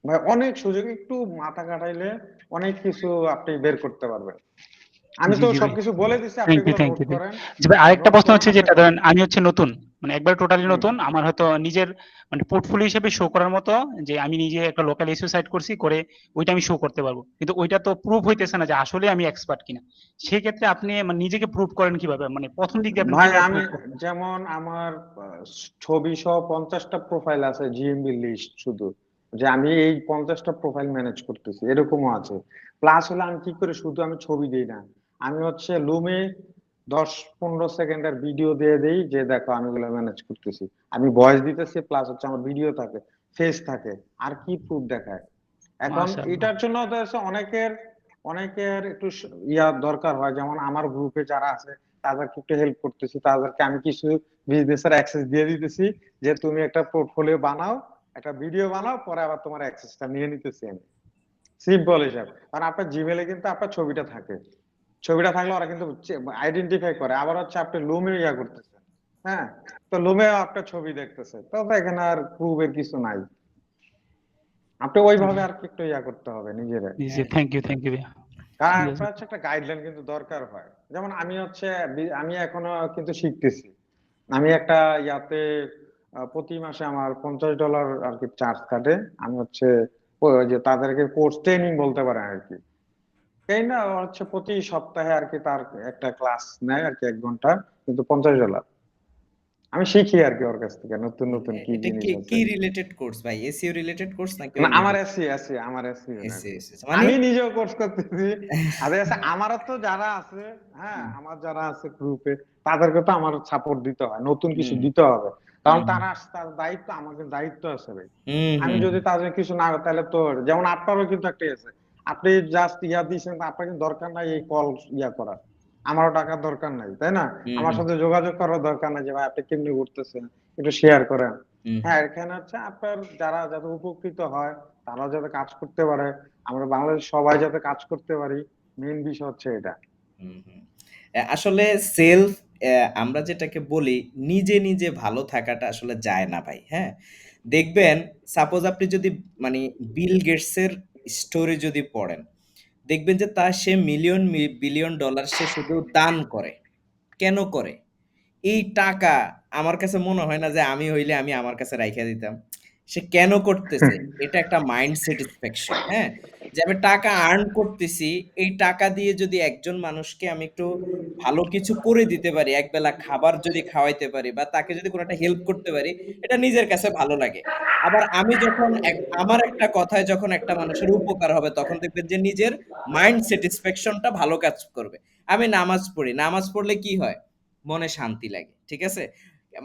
ভাই অনেক সুযোগ, একটু মাথা খাটাইলে অনেক কিছু আপনি বের করতে পারবেন। আমি জি তো জি ভাই, সবকিছু বলে দিছি, আপনি থ্যাংক ইউ এগুলো থ্যাংক নোট ইউ। করেন, জি ভাই, আরেকটা নোট প্রশ্ন করুন হচ্ছে আশা যেটা করি। ধরেন আমি হচ্ছে নতুন, মানে একবার টোটালি হুম নতুন, আমার হয়তো নিজের মানে পোর্টফোলিও হিসেবে শো করার মতো যে আমি নিজে একটা লোকাল এসইও সাইট করছি করে ওইটা আমি শো করতে পারবো, কিন্তু ওইটা তো প্রুভ হইতেছে না যে আসলে আমি এক্সপার্ট কিনা। সেই ক্ষেত্রে আপনি মানে নিজেকে প্রুভ করেন কিভাবে, মানে প্রথম দিক দিয়ে আপনি ভাই কিভাবে আমি প্রুভ করেন? যেমন আমার ছবি সহ 50টা প্রোফাইল আছে, জিএমবি লিস্ট শুধু, যে আমি এই 50টা প্রোফাইল ম্যানেজ করতেছি এরকমও আছে। প্লাস হলে আমি কি করে শুধু আমি ছবি দিই না, আমি হচ্ছে লুমে 10-15 সেকেন্ডের ভিডিও দিয়ে দেই যে দেখো আমি এগুলো ম্যানেজ করতেছি, আমি ভয়েস দিতেছি, প্লাস হচ্ছে আমার ভিডিও থাকে, ফেস থাকে, আর কি প্রুফ দেখায়। এখন মাশাআল্লাহ। এটার জন্য তো হচ্ছে অনেকের অনেকের একটু ইয়া দরকার হয়, যেমন আমার গ্রুপে যারা আছে তাদেরকে একটু হেল্প করতেছি, তাদেরকে আমি কিছু বিজনেসের অ্যাক্সেস দিয়ে দিতেছি যে তুমি একটা পোর্টফোলিও বানাও, একটা ভিডিও বানাও, পরে আবার তোমার অ্যাক্সেসটা নিয়ে নিতেছি আমি। সিম্পল হিসাব, কারণ আপনার জিমেলে কিন্তু আপনার ছবিটা থাকে, ছবিটা থাকলে ওরা কিন্তু আইডেন্টিফাই করে। আবার হচ্ছে আপনি লুমে ইয়া করতেছেন, হ্যাঁ, তো লুমেও আপনার ছবি দেখতেছে, তো এখানে আর প্রুফের কিছু নাই, আপনি ওইভাবে আর কি একটু ইয়া করতে হবে নিজেরে। জি জি, থ্যাংক ইউ ভাইয়া। কারণ ঠিক আছে। আপনার হচ্ছে একটা গাইডলাইন কিন্তু দরকার হয়। যেমন আমি হচ্ছে আমি এখনো কিন্তু শিখতেছি, আমি একটা ইয়াতে প্রতি মাসে আমার $50 আর কি চার্জ কাটে। আমি হচ্ছে ওই যে তাদেরকে কোর্স ট্রেনিং বলতে পারেন আর কি, এই না হচ্ছে প্রতি সপ্তাহে আর কি তার একটা ক্লাস নেয় আর কি 1 ঘন্টা, কিন্তু $50। আমি শিখি আর কি ওর কাছ থেকে নতুন নতুন কি এটা জিনিস কি আছে। কি রিলেটেড কোর্স ভাই? এসইও রিলেটেড কোর্স নাকি না অন্য আমার কিছু? এসি এসি আমার এসি না, এসইও মানে আমি নিজেও কোর্স করতেছি। আরে আছে আমারও তো যারা আছে, হ্যাঁ হুম আমার যারা আছে গ্রুপে, তাদেরকে তো আমার সাপোর্ট দিতে হয়, নতুন কিছু হুম দিতে হবে, কারণ হুম তারা তার দায়িত্ব, আমাদের দায়িত্ব আছে ভাই। হুম আমি হুম যদি তাদের কিছু না করি, তাহলে তো যেমন আপনারও কিন্তু একটা আছে, আপনি জাস্ট ইয়া দিয়েছেন, আপনার কিন্তু দরকার নাই এই কল ইয়া করার, আমারও টাকার দরকার নাই, তাই না? হুম আমার হুম সাথে যোগাযোগ করার দরকার নাই যে ভাই আপনি কেমনি করতেছেন, একটু শেয়ার করেন। হুম হ্যাঁ এখানে হচ্ছে আপনার যারা যাতে উপকৃত হয়, তারাও যাতে কাজ করতে পারে, আমরা বাংলাদেশ সবাই যাতে কাজ করতে পারি, মেইন বিষয় হচ্ছে এটা। হুম, হুম। আসলে সেলফ আমরা যেটাকে বলি নিজে নিজে ভালো থাকাটা আসলে যায় না ভাই, হ্যাঁ? দেখবেন সাপোজ আপনি যদি মানে বিল গেটসের স্টোরি যদি পড়েন, দেখবেন যে সে মিলিয়ন বিলিয়ন ডলার সে শুধু দান করে। কেন করে? এই টাকা আমার কাছে মনে হয় না যে আমি হইলে আমি আমার কাছে রাইখা দিতাম। সে কেন করতেছে? এটা একটা মাইন্ড স্যাটিসফ্যাকশন, হ্যাঁ? যে আমি টাকা আর্ন করতেছি, এই টাকা দিয়ে যদি একজন মানুষকে আমি একটু ভালো কিছু করে দিতে পারি, একবেলা খাবার যদি খাওয়াইতে পারি বা তাকে যদি কোনো একটা হেল্প করতে পারি, এটা নিজের কাছে ভালো লাগে। আবার আমি যখন আমার একটা কথায় যখন একটা মানুষের উপকার হবে, তখন দেখবেন যে নিজের মাইন্ড স্যাটিসফ্যাকশনটা ভালো কাজ করবে। আমি নামাজ পড়ি। নামাজ পড়লে কি হয়? মনে শান্তি লাগে। ঠিক আছে?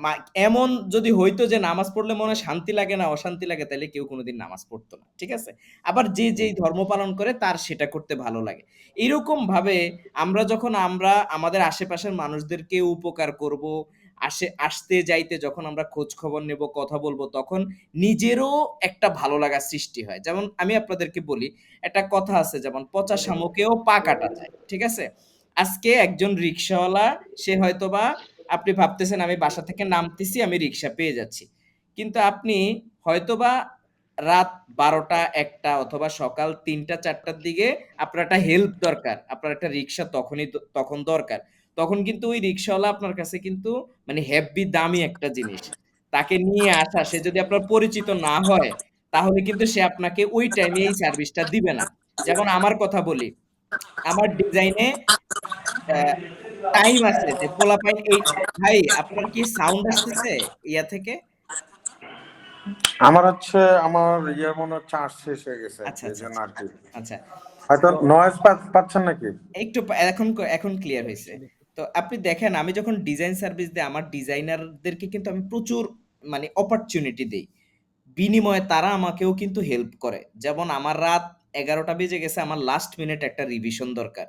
মা এমন যদি হইতো যে নামাজ পড়লে মনে শান্তি লাগে না, অশান্তি লাগে, তাইলে কেউ কোনদিন নামাজ পড়তো না। ঠিক আছে? আবার যে যেই ধর্ম পালন করে তার সেটা করতে ভালো লাগে। এরকমভাবে আমরা যখন আমাদের আশেপাশের মানুষদেরকে উপকার করব, আসতে যাইতে যখন আমরা খোঁজ খবর নেব, কথা বলবো, তখন নিজেরও একটা ভালো লাগা সৃষ্টি হয়। যেমন আমি আপনাদেরকে বলি, একটা কথা আছে যেমন পচা শামুকেও পা কাটা যায়। ঠিক আছে? আজকে একজন রিক্শাওয়ালা, সে হয়তোবা আপনি ভাবতেছেন আমি বাসা থেকে নামতেছি, আমি রিক্সা পেয়ে যাচ্ছি। কিন্তু আপনি হয়তোবা রাত 12টা 1টা অথবা সকাল 3টা 4টার দিকে আপনার একটা হেল্প দরকার, আপনার একটা রিক্সা তখন দরকার, তখন কিন্তু ওই রিক্সাওয়ালা আপনার কাছে কিন্তু মানে হেভি দামি একটা জিনিস, তাকে নিয়ে আসা, সে যদি আপনার পরিচিত না হয় তাহলে কিন্তু সে আপনাকে ওই টাইমে এই সার্ভিসটা দিবে না। যেমন আমার কথা বলি, আমার ডিজাইনে টাইম আছে যে পোলাপাইন এই, ভাই আপনার কি সাউন্ড আসতেছে ইয়া থেকে? আমার হচ্ছে আমার মনে হয় চার্জ শেষ হয়ে গেছে আর আচ্ছা কি, এই আচ্ছা জন্য আচ্ছা আর কি। আচ্ছা। হয়তো তো নয়েজ পাচ্ছেন নাকি? একটু এখন ক্লিয়ার হয়েছে। তো আপনি দেখেন, আমি যখন ডিজাইন সার্ভিস দিই আমার ডিজাইনারদেরকে কিন্তু আমি প্রচুর মানে অপরচুনিটি দেই, বিনিময়ে তারা আমাকেও কিন্তু হেল্প করে। যেমন আমার রাত 11টা বেজে গেছে, আমার লাস্ট মিনিট একটা রিভিশন দরকার,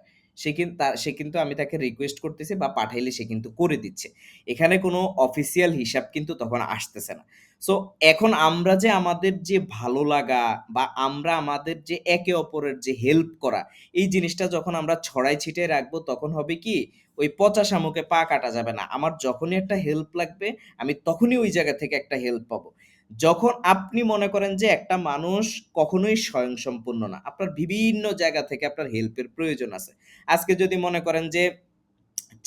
সে কিন্তু আমি তাকে রিকোয়েস্ট করতেছি বা পাঠাইলে সে কিন্তু করে দিচ্ছে। এখানে কোনো অফিসিয়াল হিসাব কিন্তু তখন আসতেছে না। সো এখন আমরা যে আমাদের যে ভালো লাগা বা আমরা আমাদের যে একে অপরের যে হেল্প করা, এই জিনিসটা যখন আমরা ছড়াই ছিটিয়ে রাখবো তখন হবে কি, ওই পচা শামুকে পা কাটা যাবে না। আমার যখনই একটা হেল্প লাগবে আমি তখনই ওই জায়গা থেকে একটা হেল্প পাবো। যখন আপনি মনে করেন যে একটা মানুষ কখনোই স্বয়ংসম্পূর্ণ না, আপনার বিভিন্ন জায়গা থেকে আপনার হেল্পের প্রয়োজন আছে। আজকে যদি মনে করেন যে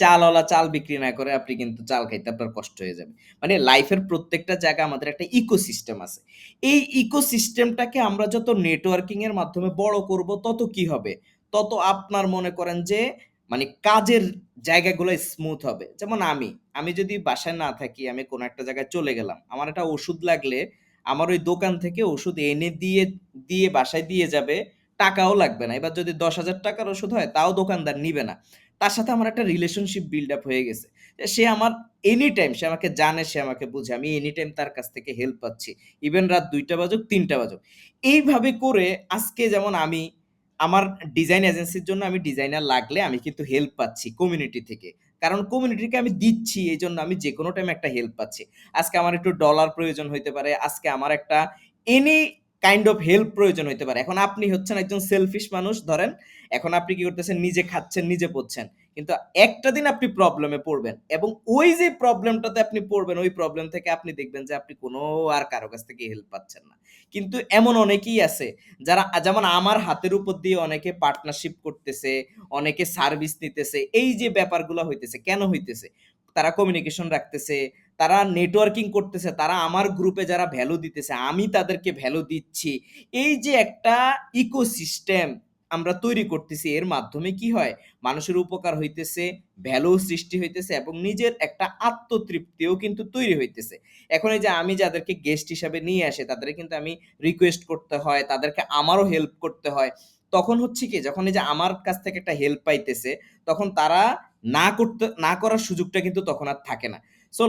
চালওয়ালা চাল বিক্রি না করে আপনি কিন্তু চাল খাইতে আপনার কষ্ট হয়ে যাবে। মানে লাইফের প্রত্যেকটা জায়গায় আমাদের একটা ইকোসিস্টেম আছে। এই ইকোসিস্টেমটাকে আমরা যত নেটওয়ার্কিং এর মাধ্যমে বড় করব তত কি হবে? তত আপনার মনে করেন যে মানে কাজের জায়গাগুলো স্মুথ হবে। যেমন আমি যদি বাসায় না থাকি, আমি কোনো একটা জায়গায় চলে গেলাম। আমার একটা ওষুধ লাগলে আমার ওই দোকান থেকে ওষুধ এনে দিয়ে বাসায় দিয়ে যাবে। টাকাও লাগবে না। এবার যদি ৳১০,০০০ র ওষুধ হয় তাও দোকানদার নিবে না। তার সাথে আমার একটা রিলেশনশিপ বিল্ড আপ হয়ে গেছে। সে আমার এনি টাইম, সে আমাকে জানে, সে আমাকে বুঝে। আমি এনি টাইম তার কাছ থেকে হেল্প পাচ্ছি। ইভেন রাত ২টা বাজুক, ৩টা বাজুক। এইভাবে করে আজকে যেমন আমি আমার ডিজাইন এজেন্সির জন্য আমি ডিজাইনার লাগলে আমি কিন্তু হেল্প পাচ্ছি কমিউনিটি থেকে। কারণ কমিউনিটিকে আমি দিচ্ছি, এইজন্য আমি যেকোনো টাইমে একটা হেল্প পাচ্ছি। আজকে আমার একটু ডলার প্রয়োজন হইতে পারে। আজকে আমার একটা এনি কাইন্ড অফ হেল্প প্রয়োজন হইতে পারে। এখন আপনি হচ্ছেন একজন সেলফিশ মানুষ ধরেন। এখন আপনি কি করতেছেন? নিজে খাচ্ছেন, নিজে পড়ছেন। কিন্তু একটা দিন আপনি প্রবলেমে পড়বেন এবং ওই যে প্রবলেমটাতে আপনি পড়বেন, ওই প্রবলেম থেকে আপনি দেখবেন যে আপনি কোনো আর কারো কাছ থেকে হেল্প পাচ্ছেন না। কিন্তু এমন অনেকেই আছে যারা যেমন আমার হাতের উপর দিয়ে অনেকে পার্টনারশিপ করতেছে, অনেকে সার্ভিস নিতেছে। এই যে ব্যাপারগুলো হইতেছে, কেন হইতেছে? তারা কমিউনিকেশন রাখতেছে, তারা নেটওয়ার্কিং করতেছে, তারা আমার গ্রুপে যারা ভ্যালু দিতেছে, আমি তাদেরকে ভ্যালু দিচ্ছি। এই যে একটা ইকোসিস্টেম আমরা তৈরি করতেছি, এর মাধ্যমে কি হয়? মানুষের উপকার হইতেছে, ভ্যালু সৃষ্টি হইতেছে এবং নিজের একটা আত্মতৃপ্তিও কিন্তু তৈরি হইতেছে। এখন এই যে আমি যাদেরকে গেস্ট হিসাবে নিয়ে আসি, তাদের কিন্তু আমি রিকোয়েস্ট করতে হয়, তাদেরকে আমারও হেল্প করতে হয়। তখন হচ্ছে কি, যখন এই যে আমার কাছ থেকে একটা হেল্প পাইতেছে, তখন তারা না করার সুযোগটা কিন্তু তখন আর থাকে না। সো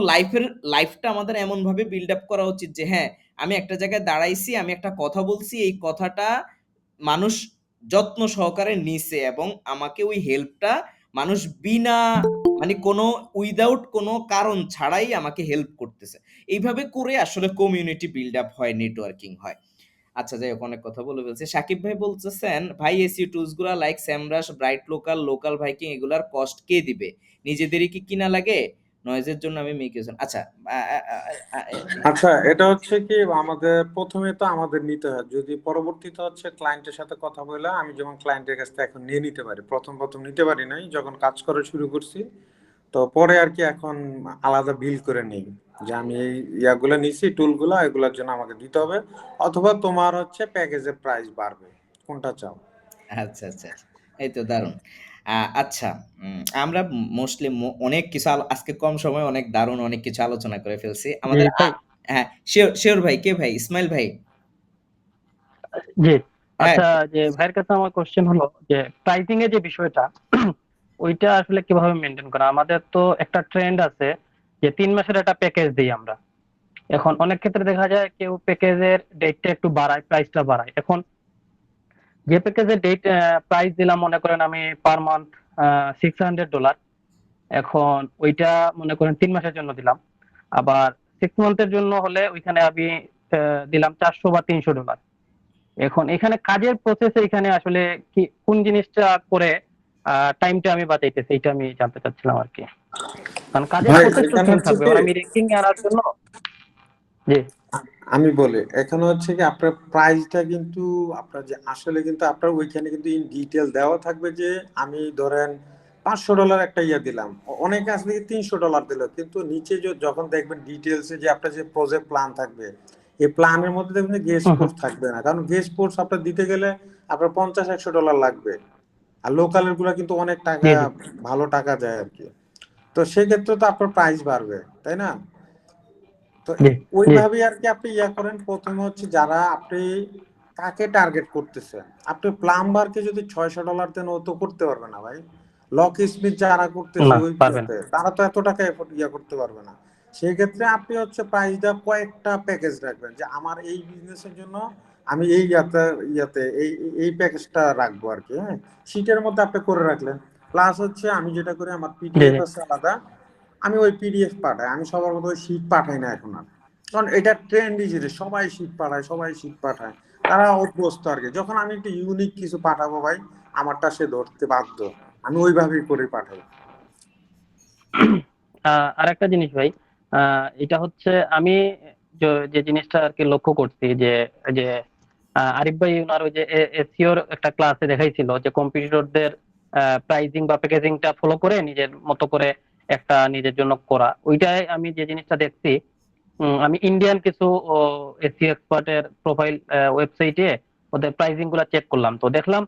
লাইফটা আমাদের এমনভাবে বিল্ড আপ করা উচিত যে হ্যাঁ, আমি একটা জায়গায় দাঁড়াইছি, আমি একটা কথা বলছি, এই কথাটা মানুষ যত্ন সহকারে নিছে এবং আমাকে ওই হেল্পটা মানুষ বিনা মানে কোনো উইথআউট কোনো কারণ ছাড়াই আমাকে হেল্প করতেছে। এইভাবে করে আসলে কমিউনিটি বিল্ড আপ হয়, নেটওয়ার্কিং হয়। আচ্ছা যাই হোক, অনেক কথা বলে ফেলছি। সাকিব ভাই বলতেছেন, ভাই এসইও টুলস গুলা লাইক সেমরাশ, ব্রাইট লোকাল ভাইকিং এগুলার কস্ট কে দিবে? নিজেদেরই কি কিনা লাগে? নয়েজের জন্য আমি মেক ইউজ, আচ্ছা আচ্ছা, এটা হচ্ছে কি, আমাদের প্রথমে তো আমাদের নিতে হয়, যদি পরবর্তীতে হচ্ছে ক্লায়েন্টের সাথে কথা বলে, আমি যেমন ক্লায়েন্টের কাছ থেকে এখন নিয়ে নিতে পারি, প্রথম নিতে পারি নাই, যখন কাজ করা শুরু করছি তো পরে আর কি এখন আলাদা বিল করে নিই যে আমি এই ইয়াগুলো নিছি, টুলগুলো, এগুলোর জন্য আমাকে দিতে হবে, অথবা তোমার হচ্ছে প্যাকেজের প্রাইস বাড়বে, কোনটা চাও? আচ্ছা, আচ্ছা, আচ্ছা। এই তো দারুণ। আচ্ছা, আমরা মোস্টলি অনেক কিছু আজকে কম সময়ে অনেক দারুণ অনেক কিছু আলোচনা করে ফেলছি। জি আমাদের ভাই। হ্যাঁ, শিওর ভাই, কে ভাই? ইসমাইল ভাই? জি। হ্যাঁ, আচ্ছা, যে ভাইয়ের কাছে আমার কোশ্চেন হলো যে প্রাইসিং এর যে বিষয়টা ওইটা আসলে কিভাবে মেনটেন করা? আমাদের তো একটা ট্রেন্ড আছে যে ৩ মাসের একটা প্যাকেজ দিই আমরা। এখন অনেক ক্ষেত্রে দেখা যায় কেউ প্যাকেজের ডেটটা একটু বাড়ায়, প্রাইসটা বাড়ায়। এখন যে প্যাকেজের ডেট প্রাইস দিলাম, মনে করেন আমি পার মান্থ $600, এখন ওইটা মনে করেন ৩ মাসের জন্য দিলাম। আবার 6 মান্থের জন্য হলে ওইখানে আমি দিলাম $400 বা $300। এখন এখানে কাজের প্রসেসে এখানে আসলে কি কোন জিনিসটা করে টাইমটা আমি বাঁচাইতেছি, এটা আমি জানতে চাচ্ছিলাম আর কি। কারণ কাজের ভাই প্রসেস তো এখানে সেম হচ্ছে থাকবে, কি, আমি র্যাঙ্কিং আনার জন্য। জি। আমি বলি এখানে হচ্ছে কি আপনার প্রাইসটা কিন্তু আপনার যে আসলে কিন্তু আপনার ওইখানে কিন্তু ইন ডিটেল দেওয়া থাকবে যে আমি ধরেন $500 একটা ইয়ে দিলাম, অনেকে আসলে $300 দিল, কিন্তু নিচে যখন দেখবেন ডিটেলসে যে আপনার যে প্রজেক্ট প্ল্যান থাকবে, এই প্ল্যানের মধ্যে দেখবেন যে গেস্ট হুম হুম কোর্স থাকবে না, কারণ গেস্ট কোর্স আপনার দিতে গেলে আপনার $50-100 লাগবে, আর লোকালের গুলা কিন্তু অনেক জি টাকা, জি ভালো টাকা যায় আর কি। তো সেক্ষেত্রে তো আপনার প্রাইস বাড়বে, তাই না? তো জি জি ওইভাবেই আর কি আপনি ইয়া করেন। প্রথমে হচ্ছে যারা আপনি কাকে টার্গেট করতেছেন, আপনি প্লাম্বারকে যদি $600 দেন ও তো করতে পারবে না ভাই। লক স্মিথ যারা করতেছে না ওই পারবেন ইয়েতে, তারা তো এত টাকা এফোর্ট ইয়া করতে পারবে না। সেই ক্ষেত্রে আপনি হচ্ছে প্রাইসটা কয়েকটা প্যাকেজ রাখবেন, যে আমার এই বিজনেসের জন্য আমি এই ইয়াতে এই প্যাকেজটা রাখবো আর কি। হ্যাঁ, শীটের মধ্যে আপনি করে রাখলেন। প্লাস হচ্ছে আমি যেটা করি, আমার জি পিডিএফ জি আছে আলাদা, আমি ওই পিডিএফ পাঠাই, আমি সবার মতো ওই শীট পাঠাই না এখন আর, কারণ এটা ট্রেন্ডই জিনিস, সবাই শীট পাঠায়, সবাই শীট পাঠায়, তারা অভ্যস্ত আর কি। যখন আমি একটু ইউনিক কিছু পাঠাবো ভাই, আমারটা সে ধরতে বাধ্য, আমি ওইভাবেই করে পাঠাই। আর একটা জিনিস ভাই, এটা হচ্ছে আমি যে জিনিসটা আর কি লক্ষ্য করছি যে যে আরিফ ভাই ওনার ওই যে এসইওর একটা ক্লাসে দেখাইছিল যে কম্পিটিটরদের প্রাইজিং বা প্যাকেজিংটা ফলো করে নিজের মতো করে একটা নিজের জন্য করা, ওইটাই আমি যে জিনিসটা দেখছি। আমি ইন্ডিয়ান কিছু এসইও এক্সপার্টের প্রোফাইল ওয়েবসাইটে ওদের প্রাইজিং গুলা চেক করলাম, তো দেখলাম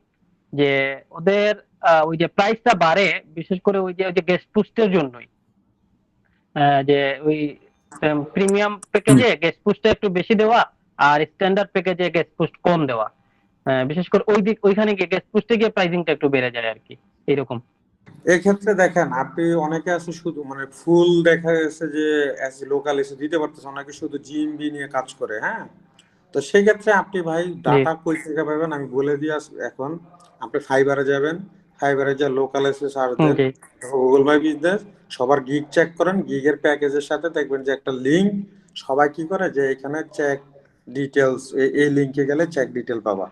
যে ওদের ওই যে প্রাইসটা বাড়ে বিশেষ করে ওই যে গেস্ট পুস্টের জন্যই। যে ওই প্রিমিয়াম প্যাকেজে গেস্ট পুস্টটা একটু বেশি দেওয়া আর স্ট্যান্ডার্ড প্যাকেজে গেস্ট পুস্ট কম দেওয়া। বিশেষ করে ওইখানে গিয়ে গেস্ট পুস্টে গিয়ে প্রাইসিংটা একটু বেড়ে যায় আর কি, এরকম। এক্ষেত্রে দেখেন আপনি অনেকে আছে শুধু মানে ফুল দেখা গেছে যে লোকাল এসে দিতে পারতেছে, অনেকে শুধু জিএমবি নিয়ে কাজ করে। হ্যাঁ, তো সেই ক্ষেত্রে আপনি ভাই জি ডাটা কই থেকে পাবেন আমি বলে দিয়ে এখন। আপনি ফাইবারে যাবেন, ফাইবারে যা লোকাল এসে সার্চ দেন, জি গুগল মাই বিজনেস, সবার গিগ চেক করেন, গিগের প্যাকেজের সাথে দেখবেন যে একটা লিঙ্ক, সবাই কি করে যে এখানে চেক ডিটেলস, এই লিঙ্কে গেলে চেক ডিটেল পাবা।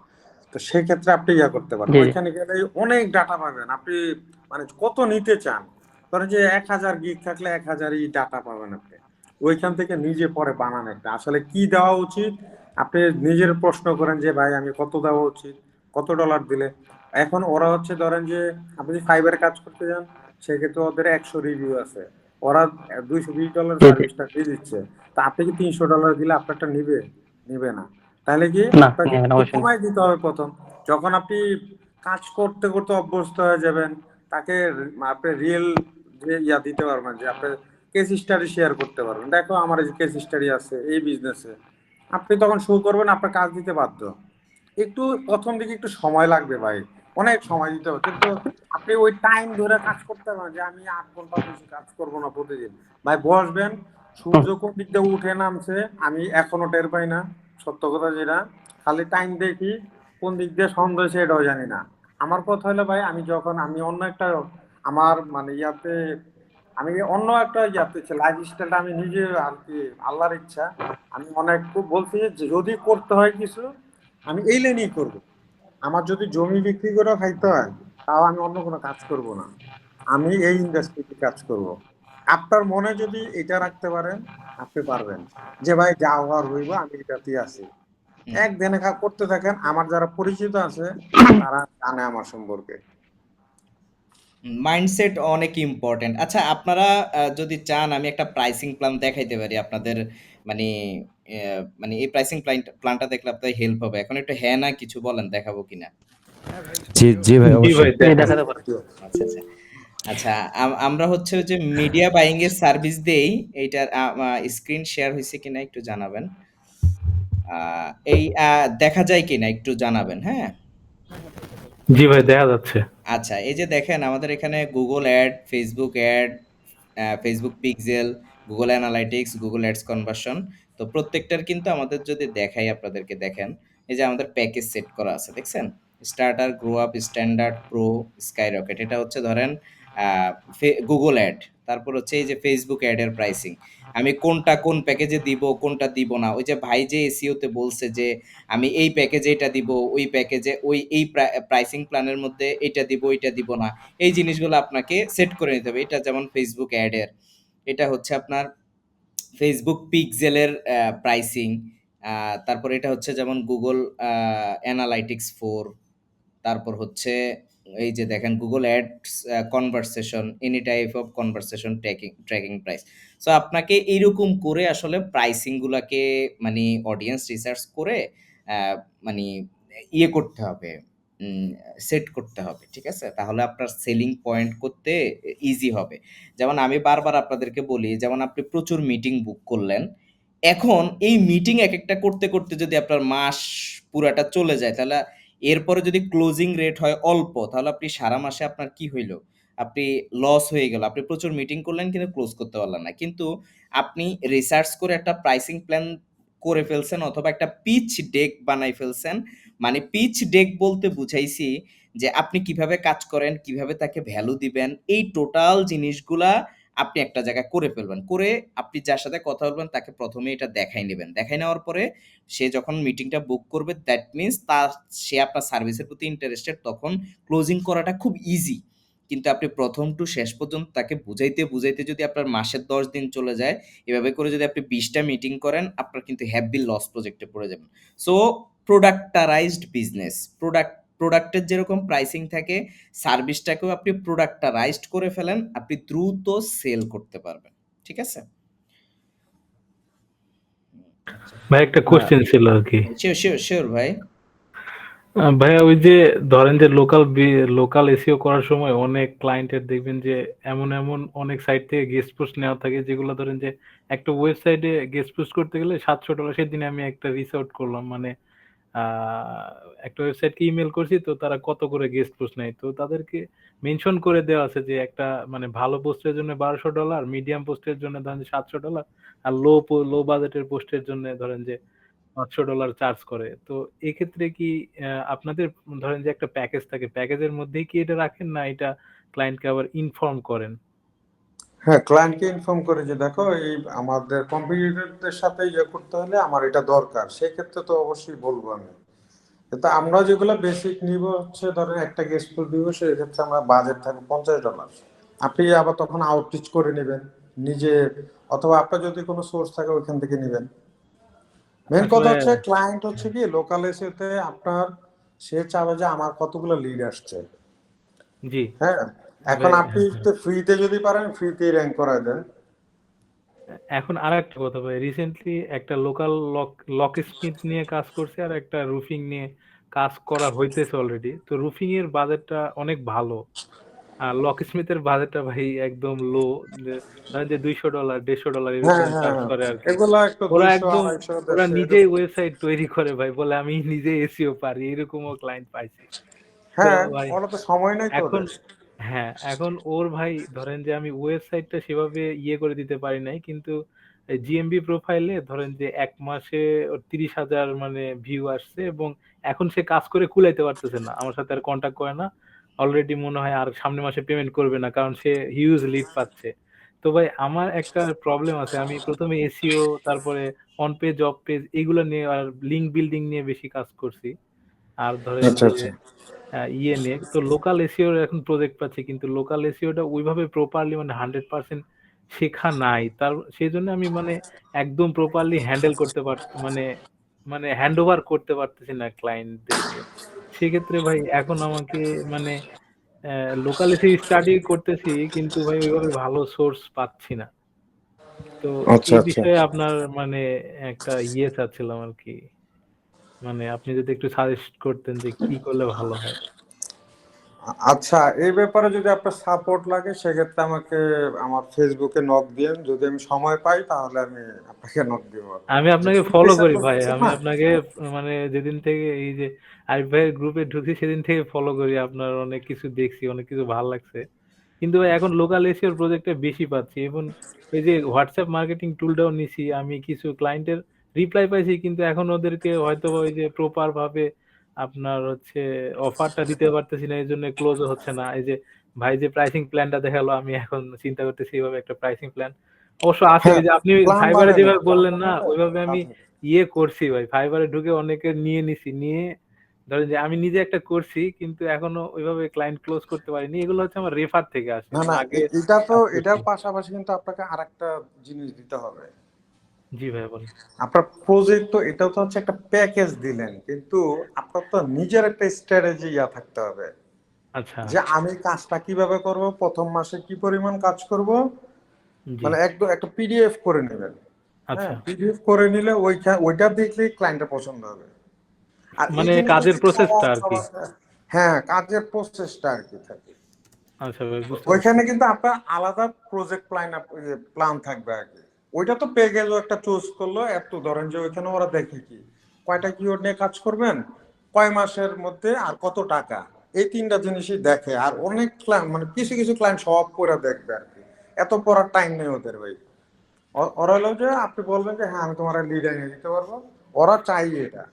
তো সেই ক্ষেত্রে আপনি ইয়া করতে পারেন, জি জি ওইখানে গেলে অনেক ডাটা পাবেন আপনি, মানে কত নিতে চান, ধরেন যে 1000 গিগ থাকলে 1000ই ডাটা পাবেন আপনি। ওইখান থেকে নিজে পরে বানান একটা আসলে কি দেওয়া উচিত, আপনি নিজের প্রশ্ন করেন যে ভাই আমি কত দেওয়া উচিত, কত ডলার দিলে। এখন ওরা হচ্ছে ধরেন যে আপনি যদি ফাইবারে কাজ করতে যান, সেক্ষেত্রে ওদের 100 রিভিউ আছে, ওরা $220 জি জি সার্ভিসটা দিয়ে দিচ্ছে। তা আপনি কি $300 দিলে আপনারটা নিবে? নিবে না। তাহলে কি না আপনাকে নেবেন একটু অবশ্যই না। কমাই দিতে হবে প্রথম। যখন আপনি কাজ করতে করতে অভ্যস্ত হয়ে যাবেন, তাকে আপনি রিয়েল যে ইয়া দিতে পারবেন, যে আপনি কেস স্টাডি শেয়ার করতে পারবেন, দেখো আমার এই কেস স্টাডি আছে এই বিজনেসে, আপনি তখন শুরু করবেন, আপনার কাজ দিতে বাধ্য। একটু প্রথম দিকে একটু সময় লাগবে ভাই, অনেক সময় দিতে হবে, কিন্তু আপনি ওই টাইম ধরে কাজ করতে পারেন যে আমি 8 ঘন্টা বেশি কাজ করব না প্রতিদিন। ভাই বসবেন, হুম, সূর্য কোন দিক দিয়ে উঠে নামছে আমি এখনো টের পাই না, সত্য কথা যেটা, খালি টাইম দেখি কোন দিক দিয়ে সন্ধ্যা হয়েছে এটাও জানি না। আমার কথা হলো ভাই, আমি যখন আমি অন্য একটা আমার মানে ইয়াতে, আমি অন্য একটা ইয়াতে লাইফ স্টাইলটা আমি নিজে আর কি, আল্লাহর ইচ্ছা, আমি অনেক খুব বলছি যে যদি করতে হয় কিছু আমি এই লাইনেই করব। আমার যদি জমি বিক্রি করে খাইতে হয়, তাও আমি অন্য কোনো কাজ করব না, আমি এই ইন্ডাস্ট্রিতে কাজ করব। আপনার মনে যদি এটা রাখতে পারেন, আপনি পারবেন যে ভাই যা হওয়ার হইব, আমি এটাতেই আছি। হুম। একদিনে করতে থাকেন, আমার যারা পরিচিত আছে তারা জানে আমার সম্পর্কে। মাইন্ডসেট অনেক ইম্পর্টেন্ট। আচ্ছা, আপনারা যদি চান আমি একটা প্রাইসিং প্ল্যান দেখাইতে পারি আপনাদের, মানে মানে এই প্রাইসিং প্ল্যানটা দেখলে আপনাদের হেল্প হবে। এখন একটু হ্যাঁ না কিছু বলেন, দেখাবো কিনা। জি জি ভাই জি ভাই অবশ্যই। জি দেখান। দেখাতে পারেন। আচ্ছা আচ্ছা আচ্ছা, আমরা হচ্ছে যে মিডিয়া বাইং এর সার্ভিস দেই। এইটার স্ক্রিন শেয়ার হয়েছে কিনা একটু জানাবেন। এই দেখা যায় কিনা একটু জানাবেন, হ্যাঁ। জি ভাই দেখা যাচ্ছে। আচ্ছা, এই যে দেখেন আমাদের এখানে Google ad, Facebook ad, Facebook pixel, Google analytics, Google ads conversion. তো প্রত্যেকটার কিন্তু আমাদের যদি দেখাই আপনাদেরকে, দেখেন এই যে আমাদের প্যাকেজ সেট করা আছে, দেখছেন? Starter, grow up, standard, pro, sky rocket. এটা হচ্ছে ধরেন গুগল অ্যাড। তারপর হচ্ছে এই যে ফেসবুক অ্যাডের প্রাইসিং। আমি কোনটা কোন প্যাকেজে দিব, কোনটা দিব না। ওই যে ভাই যে এসইওতে বলছে যে আমি এই প্যাকেজে এটা দিব, ওই প্যাকেজে ওই এই প্রাইসিং প্ল্যানের মধ্যে এটা দিব, এটা দিব না। এই জিনিসগুলো আপনাকে সেট করে নিতে হবে। এটা যেমন ফেসবুক অ্যাডের, এটা হচ্ছে আপনার ফেসবুক পিক্সেলের প্রাইসিং, তারপর এটা হচ্ছে যেমন গুগল অ্যানালাইটিক্স 4, তারপর হচ্ছে এই যে দেখেন Google ads conversation, any type of conversation tracking price. So আপনাকে এইরকম করে আসলে প্রাইসিং গুলাকে মানে অডিয়েন্স রিসার্চ করে আহ, মানে ইয়ে করতে হবে, সেট করতে হবে, ঠিক আছে? তাহলে আপনার সেলিং পয়েন্ট করতে ইজি হবে। যেমন আমি বারবার আপনাদেরকে বলি, যেমন আপনি প্রচুর মিটিং বুক করলেন, এখন এই মিটিং এক একটা করতে করতে যদি আপনার মাস পুরাটা চলে যায়, তাহলে এরপরে যদি ক্লোজিং রেট হয় অল্প, তাহলে আপনি সারা মাসে আপনার কি হইলো? আপনি লস হয়ে গেল। আপনি প্রচুর মিটিং করলেন কিন্তু ক্লোজ করতে পারলেন না। কিন্তু আপনি রিসার্চ করে একটা প্রাইসিং প্ল্যান করে ফেলছেন অথবা একটা পিচ ডেক বানাই ফেলছেন। মানে পিচ ডেক বলতে বুঝাইছি যে আপনি কিভাবে কাজ করেন, কিভাবে তাকে ভ্যালু দিবেন, এই টোটাল জিনিসগুলা আপনি একটা জায়গায় করে ফেলবেন। করে আপনি যার সাথে কথা বলবেন তাকে প্রথমে এটা দেখাই নেবেন। দেখাই নেওয়ার পরে সে যখন মিটিংটা বুক করবে, দ্যাট মিনস সে আপনার সার্ভিসের প্রতি ইন্টারেস্টেড, তখন ক্লোজিং করাটা খুব ইজি। কিন্তু আপনি প্রথম টু শেষ পর্যন্ত তাকে বুঝাইতে বুঝাইতে যদি আপনার মাসের 10 দিন চলে যায়, এভাবে করে যদি আপনি 20টা মিটিং করেন, আপনার কিন্তু হ্যাভি লস প্রজেক্টে পড়ে যাবেন। সো প্রোডাক্টারাইজড বিজনেস, প্রোডাক্টের যেরকম প্রাইসিং থাকে, সার্ভিসটাকেও আপনি প্রোডাক্টারাইজড করে ফেলেন, আপনি দ্রুত সেল করতে পারবেন, ঠিক আছে? ভাই একটা কোশ্চেন ছিল আর কি। শিওর শিওর শিওর ভাই। ভাইয়া ওই যে ধরেন যে লোকাল এসইও করার সময় অনেক ক্লায়েন্টের দেখবেন যে এমন এমন অনেক সাইট থেকে গেস্ট পোস্ট নেওয়া থাকে, যেগুলো ধরেন যে একটা ওয়েবসাইটে গেস্ট পোস্ট করতে গেলে $700। সেদিন আমি একটা রিচ আউট করলাম, মানে একটা ওয়েবসাইটকে ইমেল করছি, তো তারা কত করে গেস্ট পোস্ট নেয়, তো তাদেরকে মেনশন করে দেওয়া আছে যে একটা মানে ভালো পোস্টের জন্য $1200, মিডিয়াম পোস্টের জন্য ধরেন যে $700, আর লো বাজেটের পোস্টের জন্য ধরেন যে $500 চার্জ করে। তো এক্ষেত্রে কি আপনাদের ধরেন যে একটা প্যাকেজ থাকে, প্যাকেজের মধ্যেই কি এটা রাখেন, না এটা ক্লায়েন্টকে আবার ইনফর্ম করেন? হ্যাঁ, ক্লায়েন্টকে ইনফর্ম করে যে দেখো এই আমাদের কম্পিটিটরদের সাথে ইয়ে করতে হলে আমার এটা দরকার, সেই ক্ষেত্রে তো অবশ্যই বলবো আমি। কিন্তু আমরা যেগুলো বেসিক নিব হচ্ছে ধরেন একটা গেস্ট ফুল দিব, সেক্ষেত্রে আমরা বাজেট থাকবে $50। আপনি আবার তখন আউটরিচ করে নেবেন নিজে, অথবা আপনার যদি কোনো সোর্স থাকে ওইখান থেকে নেবেন। মেন কথা আসলে হচ্ছে ক্লায়েন্ট হচ্ছে কি লোকাল এসেতে আপনার, সে চাবে যে আমার কতগুলো লিড আসছে। জি হ্যাঁ, এখন ভাই, আপনি হ্যাঁ, হ্যাঁ। ফ্রিতে যদি পারেন ফ্রিতেই র্যাঙ্ক করায় দেন। এখন আর একটা কথা ভাই, রিসেন্টলি একটা লোকাল লক স্মিথ নিয়ে কাজ করছে, আর একটা রুফিং নিয়ে কাজ করা হইতেছে অলরেডি। তো রুফিং এর বাজেটটা অনেক ভালো, আর লক স্মিথের বাজেটটা ভাই একদম লো, ধরেন যে $200 $150 হ্যাঁ এরকম হ্যাঁ চার্জ হ্যাঁ, করে আর কি। এগুলা একটু ওরা 200 একদম 250 ওরা 150 নিজেই এরকম। ওয়েবসাইট তৈরি করে ভাই, বলে আমি নিজে এসইও পারি, এরকমও ক্লায়েন্ট পাইছি। তো হ্যাঁ, ভাই ওরা তো সময় নাই তো এখন, ওদের। হ্যাঁ এখন ওর ভাই ধরেন যে আমি ওয়েবসাইটটা সেভাবে ইয়ে করে দিতে পারি নাই, কিন্তু জিএমবি প্রোফাইলে ধরেন যে 1 মাসে ওর 30,000 মানে ভিউ আসছে, এবং এখন সে কাজ করে কুলাইতে পারতেছে না, আমার সাথে আর কন্টাক্ট করে না। অলরেডি মনে হয় আর সামনের মাসে পেমেন্ট করবে না, কারণ সে হিউজ লিড পাচ্ছে। তো ভাই আমার একটা প্রবলেম আছে, আমি প্রথমে এসইও, তারপরে অন পেজ অফ পেজ এগুলো নিয়ে আর লিঙ্ক বিল্ডিং নিয়ে বেশি কাজ করছি। আর ধরেন আচ্ছা যে আচ্ছা। ইয়ে নিয়ে তো লোকাল এসইও এখন প্রজেক্ট পাচ্ছি, কিন্তু লোকাল এসইওটা ওইভাবে প্রপারলি মানে 100% শেখা নাই, তার সেই জন্য আমি মানে একদম প্রপারলি হ্যান্ডেল করতে মানে মানে হ্যান্ড ওভার করতে পারতেছি না ক্লায়েন্টদেরকে। সেক্ষেত্রে ভাই এখন আমাকে মানে লোকাল এসে স্টাডি করতেছি, কিন্তু ভাই ওইভাবে ভালো সোর্স পাচ্ছি না। তো আচ্ছা এই আচ্ছা। বিষয়ে আপনার মানে একটা ইয়ে চাচ্ছিলাম আর কি, মানে আপনি যদি একটু সাজেস্ট করতেন যে কি করলে ভালো হয়। আচ্ছা, এই ব্যাপারে যদি আপনার সাপোর্ট লাগে সেক্ষেত্রে আমাকে আমার ফেসবুকে নক দিয়েন, যদি আমি সময় পাই তাহলে আমি আপনাকে নক দিব। আমি যে আপনাকে ফলো ফ্রিল্যান্সার করি ভাই, করতেছেন আমি না? আপনাকে মানে যেদিন থেকে এই যে আরিফ ভাইয়ের গ্রুপে ঢুকছি সেদিন থেকে ফলো করি, আপনার অনেক কিছু দেখছি, অনেক কিছু ভালো লাগছে। কিন্তু ভাই এখন লোকাল এসিওর প্রজেক্টে বেশি পাচ্ছি, এবং ওই যে হোয়াটসঅ্যাপ মার্কেটিং টুলটাও নিছি, আমি কিছু ক্লায়েন্টের রিপ্লাই পাইছি, কিন্তু এখন ওদেরকে হয়তো বা ওই যে প্রপার ভাবে আপনার হচ্ছে অফারটা দিতে পারতেছি না, এই জন্য ক্লোজও হচ্ছে না। এই যে ভাই যে প্রাইসিং প্ল্যানটা দেখালো, আমি এখন চিন্তা করতেছি এইভাবে একটা প্রাইসিং প্ল্যান অবশ্য আছে, ওই হ্যাঁ, যে আপনি প্ল্যান ফাইবারে বানালেন, যেভাবে প্ল্যান বললেন না, বানালে ওইভাবে আমি কাজ হবে। ইয়ে করছি ভাই, ফাইবারে ঢুকে অনেকে নিয়ে নিছি, নিয়ে ধরেন যে আমি নিজে একটা করছি, কিন্তু এখনো ওইভাবে ক্লায়েন্ট ক্লোজ করতে পারিনি। এগুলো হচ্ছে আমার রেফার থেকে আসে, না আমি না, আগে এটা তো কাজ করছি। এটার পাশাপাশি কিন্তু আপনাকে আরেকটা জিনিস দিতে হবে। জি ভাইয়া বলেন। আপনার প্রজেক্ট তো এটাও তো হচ্ছে একটা প্যাকেজ দিলেন, কিন্তু আপনার তো নিজের একটা স্ট্র্যাটেজি থাকতে হবে আচ্ছা। যে আমি কাজটা কিভাবে করব, প্রথম মাসে কি পরিমাণ কাজ করব। জি। মানে একদম একটা পিডিএফ করে নেবেন। হ্যাঁ, আচ্ছা। পিডিএফ করে নিলে ওইটা দেখলেই ক্লায়েন্টের পছন্দ হবে। আর এই মানে জিনিসটা কাজের যদি প্রসেসটা আরকি। হ্যাঁ, কাজের প্রসেসটা আর কি থাকে। আচ্ছা ভাই বুঝতে পারছি। ওইখানে কিন্তু আপনার আলাদা প্রজেক্ট প্ল্যান থাকবে আর কি। ওইটা তো প্যাকেজও একটা চুজ করলো, এত ধরেন যে ওইখানে ওরা দেখে কি কয়টা কিওয়ার্ড নিয়ে কাজ করবেন, কয় মাসের মধ্যে, আর কত টাকা। এই তিনটা জিনিসই দেখে। আর অনেক ক্লায়েন্ট, মানে কিছু কিছু ক্লায়েন্ট সব পড়া দেখবে আর কি। এত পড়ার টাইম নেই ওদের ভাই। ওরা হলো যে আপনি বলবেন যে হ্যাঁ আমি তোমার লিড এনে দিতে পারবো, ওরা চাই এটা।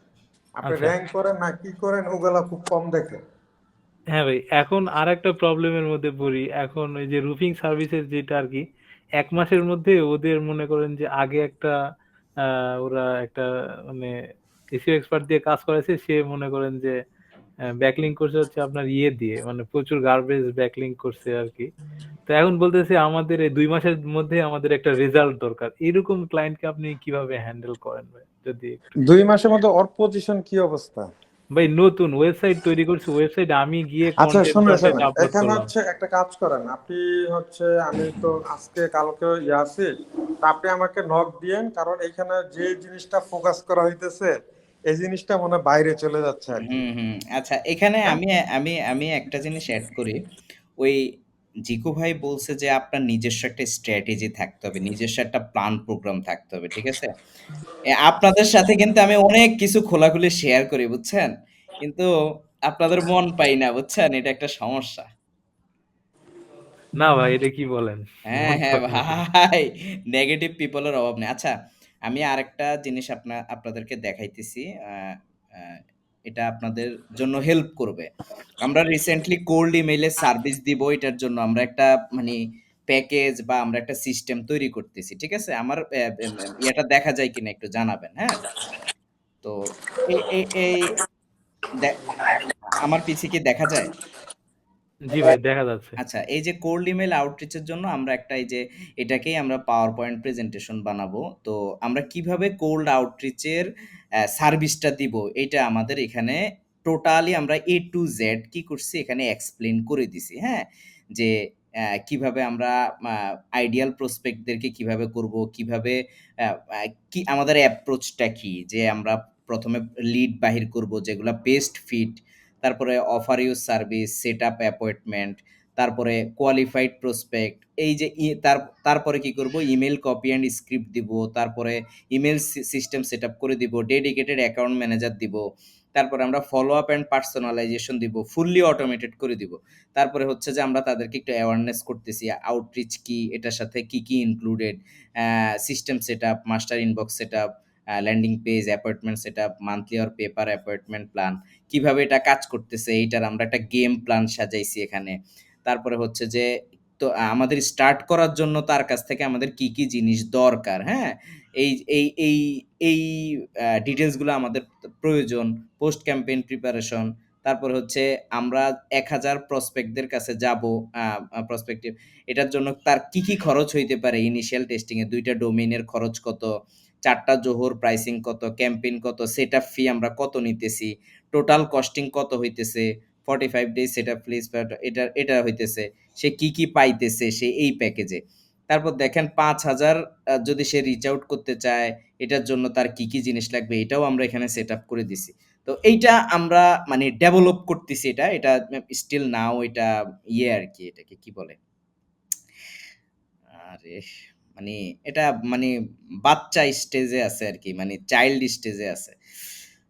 আপনি আচ্ছা। র্যাঙ্ক করেন না কি করেন, ওগুলা খুব কম দেখে। হ্যাঁ ভাই, এখন আর একটা প্রবলেমের মধ্যে পড়ি। এখন ওই যে রুফিং সার্ভিসেস যেটা আরকি ১ মাসের মধ্যে ওদের মনে করেন যে আগে একটা ওরা একটা মানে এসইও এক্সপার্ট দিয়ে কাজ করাইছে। সে মনে করেন যে ব্যাকলিংক করছে হচ্ছে আপনার ইয়ে দিয়ে, মানে প্রচুর গার্বেজ ব্যাকলিংক করছে আরকি। তো এখন বলতেছে আমাদের এই ২ মাসের মধ্যে আমাদের একটা রেজাল্ট দরকার। এরকম ক্লায়েন্টকে আপনি কিভাবে হ্যান্ডেল করেন ভাই? যদি একটু 2 মাসের মধ্যে ওর পজিশন কি অবস্থা? ভাই নতুন ওয়েবসাইট তৈরি করছি, ওয়েবসাইট আমি গিয়ে আচ্ছা কনটেন্ট শুনে টনটেন্ট শোনেন, আপলোড এখানে করলাম। হচ্ছে একটা কাজ করেন আপনি, হচ্ছে আমি তো আজকে কালকে আছি, তা আপনি আমাকে নক দিয়েন, কারণ এখানে যে জিনিসটা ফোকাস করা হইতেছে এই জিনিসটা মনে হয় বাইরে চলে যাচ্ছে আর কি। হুম, হুম। আচ্ছা, এখানে হ্যাঁ, আমি আমি আমি একটা জিনিস এড করি। ওই জিকু ভাই বলছে যে আপনার নিজস্ব একটা স্ট্র্যাটেজি থাকতে হবে, নিজস্ব একটা প্ল্যান প্রোগ্রাম থাকতে হবে। ঠিক আছে? আপনাদের সাথে কিন্তু আমি অনেক কিছু খোলাখুলি শেয়ার করি, বুঝছেন? কিন্তু আপনাদের মন পাই না, বুঝছেন? এটা একটা সমস্যা। না ভাই এটা কি বলেন? হ্যাঁ, মন হ্যাঁ পাবে কেন? ভাই, নেগেটিভ পিপল এর অভাব নেই। আচ্ছা, আমি আরেকটা জিনিস আপনাদেরকে দেখাইতেছি। আ আ এটা আপনাদের জন্য হেল্প করবে। আমরা রিসেন্টলি কোল্ড ইমেইলের সার্ভিস দিব। এটার জন্য আমরা একটা মানে প্যাকেজ বা আমরা একটা সিস্টেম তৈরি করতেছি। ঠিক আছে? আমার ইয়েটা দেখা যায় কিনা একটু জানাবেন, হ্যাঁ? তো এই দে আমার পিছে কি দেখা যায়? জি ভাই দেখা যাচ্ছে। আচ্ছা, এই যে কোল্ড ইমেইল আউটরিচ এর জন্য আমরা একটা এই যে এটাকেই আমরা পাওয়ার পয়েন্ট প্রেজেন্টেশন বানাবো। তো আমরা কিভাবে কোল্ড আউটরিচ এর সার্ভিসটা দিব, এইটা আমাদের এখানে টোটালি আমরা A to Z কি করছি এখানে এক্সপ্লেইন করে দিছি, হ্যাঁ? যে কিভাবে আমরা আইডিয়াল প্রসপেক্ট দেরকে কিভাবে করব, কিভাবে আ আ কি আমাদের অ্যাপ্রোচটা কি? যে আমরা ১ম এ লিড বাহির করব যেগুলা বেস্ট ফিট, তারপরে offer your service, set up appointment, তারপরে কোয়ালিফাইড প্রসপেক্ট, এই যে তারপরে কি করব, ইমেইল কপি অ্যান্ড স্ক্রিপ্ট দিব, তারপরে ইমেইল সিস্টেম সেট আপ করে দিব, ডেডিকেটেড অ্যাকাউন্ট ম্যানেজার দিব, তারপরে আমরা ফলো আপ অ্যান্ড পার্সোনালাইজেশন দিব, ফুললি অটোমেটেড করে দিব। তারপরে হচ্ছে যে আমরা তাদেরকে একটু অ্যাওয়ারনেস করতেছি আউটরিচ কি, এটার সাথে কি কি included, system set up, master inbox set up, landing page, appointment set up, monthly or paper appointment plan, কিভাবে এটা কাজ করতেছে এইটার আমরা একটা গেম প্ল্যান সাজাইছি এখানে। তারপরে হচ্ছে যে তো আমাদের স্টার্ট করার জন্য তার কাছ থেকে আমাদের কি, কি জিনিস দরকার, হ্যাঁ? এই এই এই এই ডিটেইলস গুলো আমাদের প্রয়োজন। পোস্ট ক্যাম্পেইন প্রিপারেশন, তারপরে হচ্ছে আমরা ১,০০০ প্রসপেক্টদের কাছে যাবো, আ আ প্রসপেক্টিভ, এটার জন্য তার কি, কি খরচ হইতে পারে ইনিশিয়াল টেস্টিং এ, ২ টা ডোমেইনের খরচ কত, ৪ টা জোহর প্রাইসিং কত, ক্যাম্পেইন কত, সেটআপ ফি আমরা কত নিতেছি, টোটাল কস্টিং কত হইতেছে, 45 ডেজ সেটআপ ফিস এটা হইতেছে। সে কি, কি পাইতেছে সে এই প্যাকেজে। তারপর দেখেন ৫,০০০ যদি সে রিচ আউট করতে চায়, এটার জন্য তার কি, কি জিনিস লাগবে এটাও আমরা এখানে সেটআপ করে দিছি। তো এইটা আমরা মানে ডেভেলপ করতেছি এটা স্টিল নাও এটা আরকি, এটাকে কি বলে? আরে! মানে এটা মানে বাচ্চা স্টেজে আছে আরকি। মানে চাইল্ড স্টেজে আছে।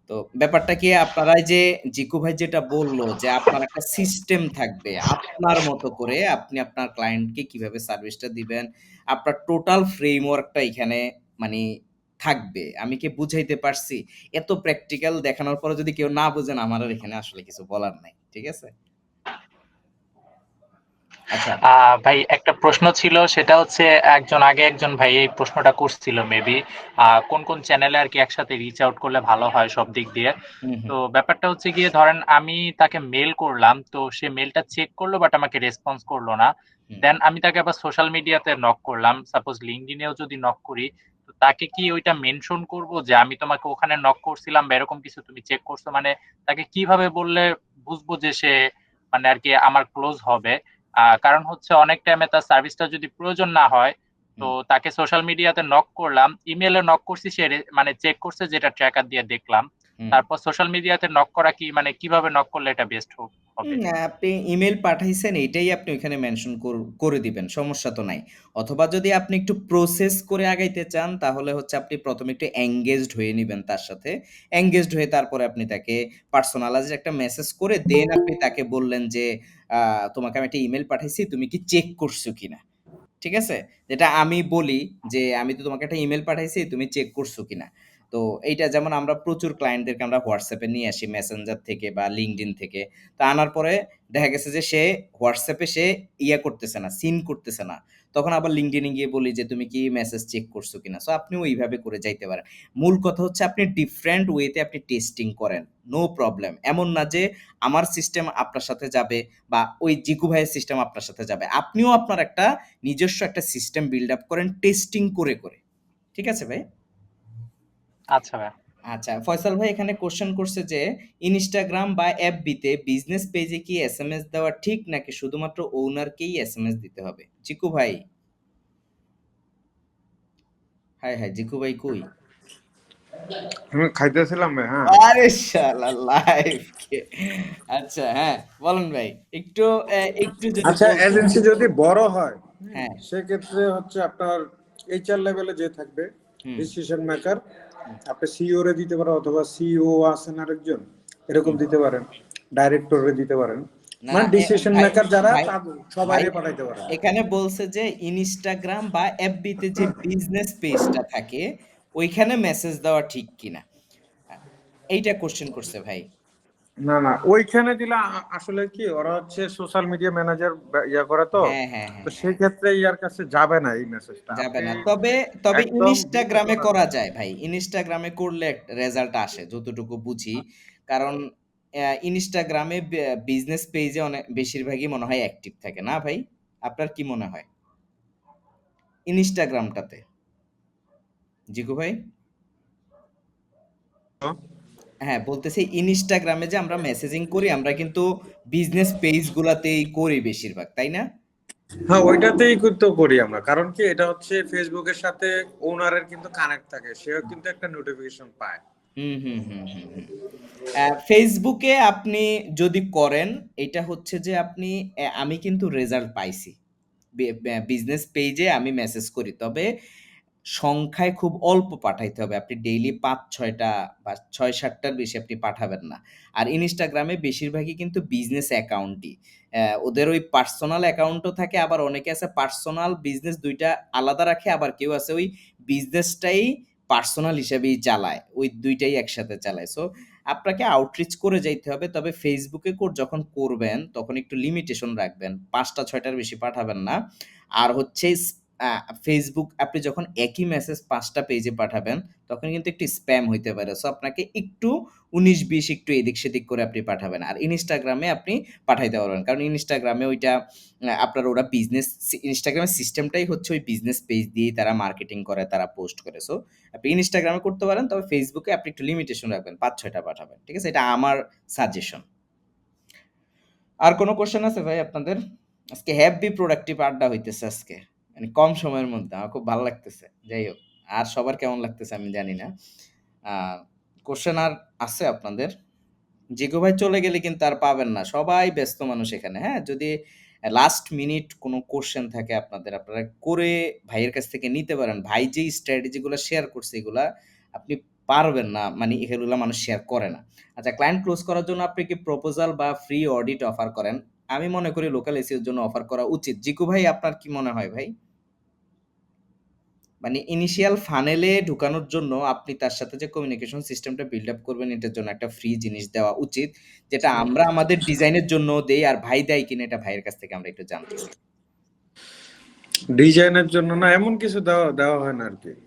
তো ব্যাপারটা কি, আপনারা এই যে জিকু ভাই যেটা বলল যে আপনার একটা সিস্টেম থাকবে। আপনার মতো করে আপনি আপনার ক্লায়েন্টকে কিভাবে সার্ভিসটা দিবেন, আপনার টোটাল ফ্রেমওয়ার্কটা এখানে মানি থাকবে। আমি কি বুঝাইতে পারছি? এত প্র্যাকটিক্যাল দেখানোর পরে যদি কেউ না বুঝেন, আমার আর এখানে আসলে কিছু বলার নাই। ঠিক আছে? আচ্ছা। ভাই একটা প্রশ্ন ছিল, সেটা হচ্ছে একজন ভাই এই প্রশ্নটা করছিল মেবি কোন কোন চ্যানেলে আর কি একসাথে রিচ আউট করলে ভালো হয় সব দিক দিয়ে। হুম, হুম, তো ব্যাপারটা হচ্ছে গিয়ে ধরেন আমি তাকে মেল করলাম, তো সে মেলটা চেক করলো বাট আমাকে রেসপন্স করলো না। হুম, দেন আমি তাকে আবার সোশ্যাল মিডিয়াতে নক করলাম, সাপোজ লিঙ্কডইনেও যদি নক করি, তো তাকে কি ওইটা মেনশন করব যে আমি তোমাকে ওখানে নক করছিলাম বা এরকম কিছু তুমি চেক করছো, মানে তাকে কিভাবে বললে বুঝবো যে সে মানে আর কি আমার ক্লোজ হবে? কারণ হচ্ছে অনেক টাইমে তার সার্ভিসটা যদি প্রয়োজন না হয়, তো তাকে সোশ্যাল মিডিয়াতে নক করলাম, ইমেলে নক করছি, সে মানে চেক করছে, যেটা ট্র্যাকার দিয়ে দেখলাম। তারপর সোশ্যাল মিডিয়াতে নক করা কি মানে কিভাবে নক করলে এটা বেস্ট হবে? আপনি ইমেল পাঠাইছেন এইটাই আপনি ওইখানে মেনশন করে দিবেন, সমস্যা তো নাই। অথবা যদি আপনি একটু প্রসেস করে আগাইতে চান তাহলে হচ্ছে আপনি প্রথমে একটু এঙ্গেজড হয়ে নিবেন তার সাথে। এঙ্গেজড হয়ে তারপরে আপনি তাকে পার্সোনালাইজড একটা মেসেজ করে দেন আপনি তাকে বললেন যে তোমাকে আমি একটা ইমেল পাঠাইছি, তুমি কি চেক করছো কিনা? ঠিক আছে? যেটা আমি বলি যে আমি তো তোমাকে একটা ইমেল পাঠাইছি, তুমি চেক করছো কিনা? তো এইটা যেমন আমরা প্রচুর ক্লায়েন্টদেরকে আমরা WhatsApp এ নিয়ে আসি মেসেঞ্জার থেকে বা LinkedIn থেকে। তো আনার পরে দেখা গেছে যে সে WhatsApp এ সে করতেছে না, সিন করতেছে না। তখন আবার LinkedIn এ গিয়ে বলি যে তুমি কি মেসেজ চেক করছো কিনা? সো আপনিও ওইভাবে করে যাইতে পারেন। মূল কথা হচ্ছে আপনি ডিফারেন্ট ওয়েতে আপনি টেস্টিং করেন। No problem. এমন না যে আমার সিস্টেম আপনার সাথে যাবে বা ওই জিকু ভাইয়ের সিস্টেম আপনার সাথে যাবে। আপনিও আপনার একটা নিজস্ব একটা সিস্টেম বিল্ড আপ করেন টেস্টিং করে। ঠিক আছে ভাই? আচ্ছা ভাই। আচ্ছা, ফয়সাল ভাই এখানে কোশ্চেন করছে যে ইনস্টাগ্রাম বা FB তে বিজনেস পেজে কি এসএমএস দেওয়া ঠিক নাকি শুধুমাত্র ওনারকেই এসএমএস দিতে হবে? জিকু ভাই। হায় জিকু ভাই কই? আমি খাইতেছিলাম ভাই। হ্যাঁ, আরে শালা লাইভ কে। আচ্ছা হ্যাঁ, বলেন ভাই। একটু যদি আচ্ছা, বলতেন। এজেন্সি যদি বড় হয় হ্যাঁ। সেক্ষেত্রে হচ্ছে আপনার HR লেভেলে যে থাকবে হুম। ডিসিশন মেকার, আপনি সিইও রে দিতে পারেন, অথবা সিইও আছেন আরেকজন, এরকম দিতে পারেন, ডাইরেক্টরে দিতে পারেন। না মানে ডিসিশন ভাই মেকার যারা ভাই সবাইরে পাঠাইতে পারেন। এখানে বলছে যে ইনস্টাগ্রাম বা FB তে যে বিজনেস পেজটা থাকে ওইখানে মেসেজ দেওয়া ঠিক কিনা, এইটা কোশ্চেন করছে ভাই। না, ওইখানে দিলে আসলে কি ওরা হচ্ছে সোশ্যাল মিডিয়া ম্যানেজার করে, তো হ্যাঁ। তো সেই ক্ষেত্রে ইয়ার কাছে যাবে না এই মেসেজটা। যাবে আপনি না, তবে একদম ইনস্টাগ্রামে করা যায় ভাই। ইনস্টাগ্রামে করলে রেজাল্ট আসে যতটুকু বুঝি। কারণ ইনস্টাগ্রামে বিজনেস পেজে অনেক বেশিরভাগই মনে হয় অ্যাক্টিভ থাকে না ভাই? আপনার কি মনে হয় ইনস্টাগ্রামটাতে? জিকু ভাই। হ্যাঁ, বলতেছি ইনস্টাগ্রামে যে আমরা মেসেজিং করি আমরা কিন্তু বিজনেস পেজ গুলাতেই করি বেশিরভাগ, তাই না? হ্যাঁ, ওইটাতেই কিন্তু করি আমরা। কারণ কি এটা হচ্ছে ফেসবুকের সাথে ওনারের কিন্তু কানেক্ট থাকে, সেও কিন্তু একটা নোটিফিকেশন পায়। হুম। ফেসবুকে আপনি যদি করেন এটা হচ্ছে যে আপনি আমি কিন্তু রেজাল্ট পাইছি। বিজনেস পেজে আমি মেসেজ করি, তবে সংখ্যায় খুব অল্প পাঠাইতে হবে। আপনি ডেইলি ৫-৬টা বা ৬-৭টার বেশি আপনি পাঠাবেন না। আর ইনস্টাগ্রামে বেশিরভাগই কিন্তু বিজনেস অ্যাকাউন্টই। ওদের ওই পার্সোনাল অ্যাকাউন্টও থাকে, আবার অনেকে আছে পার্সোনাল বিজনেস ২ টা আলাদা রাখে, আবার কেউ আছে ওই বিজনেসটাই পার্সোনাল হিসেবেই চালায়। ওই ২ টাই একসাথে চালায়। সো আপনাকে আউটরিচ করে যাইতে হবে। তবে ফেসবুকে যখন করবেন তখন একটু লিমিটেশন রাখবেন। ৫টা-৬টার বেশি পাঠাবেন না। আর হচ্ছে ফেসবুক আপনি যখন একই মেসেজ ৫টা পেজে পাঠাবেন তখন কিন্তু একটু স্প্যাম হইতে পারে। সো আপনাকে একটু ১৯-২০ একটু এদিক-সেদিক করে আপনি পাঠাবেন। আর ইনস্টাগ্রামে আপনি পাঠাইতে পারবেন। কারণ ইনস্টাগ্রামে ওইটা আপনার ওরা বিজনেস ইনস্টাগ্রামের সিস্টেমটাই হচ্ছে ওই বিজনেস পেজ দিয়েই তারা মার্কেটিং করে, তারা পোস্ট করে। সো আপনি ইনস্টাগ্রামে করতে পারেন, তবে ফেসবুকে আপনি একটু লিমিটেশন রাখবেন। ৫-৬টা পাঠাবেন। ঠিক আছে? এটা আমার সাজেশন। আর কোনো কোয়েশ্চেন আছে ভাই আপনাদের? আজকে হেভি প্রোডাক্টিভ আড্ডা হইতেছে আজকে। মানে কম সময়ের মধ্যে। আমার খুব ভালো লাগতেছে। যাই হোক। আর সবার কেমন লাগতেছে আমি জানি না। আ কোয়েশ্চেন আর আছে আপনাদের? জিকু ভাই চলে গেলে কিন্তু আর পাবেন না। সবাই ব্যস্ত মানুষ এখানে, হ্যাঁ? যদি লাস্ট মিনিট কোনো কোয়েশ্চেন থাকে আপনাদের, আপনারা করে ভাইয়ের কাছ থেকে নিতে পারেন। ভাই যেই স্ট্র্যাটেজি গুলা শেয়ার করছে এগুলা আপনি পারবেন না, মানে এগুলা মানুষ শেয়ার করে না। আচ্ছা, ক্লায়েন্ট ক্লোজ করার জন্য আপনি কি প্রপোজাল বা ফ্রি অডিট অফার করেন? আমি মনে করি লোকাল এসইও এর জন্য অফার করা উচিত। জিকু ভাই আপনার কি মনে হয় ভাই? মানে ইনিশিয়াল ফানেলে ঢুকানোর জন্য আপনি তার সাথে যে কমিউনিকেশন সিস্টেমটা বিল্ড আপ করবেন এটার জন্য একটা ফ্রি জিনিস দেওয়া উচিত। যেটা আমরা আমাদের ডিজাইনের জন্যও দেই, আর ভাই দেয় কিনা এটা ভাইয়ের কাছ থেকে আমরা একটু জানতে চাই। ডিজাইনের জন্য না, এমন কিছু দেওয়া হয় না আর কি। না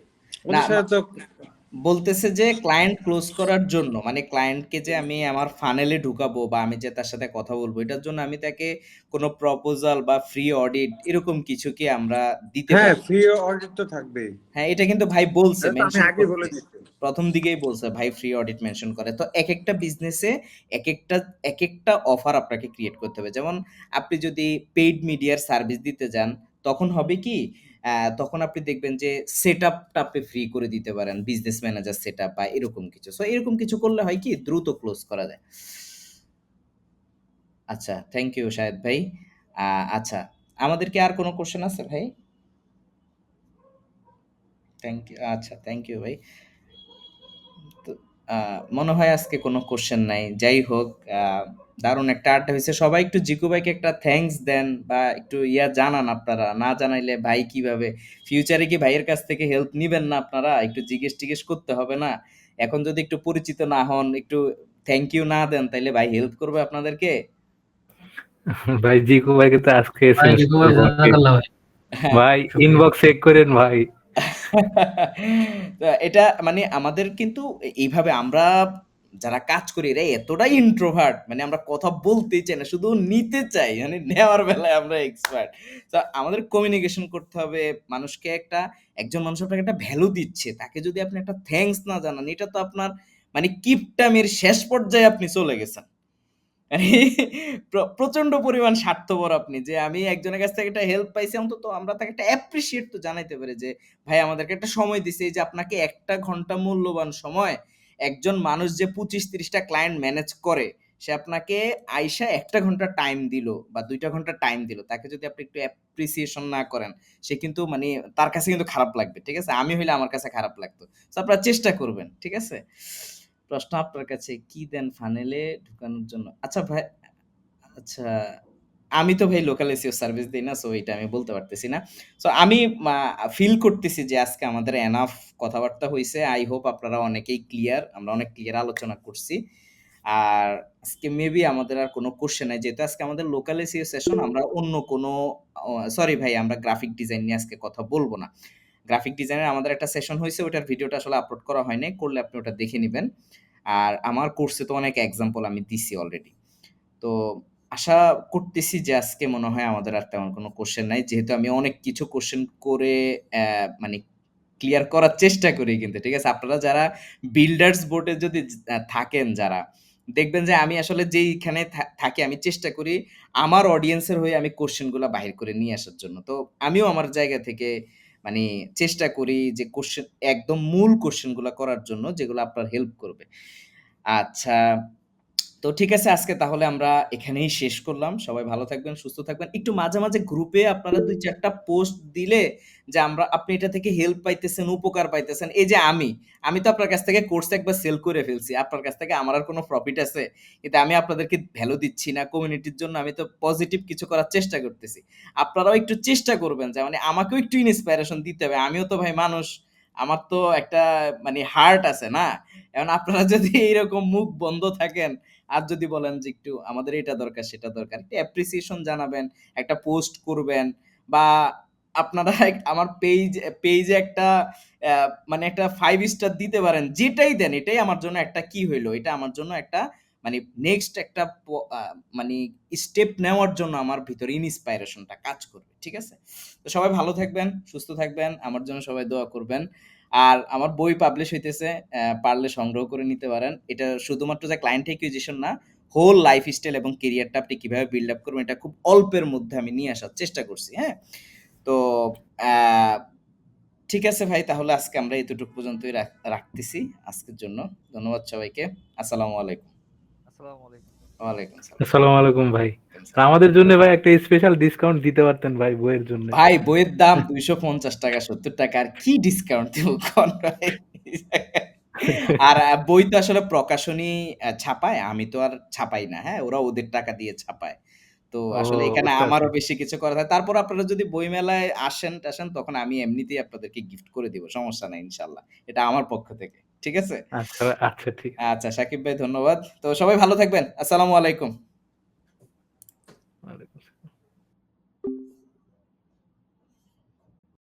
ওদের সাথে তো বলতেছে যে ক্লায়েন্ট ক্লোজ করার জন্য, মানে ক্লায়েন্টকে যে আমি আমার ফানেলে ঢুকাবো বা আমি যে তার সাথে কথা বলবো, এটার জন্য আমি তাকে কোনো প্রপোজাল বা ফ্রি অডিট এরকম কিছু কি আমরা দিতে হ্যাঁ, পারি? ফ্রি অডিট তো থাকবেই। হ্যাঁ, এটা কিন্তু ভাই বলছে, এটা তো আমি মেনশন আগে বলে করছে। দিচ্ছি। প্রথম দিকেই বলছে ভাই ফ্রি অডিট মেনশন করে। তো একেকটা বিজনেসে একেকটা অফার আপনাকে ক্রিয়েট করতে হবে। যেমন আপনি যদি পেইড মিডিয়ার সার্ভিস দিতে যান, তখন হবে কি? তখন আপনি দেখবেন যে সেটআপটা আপনি ফ্রি করে দিতে পারেন। বিজনেস ম্যানেজার সেটআপ বা এরকম কিছু। সো এরকম কিছু করলে হয় কি? দ্রুত ক্লোজ করা যায়। আচ্ছা, থ্যাংক ইউ শাহেদ ভাই। আচ্ছা, আমাদের কি আর কোনো কোয়েশ্চেন আছে ভাই? Thank you. আচ্ছা, থ্যাংক ইউ ভাই। তো মনে হয় আজকে কোনো কোশ্চেন নাই। যাই হোক, দারুণ একটা আড্ডা হইছে। সবাই একটু জিকু ভাইকে একটা থ্যাংকস দেন বা একটু জানান আপনারা। না জানাইলে ভাই কিভাবে ফিউচারে কি ভাইয়ের কাছ থেকে হেল্প নিবেন না আপনারা? একটু জিজ্ঞেস-টিজ্ঞেস করতে হবে না? এখন যদি একটু পরিচিত না হন, একটু থ্যাংক ইউ না দেন, তাইলে ভাই হেল্প করবে আপনাদেরকে? ভাই জিকু ভাইকে তো আজকে ভাই এসএমএস জিকু ভাই করবো। জাযাকাল্লাহ ভাই। ভাই ইনবক্স চেক করেন ভাই। তো এটা মানে আমাদের কিন্তু এইভাবে আমরা যারা কাজ করি এরা এতটাই ইন্ট্রোভার্ট, মানে আমরা কথা বলতেই চাই না, শুধু নিতে চাই, মানে নেওয়ার বেলায় আমরা এক্সপার্ট। তো আমাদের কমিউনিকেশন করতে হবে। মানুষকে একজন মানুষ আপনাকে একটা ভ্যালু দিচ্ছে, তাকে যদি আপনি একটা থ্যাঙ্কস না জানান, এটা তো আপনার মানে কিপটামির শেষ পর্যায়ে আপনি চলে গেছেন। মানে প্রচন্ড পরিমাণ স্বার্থপর আপনি, যে আমি একজনের কাছ থেকে একটা হেল্প পাইছি, অন্তত আমরা তাকে একটা অ্যাপ্রিশিয়েট তো জানাইতে পারি যে ভাই আমাদেরকে একটা সময় দিছে। এই যে আপনাকে ১ ঘন্টা মূল্যবান সময়, একজন মানুষ যে ২৫-৩০ টা ক্লায়েন্ট ম্যানেজ করে, সে আপনাকে আইসা ১ ঘন্টা টাইম দিল বা ২ ঘন্টা টাইম দিল। তাকে যদি আপনি একটু অ্যাপ্রিসিয়েশন না করেন, সে কিন্তু মানে তার কাছে কিন্তু খারাপ লাগবে। ঠিক আছে? আমি হইলে আমার কাছে খারাপ লাগতো। সো আপনারা চেষ্টা করবেন। ঠিক আছে? প্রশ্ন আপনার কাছে, কি দেন ফানেলে ঢুকানোর জন্য? আচ্ছা ভাই, আচ্ছা, আমি তো ভাই লোকাল এসইও সার্ভিস দেই না, সো এটা আমি বলতে পারতেছি না। সো আমি ফিল করতেছি যে আজকে আমাদের এনাফ কথাবার্তা হইছে। আই হোপ আপনারা অনেকেই ক্লিয়ার। আমরা অনেক ক্লিয়ার আলোচনা করছি। আর আজকে মেবি আমাদের আর কোনো কোয়েশ্চেন নাই। যেহেতু আজকে আমাদের লোকাল এসইও সেশন, আমরা অন্য কোনো সরি ভাই, আমরা গ্রাফিক ডিজাইন নিয়ে আজকে কথা বলব না। গ্রাফিক ডিজাইনের আমাদের একটা সেশন হইছে, ওটার ভিডিওটা আসলে আপলোড করা হয় নাই। করলে আপনি ওটা দেখে নিবেন। আর আমার কোর্সে তো অনেক এক্সাম্পল আমি দিছি অলরেডি। তো আশা করতেছি যে আজকে মনে হয় আমাদের আর তেমন কোনো কোয়েশ্চেন নাই। যেহেতু আমি অনেক কিছু কোয়েশ্চেন করে মানে ক্লিয়ার করার চেষ্টা করি কিন্তু। ঠিক আছে? আপনারা যারা বিল্ডার্স বোর্ডে যদি থাকেন যারা, দেখবেন যে আমি আসলে যেইখানে থাকি আমি চেষ্টা করি আমার অডিয়েন্সের হয়ে আমি কোয়েশ্চেন গুলা বাহির করে নিয়ে আসার জন্য। তো আমিও আমার জায়গা থেকে মানে চেষ্টা করি যে কোয়েশ্চেন একদম মূল কোয়েশ্চেন গুলা করার জন্য, যেগুলো আপনার হেল্প করবে। আচ্ছা, তো ঠিক আছে, আজকে তাহলে আমরা এখানেই শেষ করলাম। সবাই ভালো থাকবেন, সুস্থ থাকবেন। একটু মাঝে, মাঝে গ্রুপে আপনারা ২-৪ টা পোস্ট দিলে যে আপনি এটা থেকে হেল্প পাইতেছেন, উপকার পাইতেছেন। এই যে আমি তো আপনার কাছ থেকে কোর্স একবার সেল করে ফেলছি। আপনার কাছ থেকে আমার আর কোনো প্রফিট আছে? কিন্তু আমি আপনাদেরকে ভ্যালু দিচ্ছি না। কমিউনিটির জন্য আমি তো পজিটিভ কিছু করার চেষ্টা করতেছি। আপনারাও একটু চেষ্টা করবেন যে মানে আমাকেও একটু ইন্সপিরেশন দিতে হবে। আমিও তো ভাই মানুষ। আমার তো একটা মানে হার্ট আছে না? এখন আপনারা যদি এইরকম মুখ বন্ধ থাকেন, আর যদি বলেন যে একটু আমাদের এটা দরকার সেটা দরকার, একটু অ্যাপ্রিসিয়েশন জানাবেন, একটা পোস্ট করবেন, বা আপনারা আমার পেজে একটা মানে একটা 5 স্টার দিতে পারেন। যেটাই দেন এটাই আমার জন্য একটা কি হইলো, এটা আমার জন্য একটা মানে নেক্সট একটা মানে স্টেপ নেওয়ার জন্য আমার ভিতরে ইন্সপাইরেশনটা কাজ করবে। ঠিক আছে? তো সবাই ভালো থাকবেন, সুস্থ থাকবেন। আমার জন্য সবাই দোয়া করবেন। আর আমার বই পাবলিশ হইতেছে। পারলে সংগ্রহ করে নিতে পারেন। এটা শুধুমাত্র যে ক্লায়েন্ট অ্যাকুইজিশন না, হোল লাইফস্টাইল এবং ক্যারিয়ারটা আপনি কিভাবে বিল্ড আপ করবেন, এটা খুব অল্পের মধ্যে আমি নিয়ে আসার চেষ্টা করছি। হ্যাঁ? তো আ ঠিক আছে ভাই, তাহলে আজকে আমরা এতটুকু পর্যন্তই রাখতেছি আজকের জন্য। ধন্যবাদ সবাইকে। আসসালামু আলাইকুম। ওয়ালাইকুম সালাম। আসসালামু আলাইকুম ভাই। ওয়ালাইকুম আর সালাম। আমাদের জন্য ভাই একটা স্পেশাল ডিসকাউন্ট দিতে পারতেন ভাই বইয়ের জন্য। ভাই বইয়ের দাম ৳২৫০, ৳৭০ আর কি ডিসকাউন্ট দিব কোন ভাই? আর বই তো আসলে প্রকাশনী ছাপায়। আমি তো আর ছাপাই না। হ্যাঁ? ওরা ওদের টাকা দিয়ে ছাপায়। তো ও আসলে এখানে বুঝতে পারছি। আমারও বেশি কিছু করার থাকে। তারপর আপনারা যদি বইমেলায় আসেন-টাসেন, তখন আমি এমনিতেই আপনাদেরকে গিফট করে দিব। সমস্যা নাই ইনশাআল্লাহ। এটা আমার পক্ষ থেকে। ঠিক আছে? আচ্ছা, আচ্ছা ঠিক আছে। আচ্ছা, সাকিব ভাই ধন্যবাদ। তো সবাই ভালো থাকবেন। আসসালামু আলাইকুম।